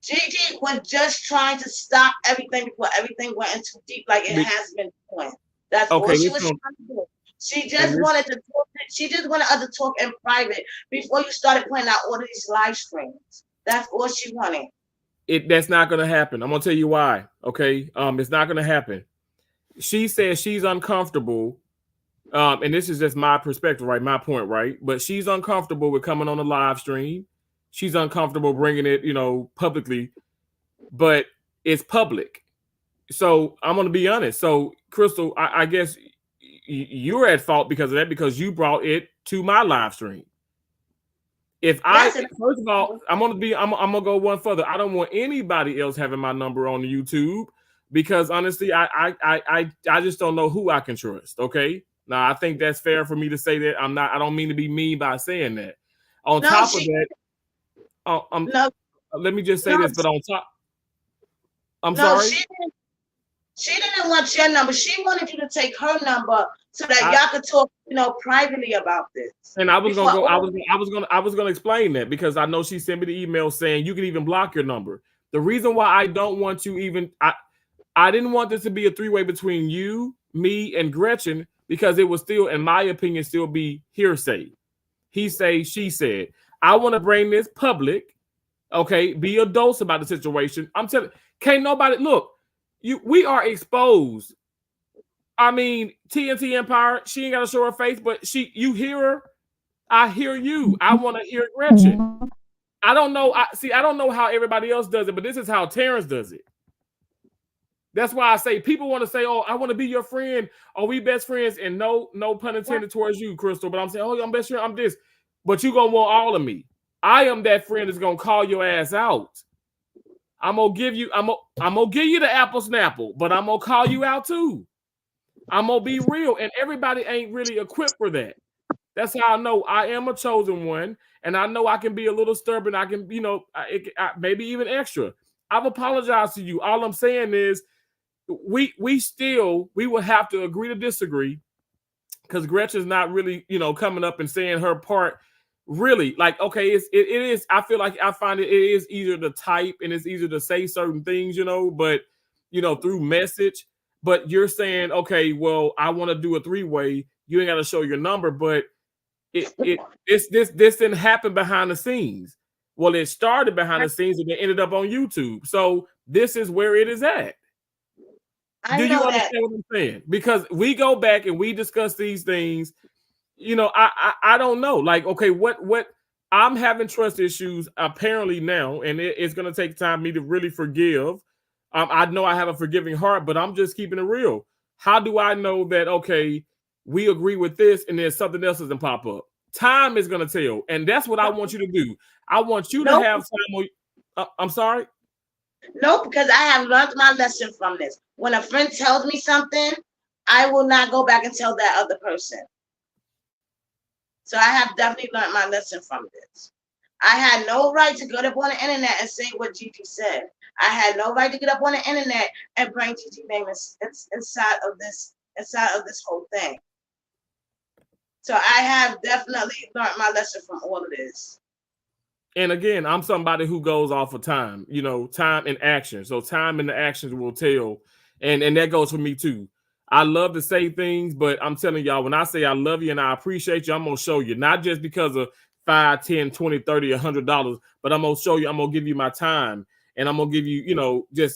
Gigi was just trying to stop everything before everything went into deep like it has been doing. That's all she was trying to do. She just wanted to talk. She just wanted us to talk in private before you started putting out all of these live streams. That's all she wanted. That's not going to happen. I'm going to tell you why. Okay. It's not going to happen. She says she's uncomfortable. And this is just my perspective, right? My point, right? But she's uncomfortable with coming on a live stream. She's uncomfortable bringing it, publicly, but it's public. So I'm going to be honest. So Crystal, I guess you're at fault because of that, because you brought it to my live stream. First of all, I'm gonna go one further. I don't want anybody else having my number on YouTube. because honestly, I just don't know who I can trust. Okay, now I think that's fair for me to say that. I don't mean to be mean by saying that. On No, top of that, no, let me just say no, this. But on top, I'm no, sorry. she didn't want your number. She wanted you to take her number so that I- y'all could talk, privately about this. And I was gonna Before- go. I was gonna explain that because I know she sent me the email saying you can even block your number. The reason why I don't want to even I didn't want this to be a three-way between you, me, and Gretchen because it would still, in my opinion, still be hearsay. He say, she said. I want to bring this public. Okay, be adults about the situation. I'm telling. Can't nobody look. We are exposed. I mean, TNT Empire. She ain't got to show her face, but you hear her. I hear you. I want to hear Gretchen. I don't know. I don't know how everybody else does it, but this is how Terrence does it. That's why I say people want to say, "Oh, I want to be your friend. Are we best friends?" And no pun intended towards you, Crystal. But I'm saying, "Oh, I'm best friend. I'm this," but you gonna want all of me. I am that friend that's gonna call your ass out. I'm gonna give you the apple snapple, but I'm gonna call you out too. I'm gonna be real, and everybody ain't really equipped for that. That's how I know I am a chosen one, and I know I can be a little stubborn. I can, maybe even extra. I've apologized to you. All I'm saying is, we will have to agree to disagree, because Gretchen's not really, coming up and saying her part. Really, like, okay, it is. I feel like I find it is easier to type and it's easier to say certain things, but through message. But you're saying, okay, well, I want to do a three-way. You ain't got to show your number, but this didn't happen behind the scenes. Well, it started behind the scenes and it ended up on YouTube. So this is where it is at. Do you understand what I'm saying? Because we go back and we discuss these things. I don't know. Like, okay, what I'm having trust issues apparently now, and it's gonna take time for me to really forgive. I know I have a forgiving heart, but I'm just keeping it real. How do I know that, okay, we agree with this and then something else doesn't pop up? Time is gonna tell, and that's what I want you to do. I want you to have time. I'm sorry. No, because I have learned my lesson from this. When a friend tells me something, I will not go back and tell that other person. So I have definitely learned my lesson from this. I had no right to get up on the internet and say what Gigi said. I had no right to get up on the internet and bring Gigi name inside of this whole thing. So I have definitely learned my lesson from all of this. And again, I'm somebody who goes off of time, time and action. So time and the actions will tell. And that goes for me too. I love to say things, but I'm telling y'all, when I say I love you and I appreciate you, I'm going to show you. Not just because of $5, $10, $20, $30, $100, but I'm going to show you, I'm going to give you my time. And I'm going to give you,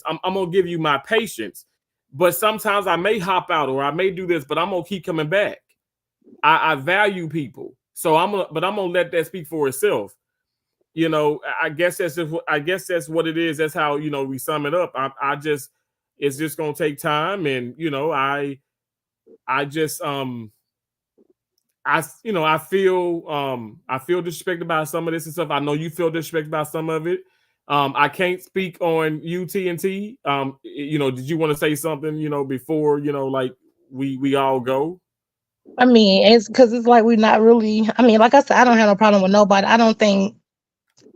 I'm going to give you my patience. But sometimes I may hop out or I may do this, but I'm going to keep coming back. I value people. So I'm going to let that speak for itself. I guess that's what it is. That's how, we sum it up. It's just going to take time. And, I feel disrespected about some of this and stuff. I know you feel disrespected about some of it. I can't speak on UT&T. Did you want to say something, before, like we all go? I mean, it's because it's like we're not really, like I said, I don't have no problem with nobody. I don't think,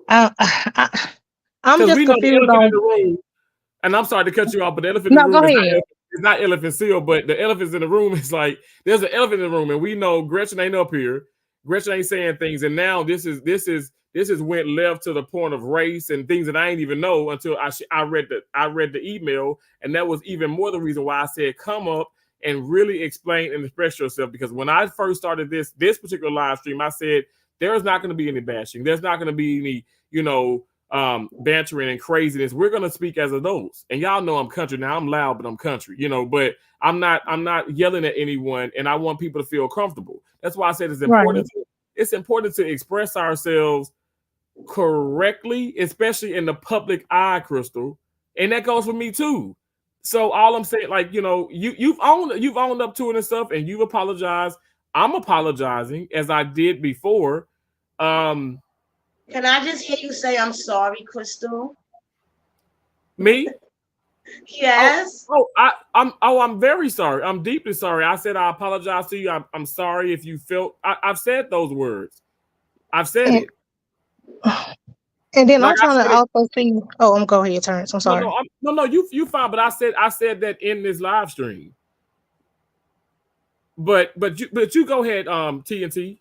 I'm just confused on. In the room, and I'm sorry to cut you off, but the elephant in the room is not elephant seal, but the elephants in the room is like there's an elephant in the room, and we know Gretchen ain't up here. Gretchen ain't saying things, and now this is went left to the point of race and things that I ain't even know until I read the email, and that was even more the reason why I said come up and really explain and express yourself. Because when I first started this particular live stream, I said there's not going to be any bashing, there's not going to be any bantering and craziness. We're gonna speak as adults, and y'all know I'm country now. I'm loud, but I'm country, but I'm not yelling at anyone, and I want people to feel comfortable. That's why I said it's important. Right. It's important to express ourselves correctly, especially in the public eye, Crystal, and that goes for me too. So all I'm saying, like, you've owned up to it and stuff, and you've apologized. I'm apologizing as I did before. Can I just hear you say I'm sorry, Crystal? Me? Yes. I'm very sorry. I'm deeply sorry. I said I apologize to you. I'm sorry if you felt. I've said those words. I've said And, it. and then Like I'm I trying to said it. also see. Oh, I'm go ahead, Terrence. I'm sorry. No. You fine. But I said that in this live stream. But you go ahead, TNT.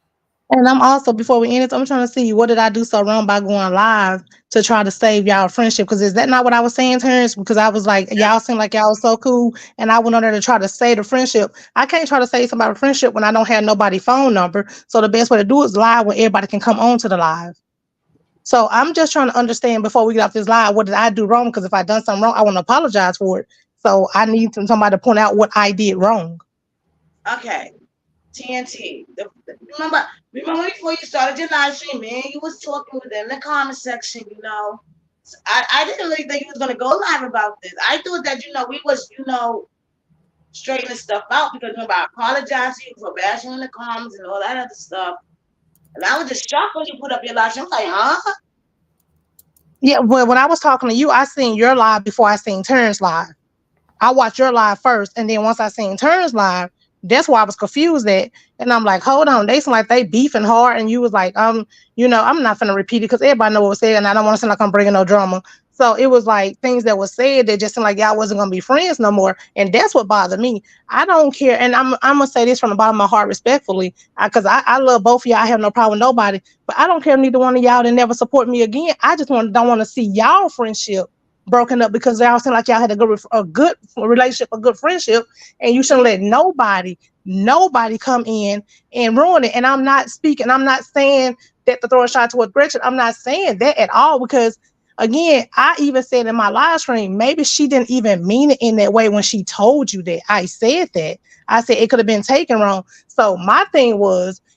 And I'm also, before we end it, I'm trying to see what did I do so wrong by going live to try to save y'all friendship? Because is that not what I was saying, Terrence? Because I was like, y'all seem like y'all was so cool, and I went on there to try to save the friendship. I can't try to save somebody's friendship when I don't have nobody's phone number. So the best way to do it is live when everybody can come on to the live. So I'm just trying to understand before we get off this live, what did I do wrong? Because if I done something wrong, I want to apologize for it. So I need somebody to point out what I did wrong. Okay. TNT. Remember before you started your live stream, man, you was talking within the comment section, you know. So I didn't really think you was gonna go live about this. I thought that, we was, straightening stuff out because remember I apologized to you for bashing in the comments and all that other stuff. And I was just shocked when you put up your live stream. I'm like, huh? Yeah, well, when I was talking to you, I seen your live before I seen Terrence live. I watched your live first, and then once I seen Terrence live, that's why I was confused at. And I'm like, hold on, they seem like they beefing hard. And you was like, I'm not finna repeat it because everybody know what was said, and I don't want to sound like I'm bringing no drama. So it was like things that was said that just seemed like y'all wasn't gonna be friends no more, and that's what bothered me. I don't care, and I'm gonna say this from the bottom of my heart, respectfully, because I love both of y'all. I have no problem with nobody, but I don't care if neither one of y'all to never support me again. I just don't want to see y'all friendship broken up because y'all seem like y'all had a good relationship, a good friendship, and you shouldn't let nobody come in and ruin it. And I'm not saying that to throw a shot towards Gretchen. I'm not saying that at all because, again, I even said in my live stream, maybe she didn't even mean it in that way when she told you that. I said that. I said it could have been taken wrong. So my thing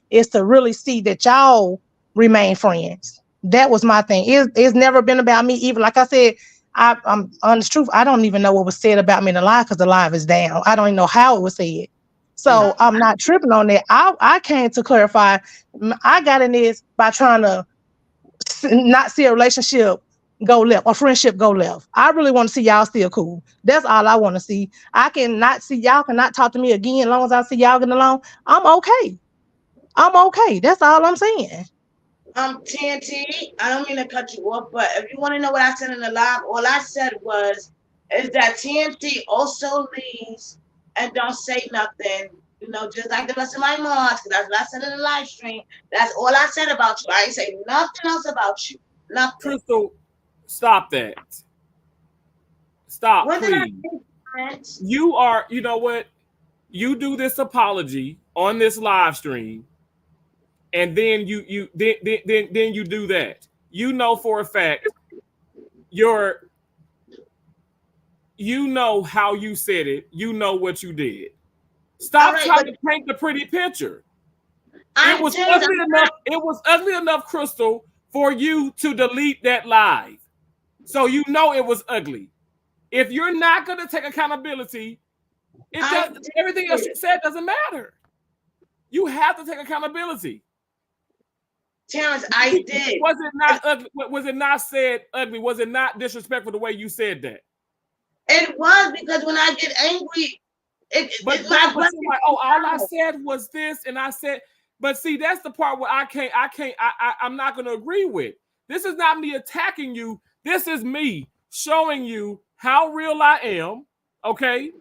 is to really see that y'all remain friends. That was my thing. It's never been about me. Even like I said, I'm honest truth. I don't even know what was said about me in the live because the live is down. I don't even know how it was said. So I'm not tripping on that. I came to clarify. I got in this by trying to not see a relationship go left, a friendship go left. I really want to see y'all still cool. That's all I want to see. I cannot see y'all cannot talk to me again as long as I see y'all getting along. I'm okay. That's all I'm saying. TNT, I don't mean to cut you off, but if you want to know what I said in the live, all I said is that TNT also leaves and don't say nothing, just like the rest of my mods, because that's what I said in the live stream. That's all I said about you. I ain't say nothing else about you. Nothing. Crystal, stop that. Stop, what please. You know what? You do this apology on this live stream. And then you do that. You know for a fact you know how you said it. You know what you did. Stop trying to paint the pretty picture. It was ugly enough, Crystal, for you to delete that live. So you know it was ugly. If you're not going to take accountability, everything else you said doesn't matter. You have to take accountability. Terrence, I did. Was it not ugly? Was it not said ugly? Was it not disrespectful the way you said that? It was, because when I get angry, all I said was this, and I said, but see, that's the part where I'm not going to agree with. This is not me attacking you. This is me showing you how real I am. Okay.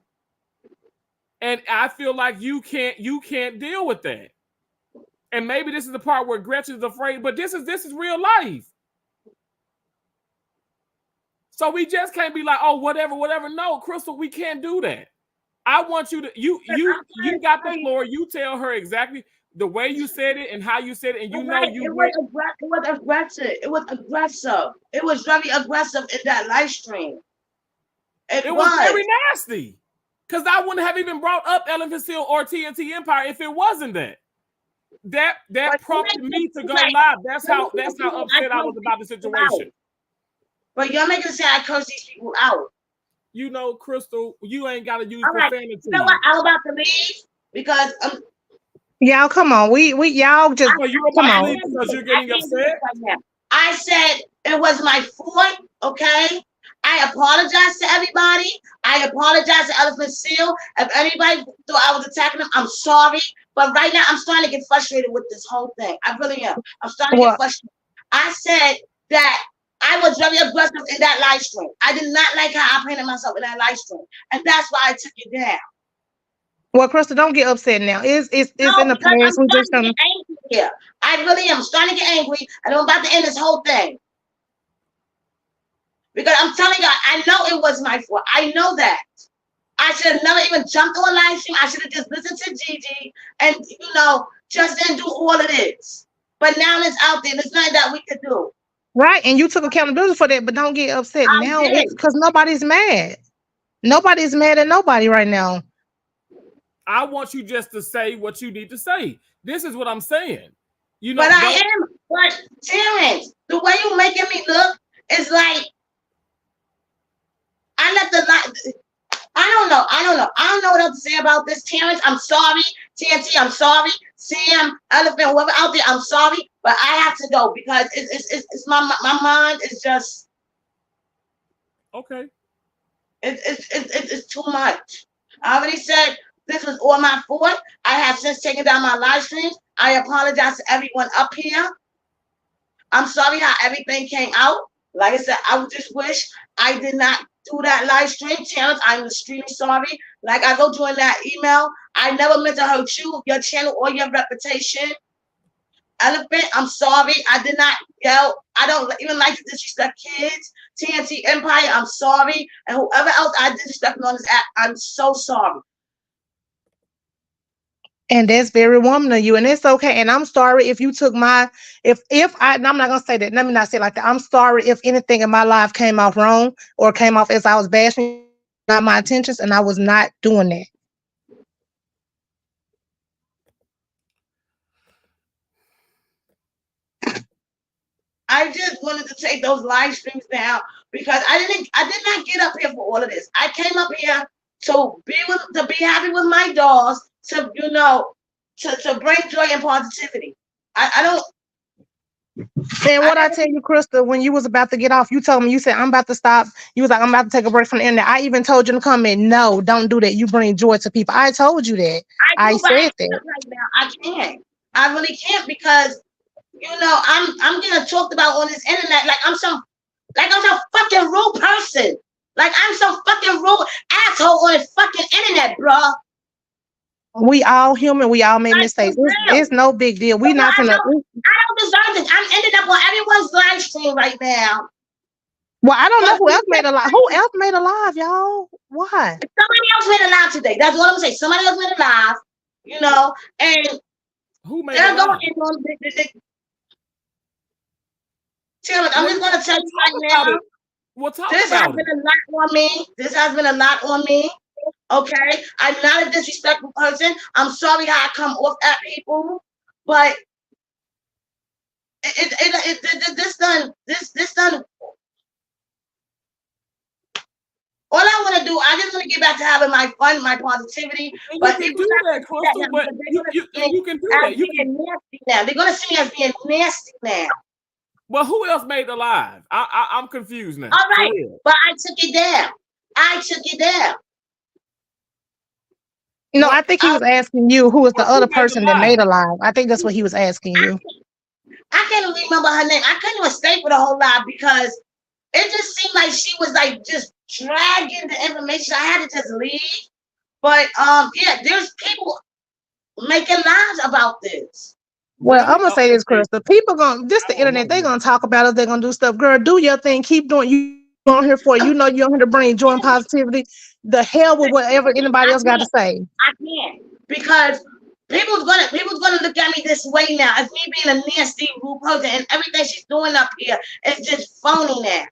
And I feel like you can't deal with that. And maybe this is the part where Gretchen is afraid, but this is real life. So we just can't be like, oh, whatever. No, Crystal, we can't do that. I want you to you got the floor. You tell her exactly the way you said it and how you said it, and it was aggressive. It was aggressive. It was very aggressive in that live stream. It was very nasty. Because I wouldn't have even brought up Elephant Seal or TNT Empire if it wasn't that. That prompted me to go live. That's how upset I was about the situation. But you're making it say I curse these people out. Crystal, you ain't got to use profanity. You know what? I'm about to leave because y'all come on. We y'all just come on because you're getting upset. I said it was my fault. Okay, I apologize to everybody. I apologize to Elephant Seal. If anybody thought I was attacking them, I'm sorry. But right now, I'm starting to get frustrated with this whole thing. I really am. I'm starting to get Well, frustrated. I said that I was very aggressive in that live stream. I did not like how I painted myself in that live stream. And that's why I took it down. well, Crystal, don't get upset now. It's No, in the because I'm past. We just starting to gonna. get angry here. I really am. I'm starting to get angry. And I'm about to end this whole thing. Because I'm telling you, I know it was my fault. I know that. I should have never even jumped on live stream. I should have just listened to Gigi and, just didn't do all of this. But now it's out there. There's nothing that we could do. Right, and you took accountability for that, but don't get upset I now. did. It's because nobody's mad. Nobody's mad at nobody right now. I want you just to say what you need to say. This is what I'm saying. But I am. But Terrence, the way you making me look is like I let the light. I don't know. I don't know what else to say about this, Terrence. I'm sorry. TNT, I'm sorry. Sam, Elephant, whoever out there, I'm sorry. But I have to go because it's my mind is just okay. It's too much. I already said this was all my fault. I have since taken down my live streams. I apologize to everyone up here. I'm sorry how everything came out. Like I said, I would just wish I did not do that live stream. Terrence, I'm extremely sorry. Like I wrote you in that email, I never meant to hurt you, your channel, or your reputation. Elephant, I'm sorry. I did not yell. I don't even like to disrespect kids. TNT Empire, I'm sorry. And whoever else I disrespected on this app, I'm so sorry. And that's very woman of you, and it's okay. And I'm sorry if you took my if I. And I'm not gonna say that. Let me not say it like that. I'm sorry if anything in my life came off wrong or came off as I was bashing. Not my intentions, and I was not doing that. I just wanted to take those live streams down because I did not get up here for all of this. I came up here to be happy with my dolls, to bring joy and positivity. I don't. And what I tell you, Krista, when you was about to get off, you told me, you said, I'm about to stop. You was like, I'm about to take a break from the internet. I even told you in the comment, no, don't do that. You bring joy to people. I told you that. I said that. Right now, I can't. I really can't because, I'm getting talked about on this internet like I'm some fucking rude person. Like I'm some fucking rude asshole on the fucking internet, bro. We all human. We all make mistakes. It's no big deal. We not gonna. I don't deserve this. I'm ending up on everyone's live stream right now. Well, I don't know who else made a live. Who else made a live, y'all? Why? Somebody else made a live today. That's what I'm saying. Somebody else made a live. And who made a live? Taylor, I'm just gonna tell you right now. This has been a lot on me. This has been a lot on me. Okay, I'm not a disrespectful person. I'm sorry how I come off at people, but this done. All I want to do, I just want to get back to having my fun, my positivity. And but you can do that, Crystal. But you can do that. You can. Nasty now. They're gonna see me as being nasty now. Well, who else made the live? I'm confused now. All right, but I took it down. No, I think he was asking you who was the other person that made a live. I think that's what he was asking you. I can't even remember her name. I couldn't even stay for the whole live because it just seemed like she was like just dragging the information. I had to just leave. But yeah, there's people making lives about this. Well, I'm gonna say this, Crystal. People the internet, they're gonna talk about it, they're gonna do stuff. Girl, do your thing, keep doing you on here for. You're on here to bring joy and positivity. The hell with whatever anybody else got to say. I can't because people's gonna look at me this way now as me being a nasty rude person, and everything she's doing up here is just phony now.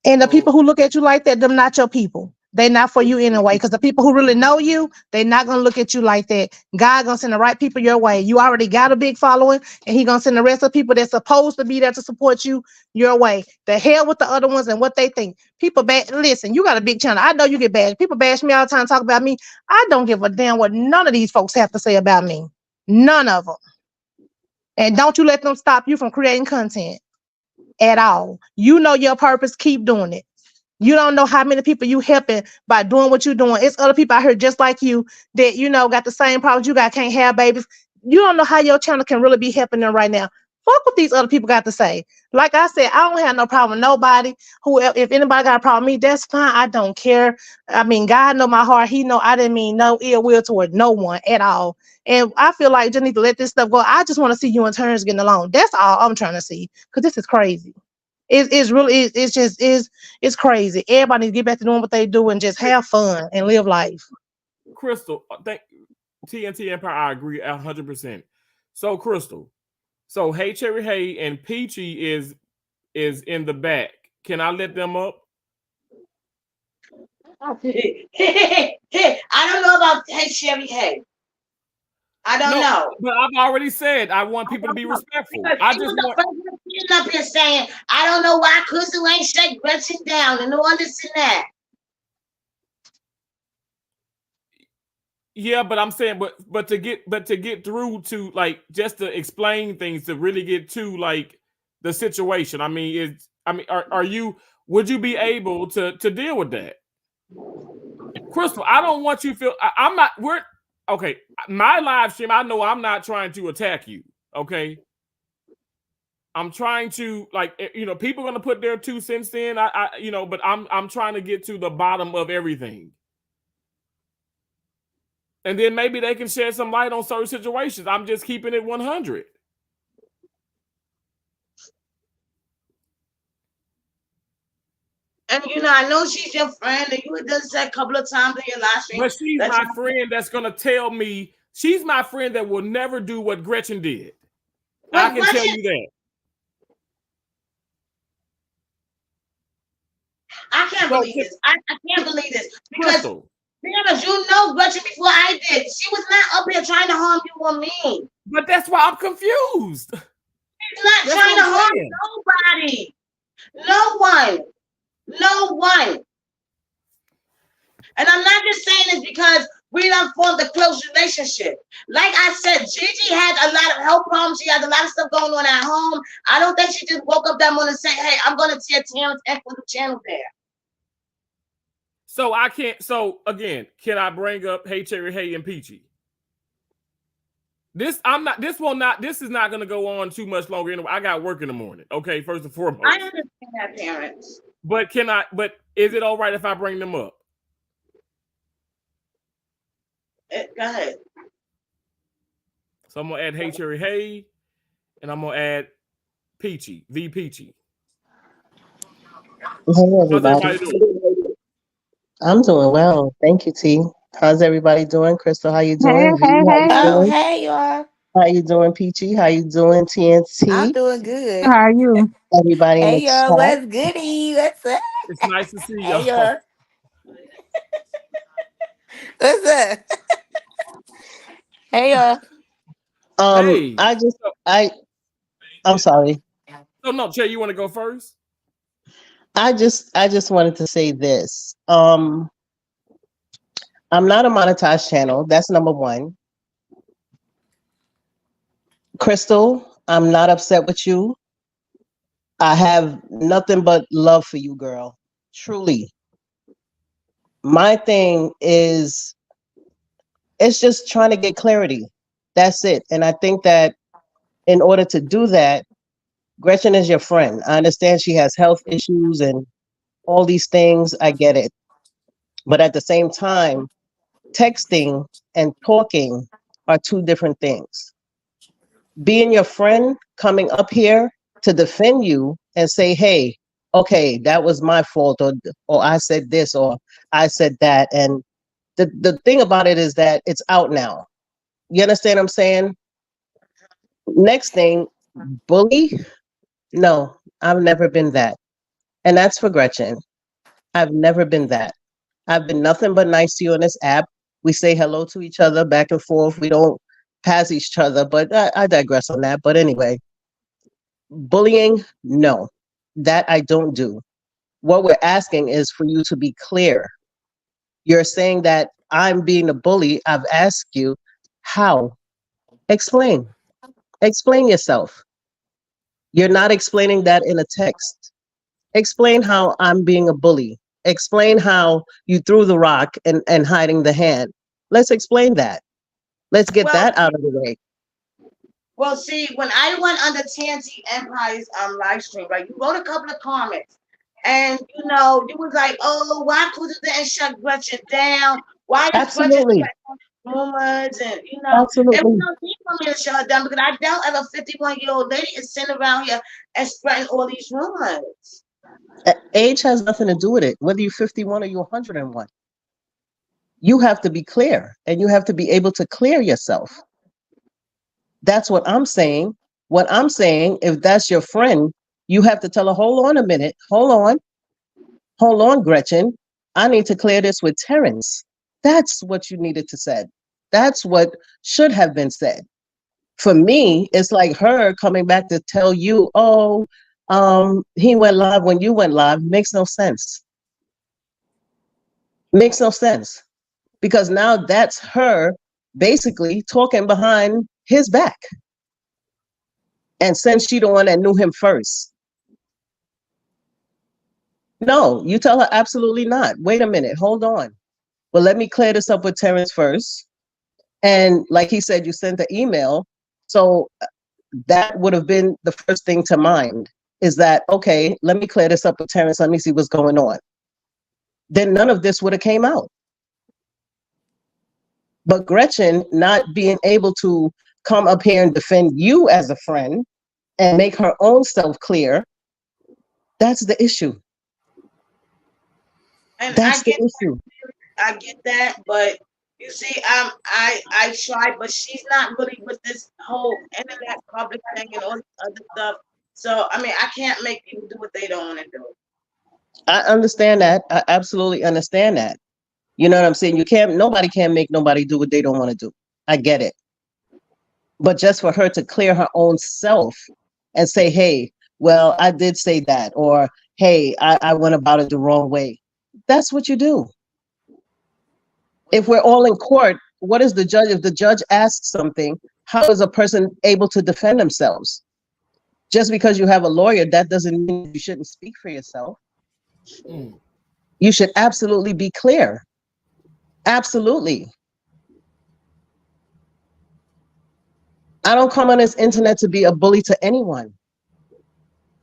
And the people who look at you like that, them not your people. They not for you anyway. Because the people who really know you, they not gonna look at you like that. God gonna send the right people your way. You already got a big following, and he gonna send the rest of the people that's supposed to be there to support you your way. The hell with the other ones and what they think. People listen, you got a big channel. I know you get bashed. People bash me all the time, talk about me. I don't give a damn what none of these folks have to say about me. None of them. And don't you let them stop you from creating content. at all. You know your purpose, keep doing it. You don't know how many people you helping by doing what you're doing. It's other people out here just like you that, got the same problems you got, can't have babies. You don't know how your channel can really be helping them right now. Fuck what these other people got to say. Like I said, I don't have no problem with nobody. If anybody got a problem with me, that's fine. I don't care. I mean, God know my heart. He know I didn't mean no ill will toward no one at all. And I feel like you just need to let this stuff go. I just want to see you and Terrence getting along. That's all I'm trying to see. Because this is crazy. It's really it's crazy. Everybody need to get back to doing what they do and just have fun and live life. Crystal, thank TNT Empire. I agree 100%. So Crystal, so Hey Cherry Hey and Peachy is in the back. Can I let them up? I don't know about Hey Cherry Hey. I don't know. But I've already said I want people to be respectful. I just want up here saying I don't know why Crystal ain't shake Gretchen down and no understand that. Yeah, but I'm saying, but to get through to like just to explain things to really get to like the situation. I mean, are you? Would you be able to deal with that, Crystal? I don't want you to feel. I'm not. We're okay. My live stream. I know I'm not trying to attack you. Okay. I'm trying to people are gonna put their 2 cents in. But I'm trying to get to the bottom of everything. And then maybe they can shed some light on certain situations. I'm just keeping it 100. And I know she's your friend, and you had done said a couple of times in your live stream. But she's my friend that's gonna tell me. She's my friend that will never do what Gretchen did. I can tell you that. I can't believe this. I can't believe this because. Crystal. Because you know Gretchen before I did. She was not up here trying to harm you or me. But that's why I'm confused. She's not trying to harm nobody. No one. No one. And I'm not just saying this because we don't form the close relationship. Like I said, Gigi had a lot of health problems. She has a lot of stuff going on at home. I don't think she just woke up that morning and said, hey, I'm going to tear Terrence and put the channel there. So I can't. So again, can I bring up Hey Cherry Hey and Peachy? This is not going to go on too much longer. Anyway, I got work in the morning. Okay, first and foremost. I understand that, parents. But is it all right if I bring them up? Go ahead. So I'm gonna add Hey Cherry Hey, and I'm gonna add Peachy, the Peachy. Hey everybody. I'm doing well. Thank you, T. How's everybody doing? Crystal, how you doing? Hey, y'all. How you doing, Peachy? How you doing, TNT? I'm doing good. How are you? Everybody in the Hey, y'all. chat. What's goody? What's up? It's nice to see Hey, y'all. y'all. What's up? Hey, y'all. Hey. I'm sorry. No, Che, you want to go first? I just wanted to say this. I'm not a monetized channel. That's number one. Crystal, I'm not upset with you. I have nothing but love for you, girl. Truly. My thing is, it's just trying to get clarity. That's it. And I think that in order to do that, Gretchen is your friend. I understand she has health issues and all these things. I get it. But at the same time, texting and talking are 2 different things. Being your friend, coming up here to defend you and say, hey, okay, that was my fault, or I said this, or I said that. And the thing about it is that it's out now. You understand what I'm saying? Next thing, bully. No, I've never been that. And that's for Gretchen. I've never been that. I've been nothing but nice to you on this app. We say hello to each other back and forth. We don't pass each other, but I digress on that. But anyway, bullying, no, that I don't do. What we're asking is for you to be clear. You're saying that I'm being a bully. I've asked you, how? Explain. Explain yourself. You're not explaining that in a text. Explain how I'm being a bully. Explain how you threw the rock and hiding the hand. Let's explain that. Let's get Well, that out of the way. well, see, when I went under Tansy Empire's live stream, right, you wrote a couple of comments, and you was like, "Oh, why Crystal didn't shut Gretchen down? Why is Gretchen Absolutely. rumors?" And there was Absolutely. no need for me to shut her down because I doubt if a 51-year-old lady is sitting around here and spreading all these rumors. Age has nothing to do with it, whether you're 51 or you're 101. You have to be clear and you have to be able to clear yourself. That's what I'm saying. What I'm saying, if that's your friend, you have to tell her, hold on a minute, hold on, Gretchen. I need to clear this with Terrence. That's what you needed to say. That's what should have been said. For me, it's like her coming back to tell you, oh, he went live when you went live. Makes no sense. Makes no sense. Because now that's her basically talking behind his back. And since she the one that knew him first. No, you tell her absolutely not. Wait a minute, hold on. Well, let me clear this up with Terrence first. And like he said, you sent the email. So that would have been the first thing to mind is that, okay, let me clear this up with Terrence. Let me see what's going on. Then none of this would have came out. But Gretchen not being able to come up here and defend you as a friend and make her own self clear, that's the issue. And That's the issue. I get that, but you see, I tried, but she's not really with this whole internet public thing and all this other stuff. So I mean, I can't make people do what they don't want to do. I understand that. I absolutely understand that. You know what I'm saying? Nobody can make nobody do what they don't want to do. I get it. But just for her to clear her own self and say, hey, well, I did say that, or hey, I went about it the wrong way. That's what you do. If we're all in court, what is the judge? If the judge asks something, how is a person able to defend themselves? Just because you have a lawyer, that doesn't mean you shouldn't speak for yourself. You should absolutely be clear. Absolutely. I don't come on this internet to be a bully to anyone.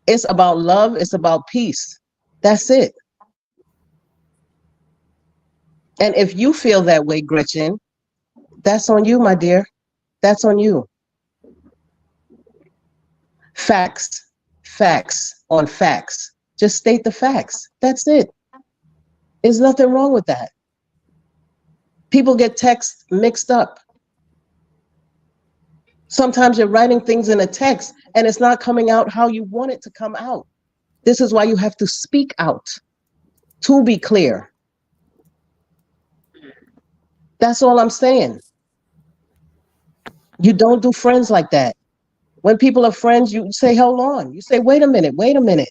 It's about love. It's about peace. That's it. And if you feel that way, Gretchen, that's on you, my dear. That's on you. Facts, facts on facts. Just state the facts. That's it. There's nothing wrong with that. People get texts mixed up. Sometimes you're writing things in a text and it's not coming out how you want it to come out. This is why you have to speak out to be clear. That's all I'm saying. You don't do friends like that. When people are friends, you say, hold on. You say, wait a minute.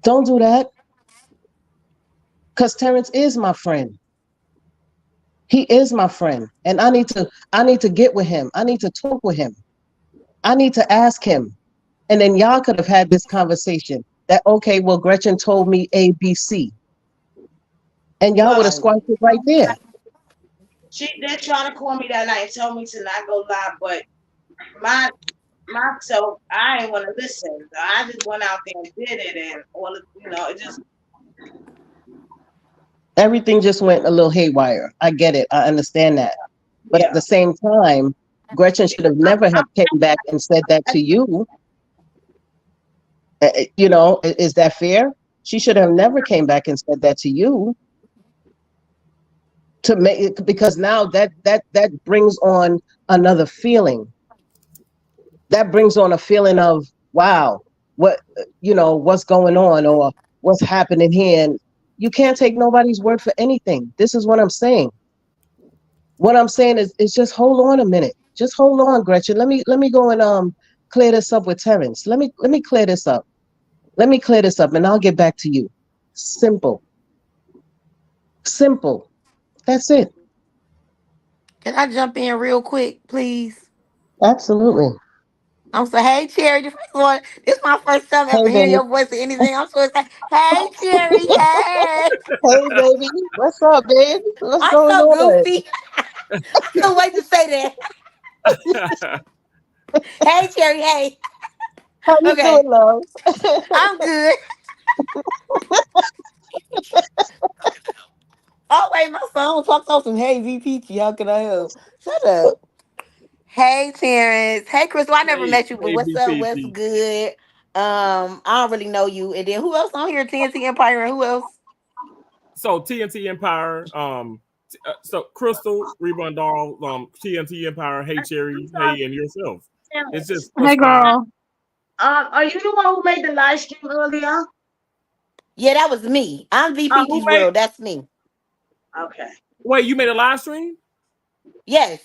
Don't do that. Because Terrence is my friend. He is my friend. And I need to get with him. I need to talk with him. I need to ask him. And then y'all could have had this conversation that, okay, well, Gretchen told me A, B, C. And y'all would have squashed it right there. She did try to call me that night and tell me to not go live, but myself, I didn't want to listen. So I just went out there and did it, and all it just everything just went a little haywire. I get it. I understand that. But at the same time, Gretchen should have never have came back and said that to you. Is that fair? She should have never came back and said that to you. To make it, because now that brings on another feeling. That brings on a feeling of, wow, what's going on or what's happening here. And you can't take nobody's word for anything. This is what I'm saying. What I'm saying is just hold on a minute. Just hold on, Gretchen. Let me go and clear this up with Terrence. Let me clear this up. Let me clear this up and I'll get back to you. Simple. Simple. That's it. Can I jump in real quick, please? Absolutely. I'm so hey Cherry. The first one. This is my first time Hey, ever hearing babe. your voice or anything. I'm so excited. Hey Cherry. Hey. Hey, baby. What's up, babe? What's I'm going so on? goofy. I couldn't wait to say that. Hey Cherry. Hey. How you Okay. doing, love? I'm good. Oh wait, my phone talks on some hey VPT. How can I help? Shut up. Hey Terrence. Hey Crystal. I never hey, met you, but hey, what's up? What's BPP. good? I don't really know you. And then who else on here? TNT Empire and who else? So TNT Empire, so Crystal, Reba and Daryl, TNT Empire, Hey Cherry, Hey, and yourself. It's just us Hey, five. girl. Are you the one who made the live stream earlier? Yeah, that was me. I'm Who VPT's made? world. That's me. Okay. Wait, you made a live stream? Yes.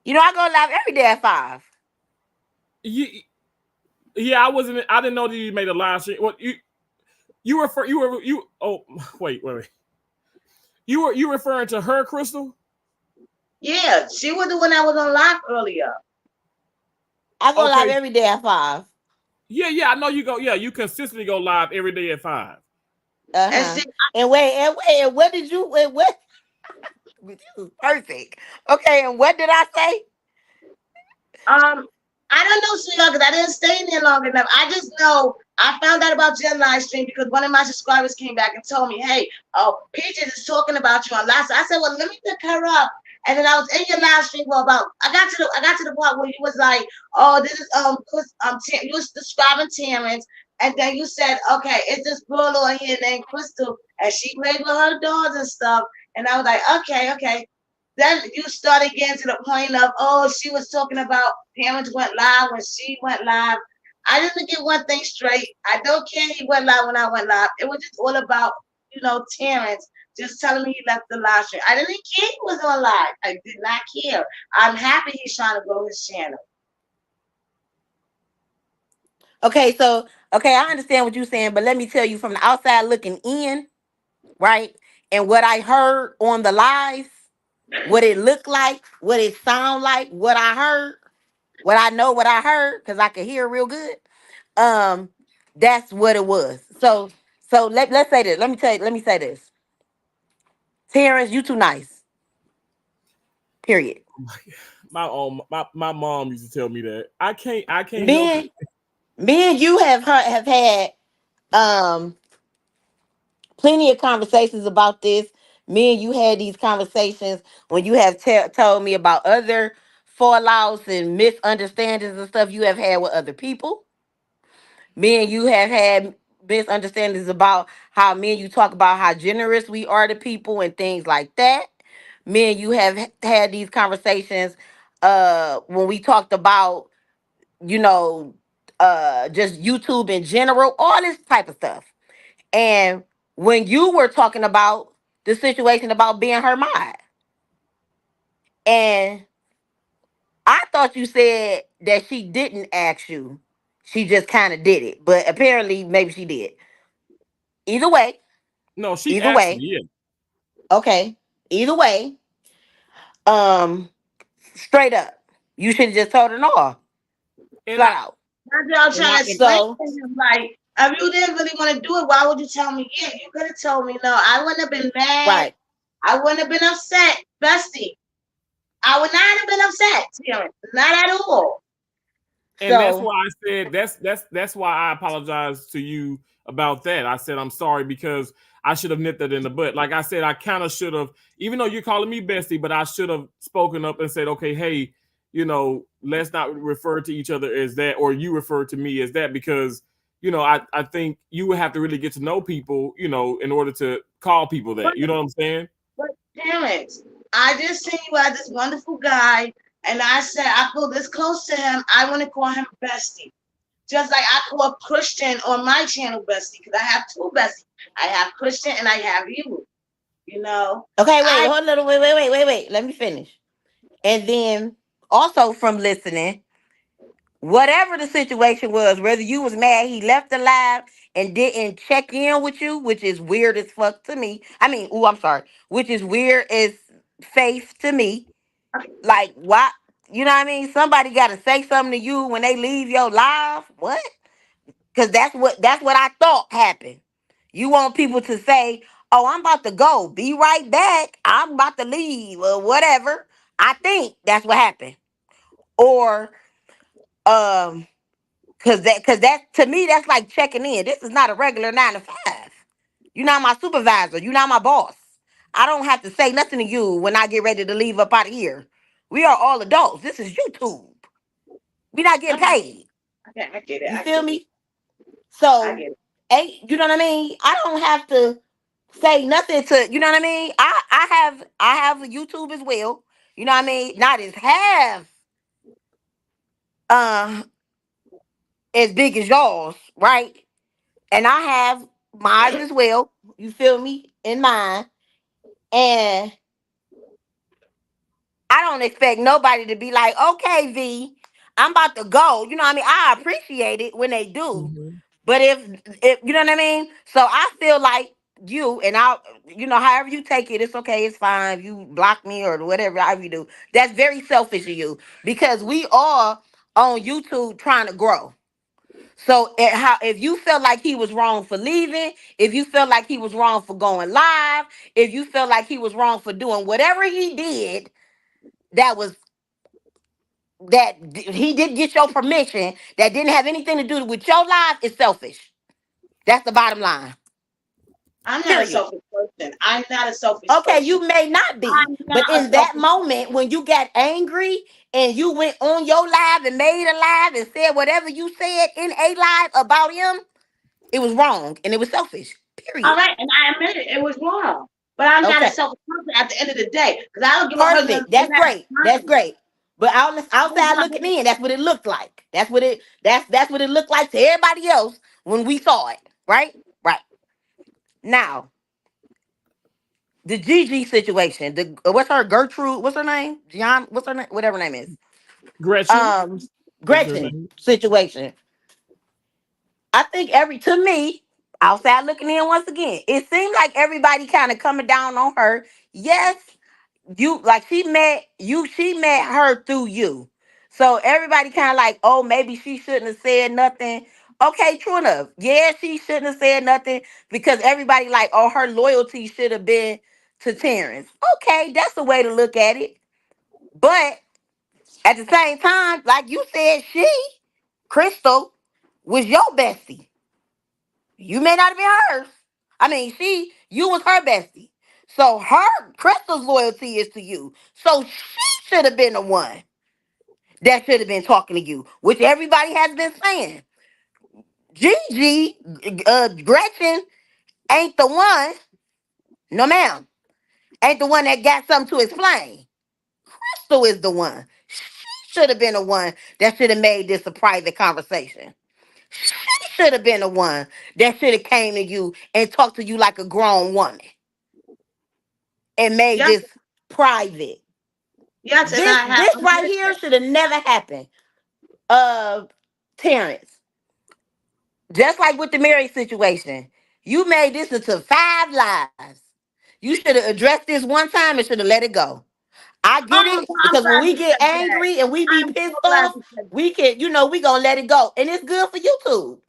You know I go live every day at 5. You, yeah, I wasn't. I didn't know that you made a live stream. What you refer you? Oh, wait. You referring to her, Crystal? Yeah, she was the one that was on live earlier. I go live Okay. every day at 5. Yeah. I know you go. Yeah, you consistently go live every day at 5. And Uh-huh. see, And what did you what this is perfect. Okay, and what did I say? I don't know, sweetheart, because I didn't stay in there long enough. I just know I found out about your live stream because one of my subscribers came back and told me, "Hey, Peaches is talking about you on live." So I said, "Well, let me look her up." And then I was in your live stream for about. I got to the part where you was like, "Oh, this is you was describing Terrence." And then you said, "Okay, it's this girl on here named Crystal, and she played with her dolls and stuff." And I was like, "Okay." Then you started getting to the point of, oh, she was talking about parents went live when she went live. I didn't get one thing straight. I don't care he went live when I went live. It was just all about, Terrence just telling me he left the live stream. I didn't care he was on live. I did not care. I'm happy he's trying to grow his channel. Okay, so I understand what you're saying, but let me tell you from the outside looking in, right? And what I heard on the live, what it looked like, what it sound like, what I heard, what I know, what I heard, because I could hear real good. Um, that's what it was. So let's say this. Let me say this. Terrence, you too nice. Period. My mom used to tell me that I can't help it. Me me and you have had um plenty of conversations about this. Me and you had these conversations when you have told me about other fallouts and misunderstandings and stuff you have had with other people. Me and you have had misunderstandings about how me and you talk about how generous we are to people and things like that. Me and you have had these conversations when we talked about, you know, just YouTube in general, all this type of stuff. And when you were talking about the situation about being her mod, and I thought you said that she didn't ask you, she just kind of did it. But apparently, maybe she did. Either way, No, she either asked me. way, Yeah, okay. Either way, um, straight up, you should have just told her no, and flat out. That's what I'm trying to and explain So to him. Like, if you didn't really want to do it, why would you tell me? Yeah, you could have told me no. I wouldn't have been mad. right, I wouldn't have been upset. Bestie, I would not have been upset, Terrence. Not at all. that's so why I said that's why I apologize to you about that. I said I'm sorry because I should have nipped that in the butt. Like I said, I kind of should have, even though you're calling me bestie, but I should have spoken up and said, okay, hey, let's not refer to each other as that, or you refer to me as that, because I think you would have to really get to know people, in order to call people But, that. You know what I'm saying? but Terrence, I just seen you as this wonderful guy, and I said I feel this close to him. I want to call him bestie. Just like I call Christian on my channel bestie, because I have two besties. I have Christian and I have you. You know, okay, wait, I hold on, wait. Let me finish. And then also from listening, whatever the situation was, whether you was mad he left alive and didn't check in with you, which is weird as fuck to me. I mean, I'm sorry, which is weird as faith to me. Like, why? you know what I mean? Somebody got to say something to you when they leave your life. What? Because that's what I thought happened. You want people to say, "Oh, I'm about to go. Be right back. I'm about to leave," or whatever. I think that's what happened. Or um, because that to me that's like checking in. This is not a regular 9 to 5. You're not my supervisor. You're not my boss. I don't have to say nothing to you when I get ready to leave up out of here. We are all adults. This is YouTube. We're not getting Okay, paid. I get it. You I feel get it. me? I So, get it. hey, you know what I mean? I don't have to say nothing to, you know what I mean? I have a YouTube as well. You know what I mean? Not as half uh as big as yours, right? And I have mine as well. You feel me? In mine. And I don't expect nobody to be like, okay, V, I'm about to go. You know what I mean? I appreciate it when they do. Mhm. But if you know what I mean? So I feel like you and I, however you take it, it's okay, it's fine. If you block me or whatever, however you do. That's very selfish of you because we are on YouTube trying to grow. So if you felt like he was wrong for leaving, if you felt like he was wrong for going live, if you felt like he was wrong for doing whatever he did, that was he did get your permission that didn't have anything to do with your life is selfish. That's the bottom line. I'm not a Period. selfish person. I'm not a selfish Okay, person. you may not be, I'm but not a in that selfish moment when you got angry and you went on your live and made a live and said whatever you said in a live about him, it was wrong and it was selfish. All Period. right, and I admit it, it was wrong. But I'm not a Okay. selfish person at the end of the day because I don't give a person Perfect. the That's last great. That's time. great. But outside looking in, that's what it looked like. That's what it looked like to everybody else when we saw it. Right? Right. Now, the Gigi situation. The what's her Gertrude? What's her name? John. What's her name? Whatever her name is. Gretchen Um, is her Gretchen name. situation. I think to me, outside looking in once again, it seemed like everybody kind of coming down on her. Yes, she met her through you. So everybody kind of like, oh, maybe she shouldn't have said nothing. Okay, true enough. Yeah, she shouldn't have said nothing because everybody like, oh, her loyalty should have been to Terrence. Okay, that's the way to look at it. But at the same time, like you said, Crystal, was your bestie. You may not have been hers. I mean, you was her bestie. So Crystal's loyalty is to you. So she should have been the one that should have been talking to you, which everybody has been saying. Gigi, Gretchen ain't the one, no ma'am, ain't the one that got something to explain. Crystal is the one. She should have been the one that should have made this a private conversation. She should have been the one that should have came to you and talked to you like a grown woman and made Yes, this private. yes, and This I have this right admitted here it. should have never happened. Terrence, just like with the Mary situation, you made this into 5 lives. You should have addressed this one time and should have let it go. I get Oh, it well, I'm because when glad we you get said that. angry and we be I'm so pissed glad off, you said we can, we gonna let it go. And it's good for YouTube.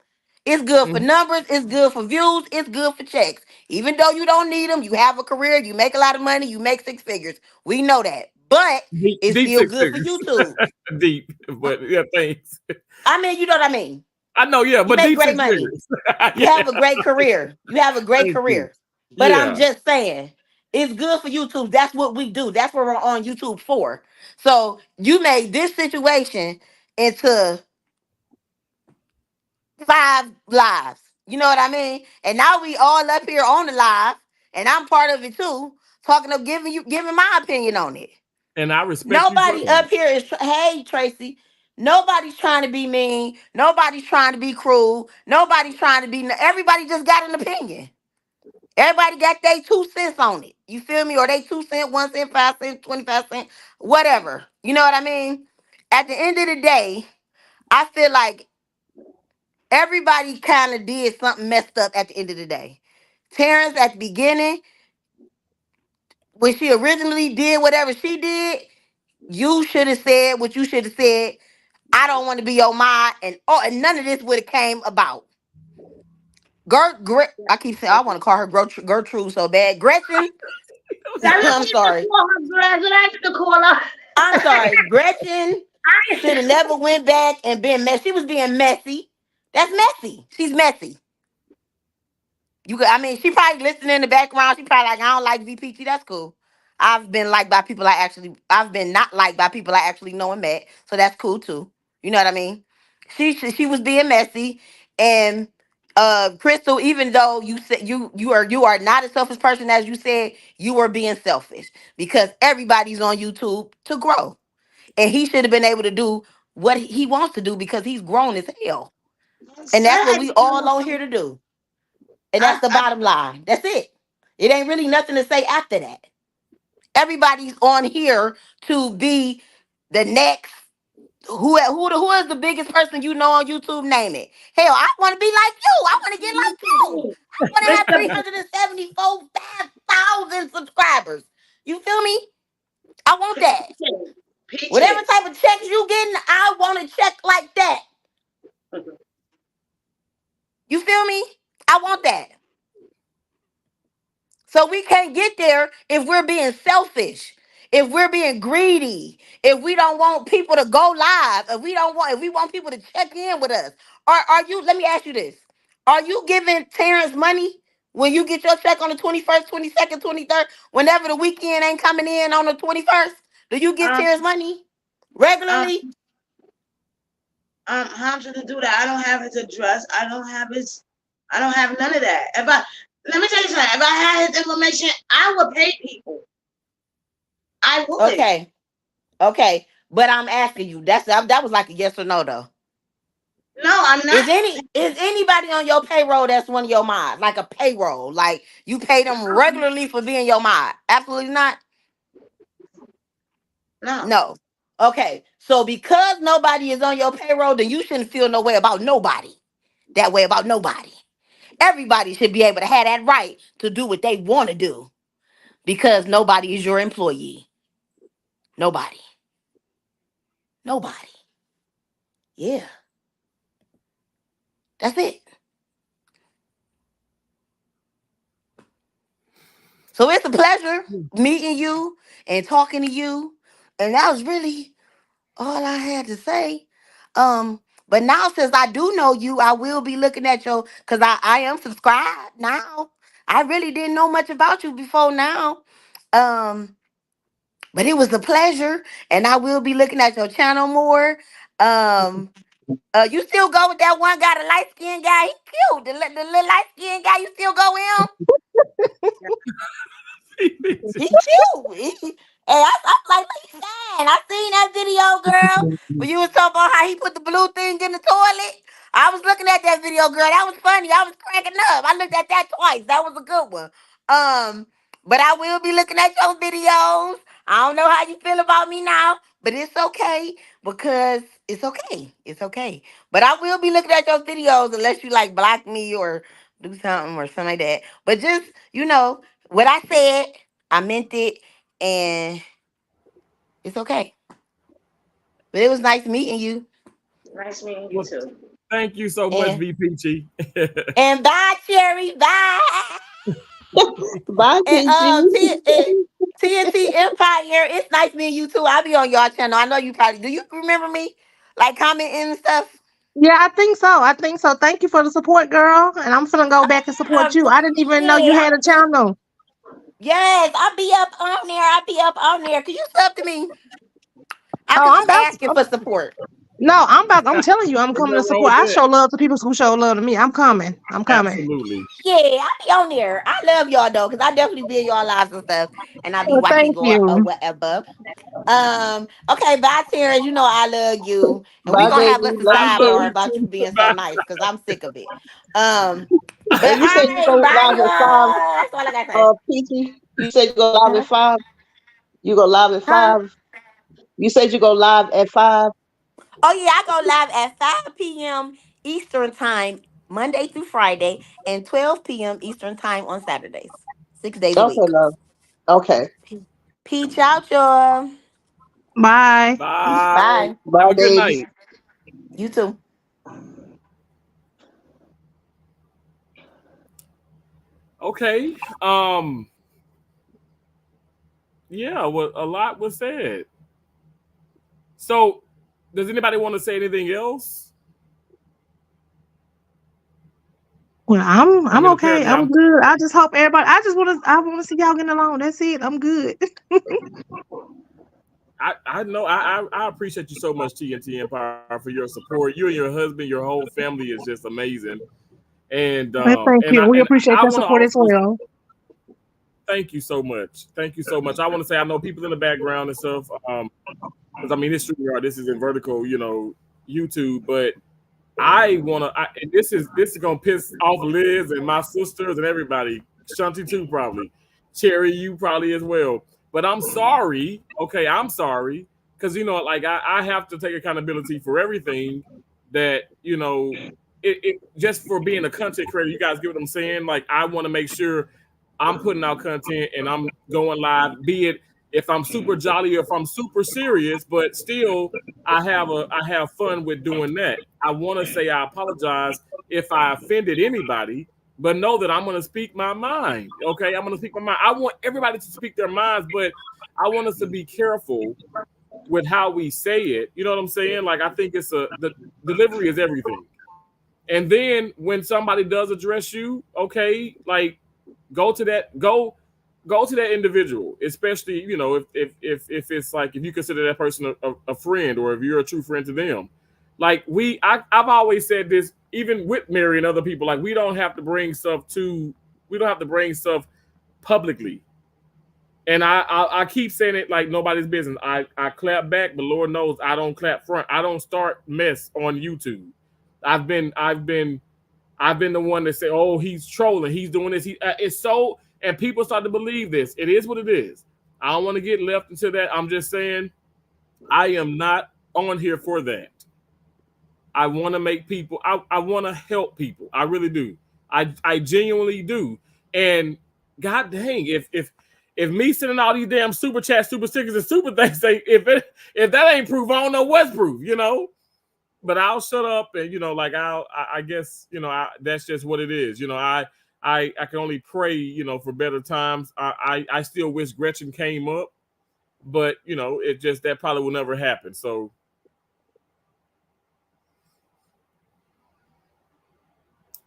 It's good for Mhm. numbers, it's good for views, it's good for checks. Even though you don't need them, you have a career, you make a lot of money, you make 6 figures. We know that. But Deep, it's deep still six good for figures. YouTube. Deep, but yeah, thanks. I mean, you know what I mean. I know, yeah, You but make deep great six money. figures. You Yeah, have a great career. You have a great thank you. career. But I'm Yeah, just saying, it's good for YouTube. That's what we do. That's what we're on YouTube for. So you made this situation into 5 lives. You know what I mean? And now we all up here on the live, and I'm part of it too, talking of giving my opinion on it. and I respect you for Nobody that. up here is hey Tracy. Nobody's trying to be mean. Nobody's trying to be cruel. Nobody's trying to be. Everybody just got an opinion. Everybody got their 2 cents on it. You feel me? Or they 2 cent, 1 cent, 5 cents, 25 cents, whatever. You know what I mean? At the end of the day, I feel like everybody kind of did something messed up at the end of the day. Terrence at the beginning, when she originally did whatever she did, You should have said what you should have said. I don't want to be your mod, and none of this would have came about. I keep saying I want to call her Gertrude so bad. Gretchen, I'm sorry. I'm sorry. Gretchen should have never went back and been messy. She was being messy. That's messy. She's messy. I mean, she probably listening in the background. She probably like, I don't like VPT. That's cool. I've been not liked by people I actually know and met. So that's cool too. You know what I mean? She was being messy, and Crystal, even though you said you are not a selfish person, as you said, you were being selfish because everybody's on YouTube to grow, and he should have been able to do what he wants to do because he's grown as hell, and that's what we all on here to do. And that's the bottom line. That's it. It ain't really nothing to say after that. Everybody's on here to be the next. Who is the biggest person you know on YouTube? Name it. Hell, I want to be like you. I want to get like you. I want to have 374,000 subscribers. You feel me? I want that. Whatever type of checks you getting, I want a check like that. You feel me? I want that. So we can't get there if we're being selfish, if we're being greedy, if we don't want people to go live, if we want people to check in with us. Are you, let me ask you this. Are you giving Terrence money when you get your check on the 21st, 22nd, 23rd, whenever the weekend ain't coming in on the 21st? Do you give Terrence money regularly? How should I do that? I don't have his address. I don't have none of that. Let me tell you something. If I had his information, I would pay people. I would. Okay. But I'm asking you. That was like a yes or no, though. No, I'm not. Is anybody on your payroll that's one of your mods? Like a payroll? Like you pay them regularly for being your mod? Absolutely not. No. Okay. So because nobody is on your payroll, then you shouldn't feel no way about nobody. That way about nobody. Everybody should be able to have that right to do what they want to do because nobody is your employee. Nobody. Yeah. That's it. So it's a pleasure meeting you and talking to you. And that was really all I had to say. But now since I do know you, I will be looking at because I am subscribed now. I really didn't know much about you before now. But it was a pleasure, and I will be looking at your channel more. You still go with that one guy, the light skinned guy? He cute. The little light skinned guy, you still go with him? He cute. I'm like, he's fine. I seen that video, girl. When you was talking about how he put the blue thing in the toilet. I was looking at that video, girl. That was funny. I was cracking up. I looked at that twice. That was a good one. But I will be looking at your videos. I don't know how you feel about me now, but it's okay because it's okay. It's okay. But I will be looking at your videos unless you like block me or do something or something like that. But just, what I said, I meant it, and it's okay. But it was nice meeting you. Nice meeting you too. Thank you so much, VPG. And bye, Cherry. Bye. Bye, TNT Empire. It's nice meeting you too. I'll be on your channel. I know you probably do. You remember me? Like commenting and stuff? Yeah, I think so. Thank you for the support, girl. And I'm gonna go back and support you. I didn't even know you had a channel. Yes, I'll be up on there. Can you sub to me? I'm asking for support. No, I'm telling you, I'm coming to support. I show love to people who show love to me. I'm coming. Absolutely. Yeah, I'll be on there. I love y'all though, because I definitely be in y'all lives and stuff. And I'll be watching or whatever. Okay, bye, Terrence. You know I love you. And we're gonna have a sidebar about you being so nice because I'm sick of it. But you said you go live at 5. That's all I gotta say. PT, you said you go live at 5. You go live at 5. You said you go live at 5. Oh yeah, I go live at 5 p.m. Eastern time, Monday through Friday, and 12 p.m. Eastern time on Saturdays. 6 days a week. Okay, love. Okay. Peace out, y'all. Bye. Bye. Bye. Have a good babies. night. You too. Okay. Yeah, well, a lot was said. So, does anybody want to say anything else? Well, I I'm mean, okay. apparently I'm I'm. good. I just hope everybody. I want to see y'all getting along. That's it. I'm good. I know. I appreciate you so much, TNT Empire, for your support. You and your husband, your whole family is just amazing. And Well, thank you. We and appreciate I your want to support as also well. thank you so much. Thank you so much. I want to say I know people in the background and stuff. Because I mean, this StreamYard, this is in vertical, YouTube, but I want to. And this is gonna piss off Liz and my sisters and everybody. Shanti too, probably. Cherry, you probably as well. But I'm sorry. Okay, I'm sorry because like I have to take accountability for everything that it just for being a content creator. You guys get what I'm saying? Like I want to make sure I'm putting out content and I'm going live. Be it if I'm super jolly or if I'm super serious, but still I have fun with doing that. I want to say I apologize if I offended anybody, but know that I'm going to speak my mind. Okay, I'm going to speak my mind. I want everybody to speak their minds, but I want us to be careful with how we say it. You know what I'm saying? Like I think the delivery is everything. And then when somebody does address you, okay, like go to that individual, especially if it's like if you consider that person a friend or if you're a true friend to them. Like I've always said this, even with Mary and other people, like we don't have to bring stuff publicly. And I keep saying it like nobody's business. I clap back, but Lord knows I don't clap front. I don't start mess on YouTube. I've been the one that say, "Oh, he's trolling. He's doing this." It's so, and people start to believe this. It is what it is. I don't want to get left into that. I'm just saying, I am not on here for that. I want to make people. I want to help people. I really do. I genuinely do. And God dang, if me sending all these damn super chats, super stickers, and super things, say if that ain't proof, I don't know what's proof. But I'll shut up and like I guess that's just what it is. I can only pray for better times. I still wish Gretchen came up, but it just that probably will never happen. So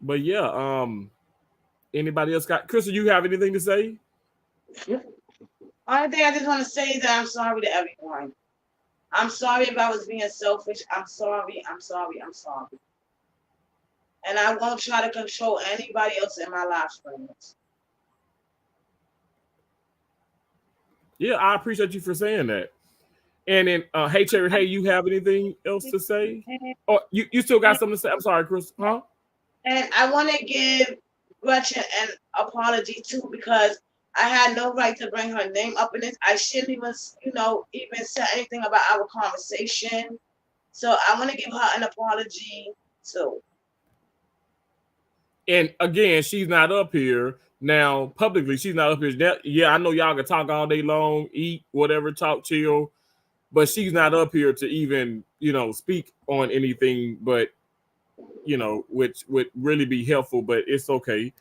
but yeah, anybody else got Crystal, you have anything to say? Only thing I just want to say is that I'm sorry to everyone. I'm sorry if I was being selfish. I'm sorry. And I won't try to control anybody else in my live streams. Yeah, I appreciate you for saying that. And then, hey Cherry, hey, you have anything else to say? Or you still got something to say? I'm sorry, Chris. Huh? And I want to give Gretchen an apology too because I had no right to bring her name up in this. I shouldn't even say anything about our conversation. So I want to give her an apology too. And again, she's not up here now publicly. She's not up here. Yeah, I know y'all can talk all day long, eat, whatever, talk, chill, but she's not up here to even, speak on anything, but, which would really be helpful, but it's okay.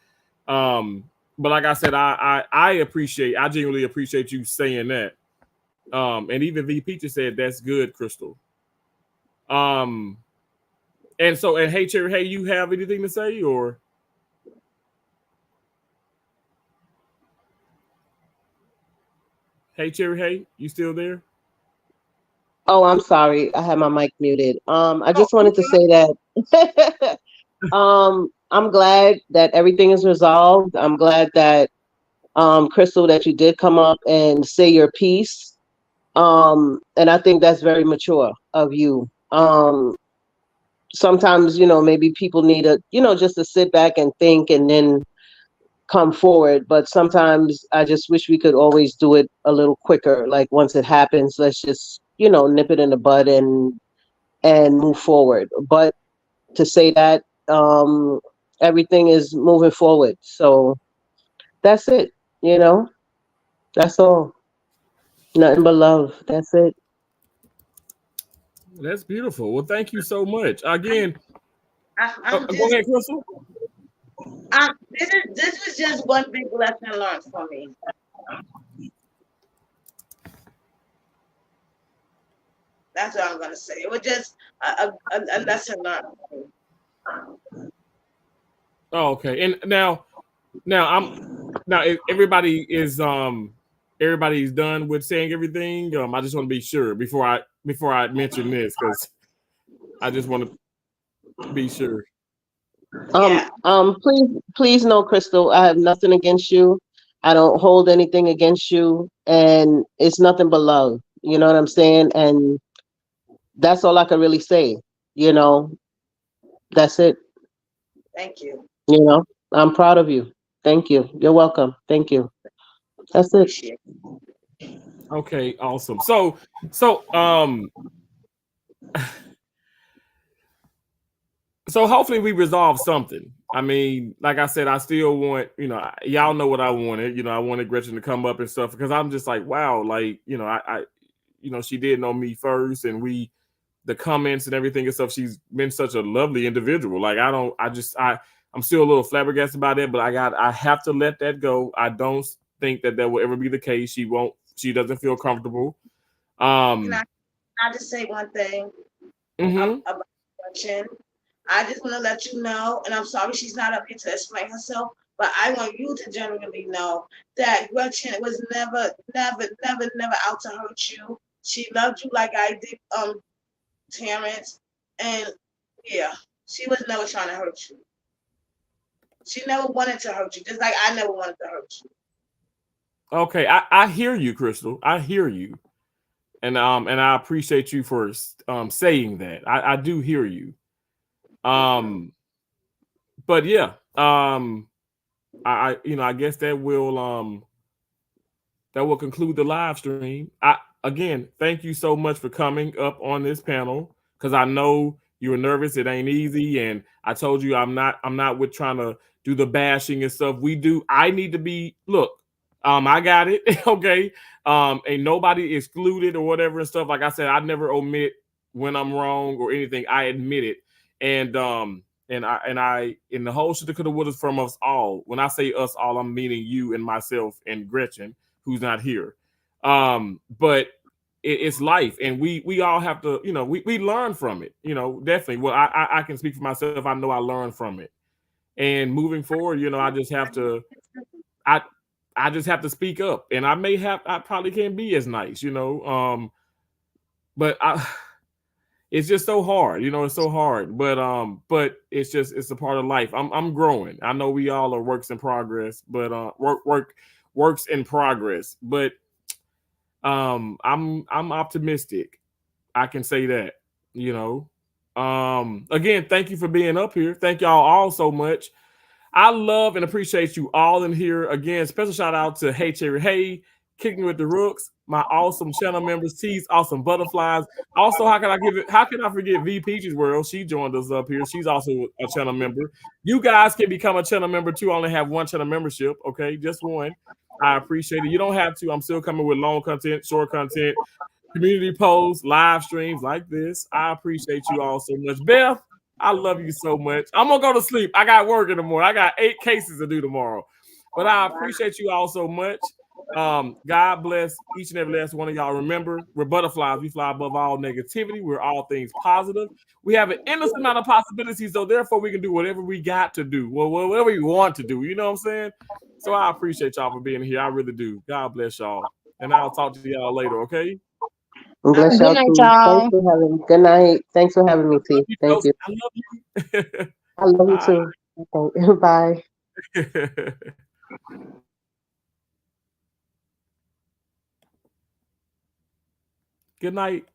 But like I said, I genuinely appreciate you saying that. And even V Peaches said that's good, Crystal. And hey Cherry, hey, you have anything to say or? Hey Cherry, hey, you still there? Oh, I'm sorry. I had my mic muted. I just wanted to say that I'm glad that everything is resolved. I'm glad that Crystal, that you did come up and say your piece. And I think that's very mature of you. Sometimes, maybe people need just to sit back and think and then come forward. But sometimes I just wish we could always do it a little quicker. Like once it happens, let's just, nip it in the bud and move forward. But to say that everything is moving forward. So that's it, that's all. Nothing but love. That's it. That's beautiful. Well, thank you so much. Again, I'm go just, ahead, Crystal. this was just one big lesson learned for me. That's what I'm gonna say. It was just a lesson learned for me. Oh, okay. And now everybody's done with saying everything. I just want to be sure before I mention this because I just want to be sure. Yeah. Please know, Crystal, I have nothing against you. I don't hold anything against you, and it's nothing but love. You know what I'm saying? And that's all I can really say. You know, that's it. Thank you. You know, I'm proud of you. Thank you. You're welcome. Thank you. That's it. Appreciate it. Okay, awesome. So hopefully we resolve something. I mean, like I said, I still want, y'all know what I wanted. I wanted Gretchen to come up and stuff because I'm just like, wow, like, she did know me first, and the comments and everything and stuff. She's been such a lovely individual. Like I'm still a little flabbergasted about that, but I have to let that go. I don't think that will ever be the case. She doesn't feel comfortable. Can I just say one thing about Gretchen? I just want to let you know, and I'm sorry she's not up here to explain herself, but I want you to genuinely know that Gretchen was never out to hurt you. She loved you like I did, Terrence, and yeah, she was never trying to hurt you. She never wanted to hurt you, just like I never wanted to hurt you. Okay, I hear you, Crystal. I hear you, and I appreciate you for saying that. I do hear you. But yeah, I guess that will conclude the live stream. Again, thank you so much for coming up on this panel because I know you were nervous. It ain't easy, and I told you I'm not with trying to do the bashing and stuff. I need to be. Look, I got it. Okay, ain't nobody excluded or whatever and stuff. Like I said, I never omit when I'm wrong or anything. I admit it, and the whole shit that coulda woulda from us all. When I say us all, I'm meaning you and myself and Gretchen, who's not here. But it's life, and we all have to, we learn from it, definitely. Well, I can speak for myself. I know I learned from it, and moving forward, I just have to, I just have to speak up, and I probably can't be as nice, but it's just so hard, it's so hard, but it's a part of life. I'm growing. I know we all are works in progress, but works in progress, but I'm optimistic. I can say that, again, thank you for being up here. Thank y'all all so much. I love and appreciate you all in here. Again, special shout out to Hey Cherry Hey, Kicking with the Rooks, my awesome channel members, T's Awesome Butterflies. Also, how can I forget V Peaches World? She joined us up here. She's also a channel member. You guys can become a channel member too. I only have one channel membership, okay? Just one. I appreciate it. You don't have to. I'm still coming with long content, short content, community posts, live streams like this. I appreciate you all so much. Beth, I love you so much. I'm gonna go to sleep. I got work in the morning. I got 8 cases to do tomorrow. But I appreciate you all so much. God bless each and every last one of y'all. Remember, we're butterflies. We fly above all negativity. We're all things positive. We have an endless amount of possibilities, so therefore we can do whatever we got to do. Well, whatever we want to do. You know what I'm saying? So I appreciate y'all for being here. I really do. God bless y'all. And I'll talk to y'all later, okay? Bless Good y'all night, too. y'all. Thanks for having me. Good night. Thanks for having me, T. Thank you. I love you. I love you too. Okay. Bye. Good night.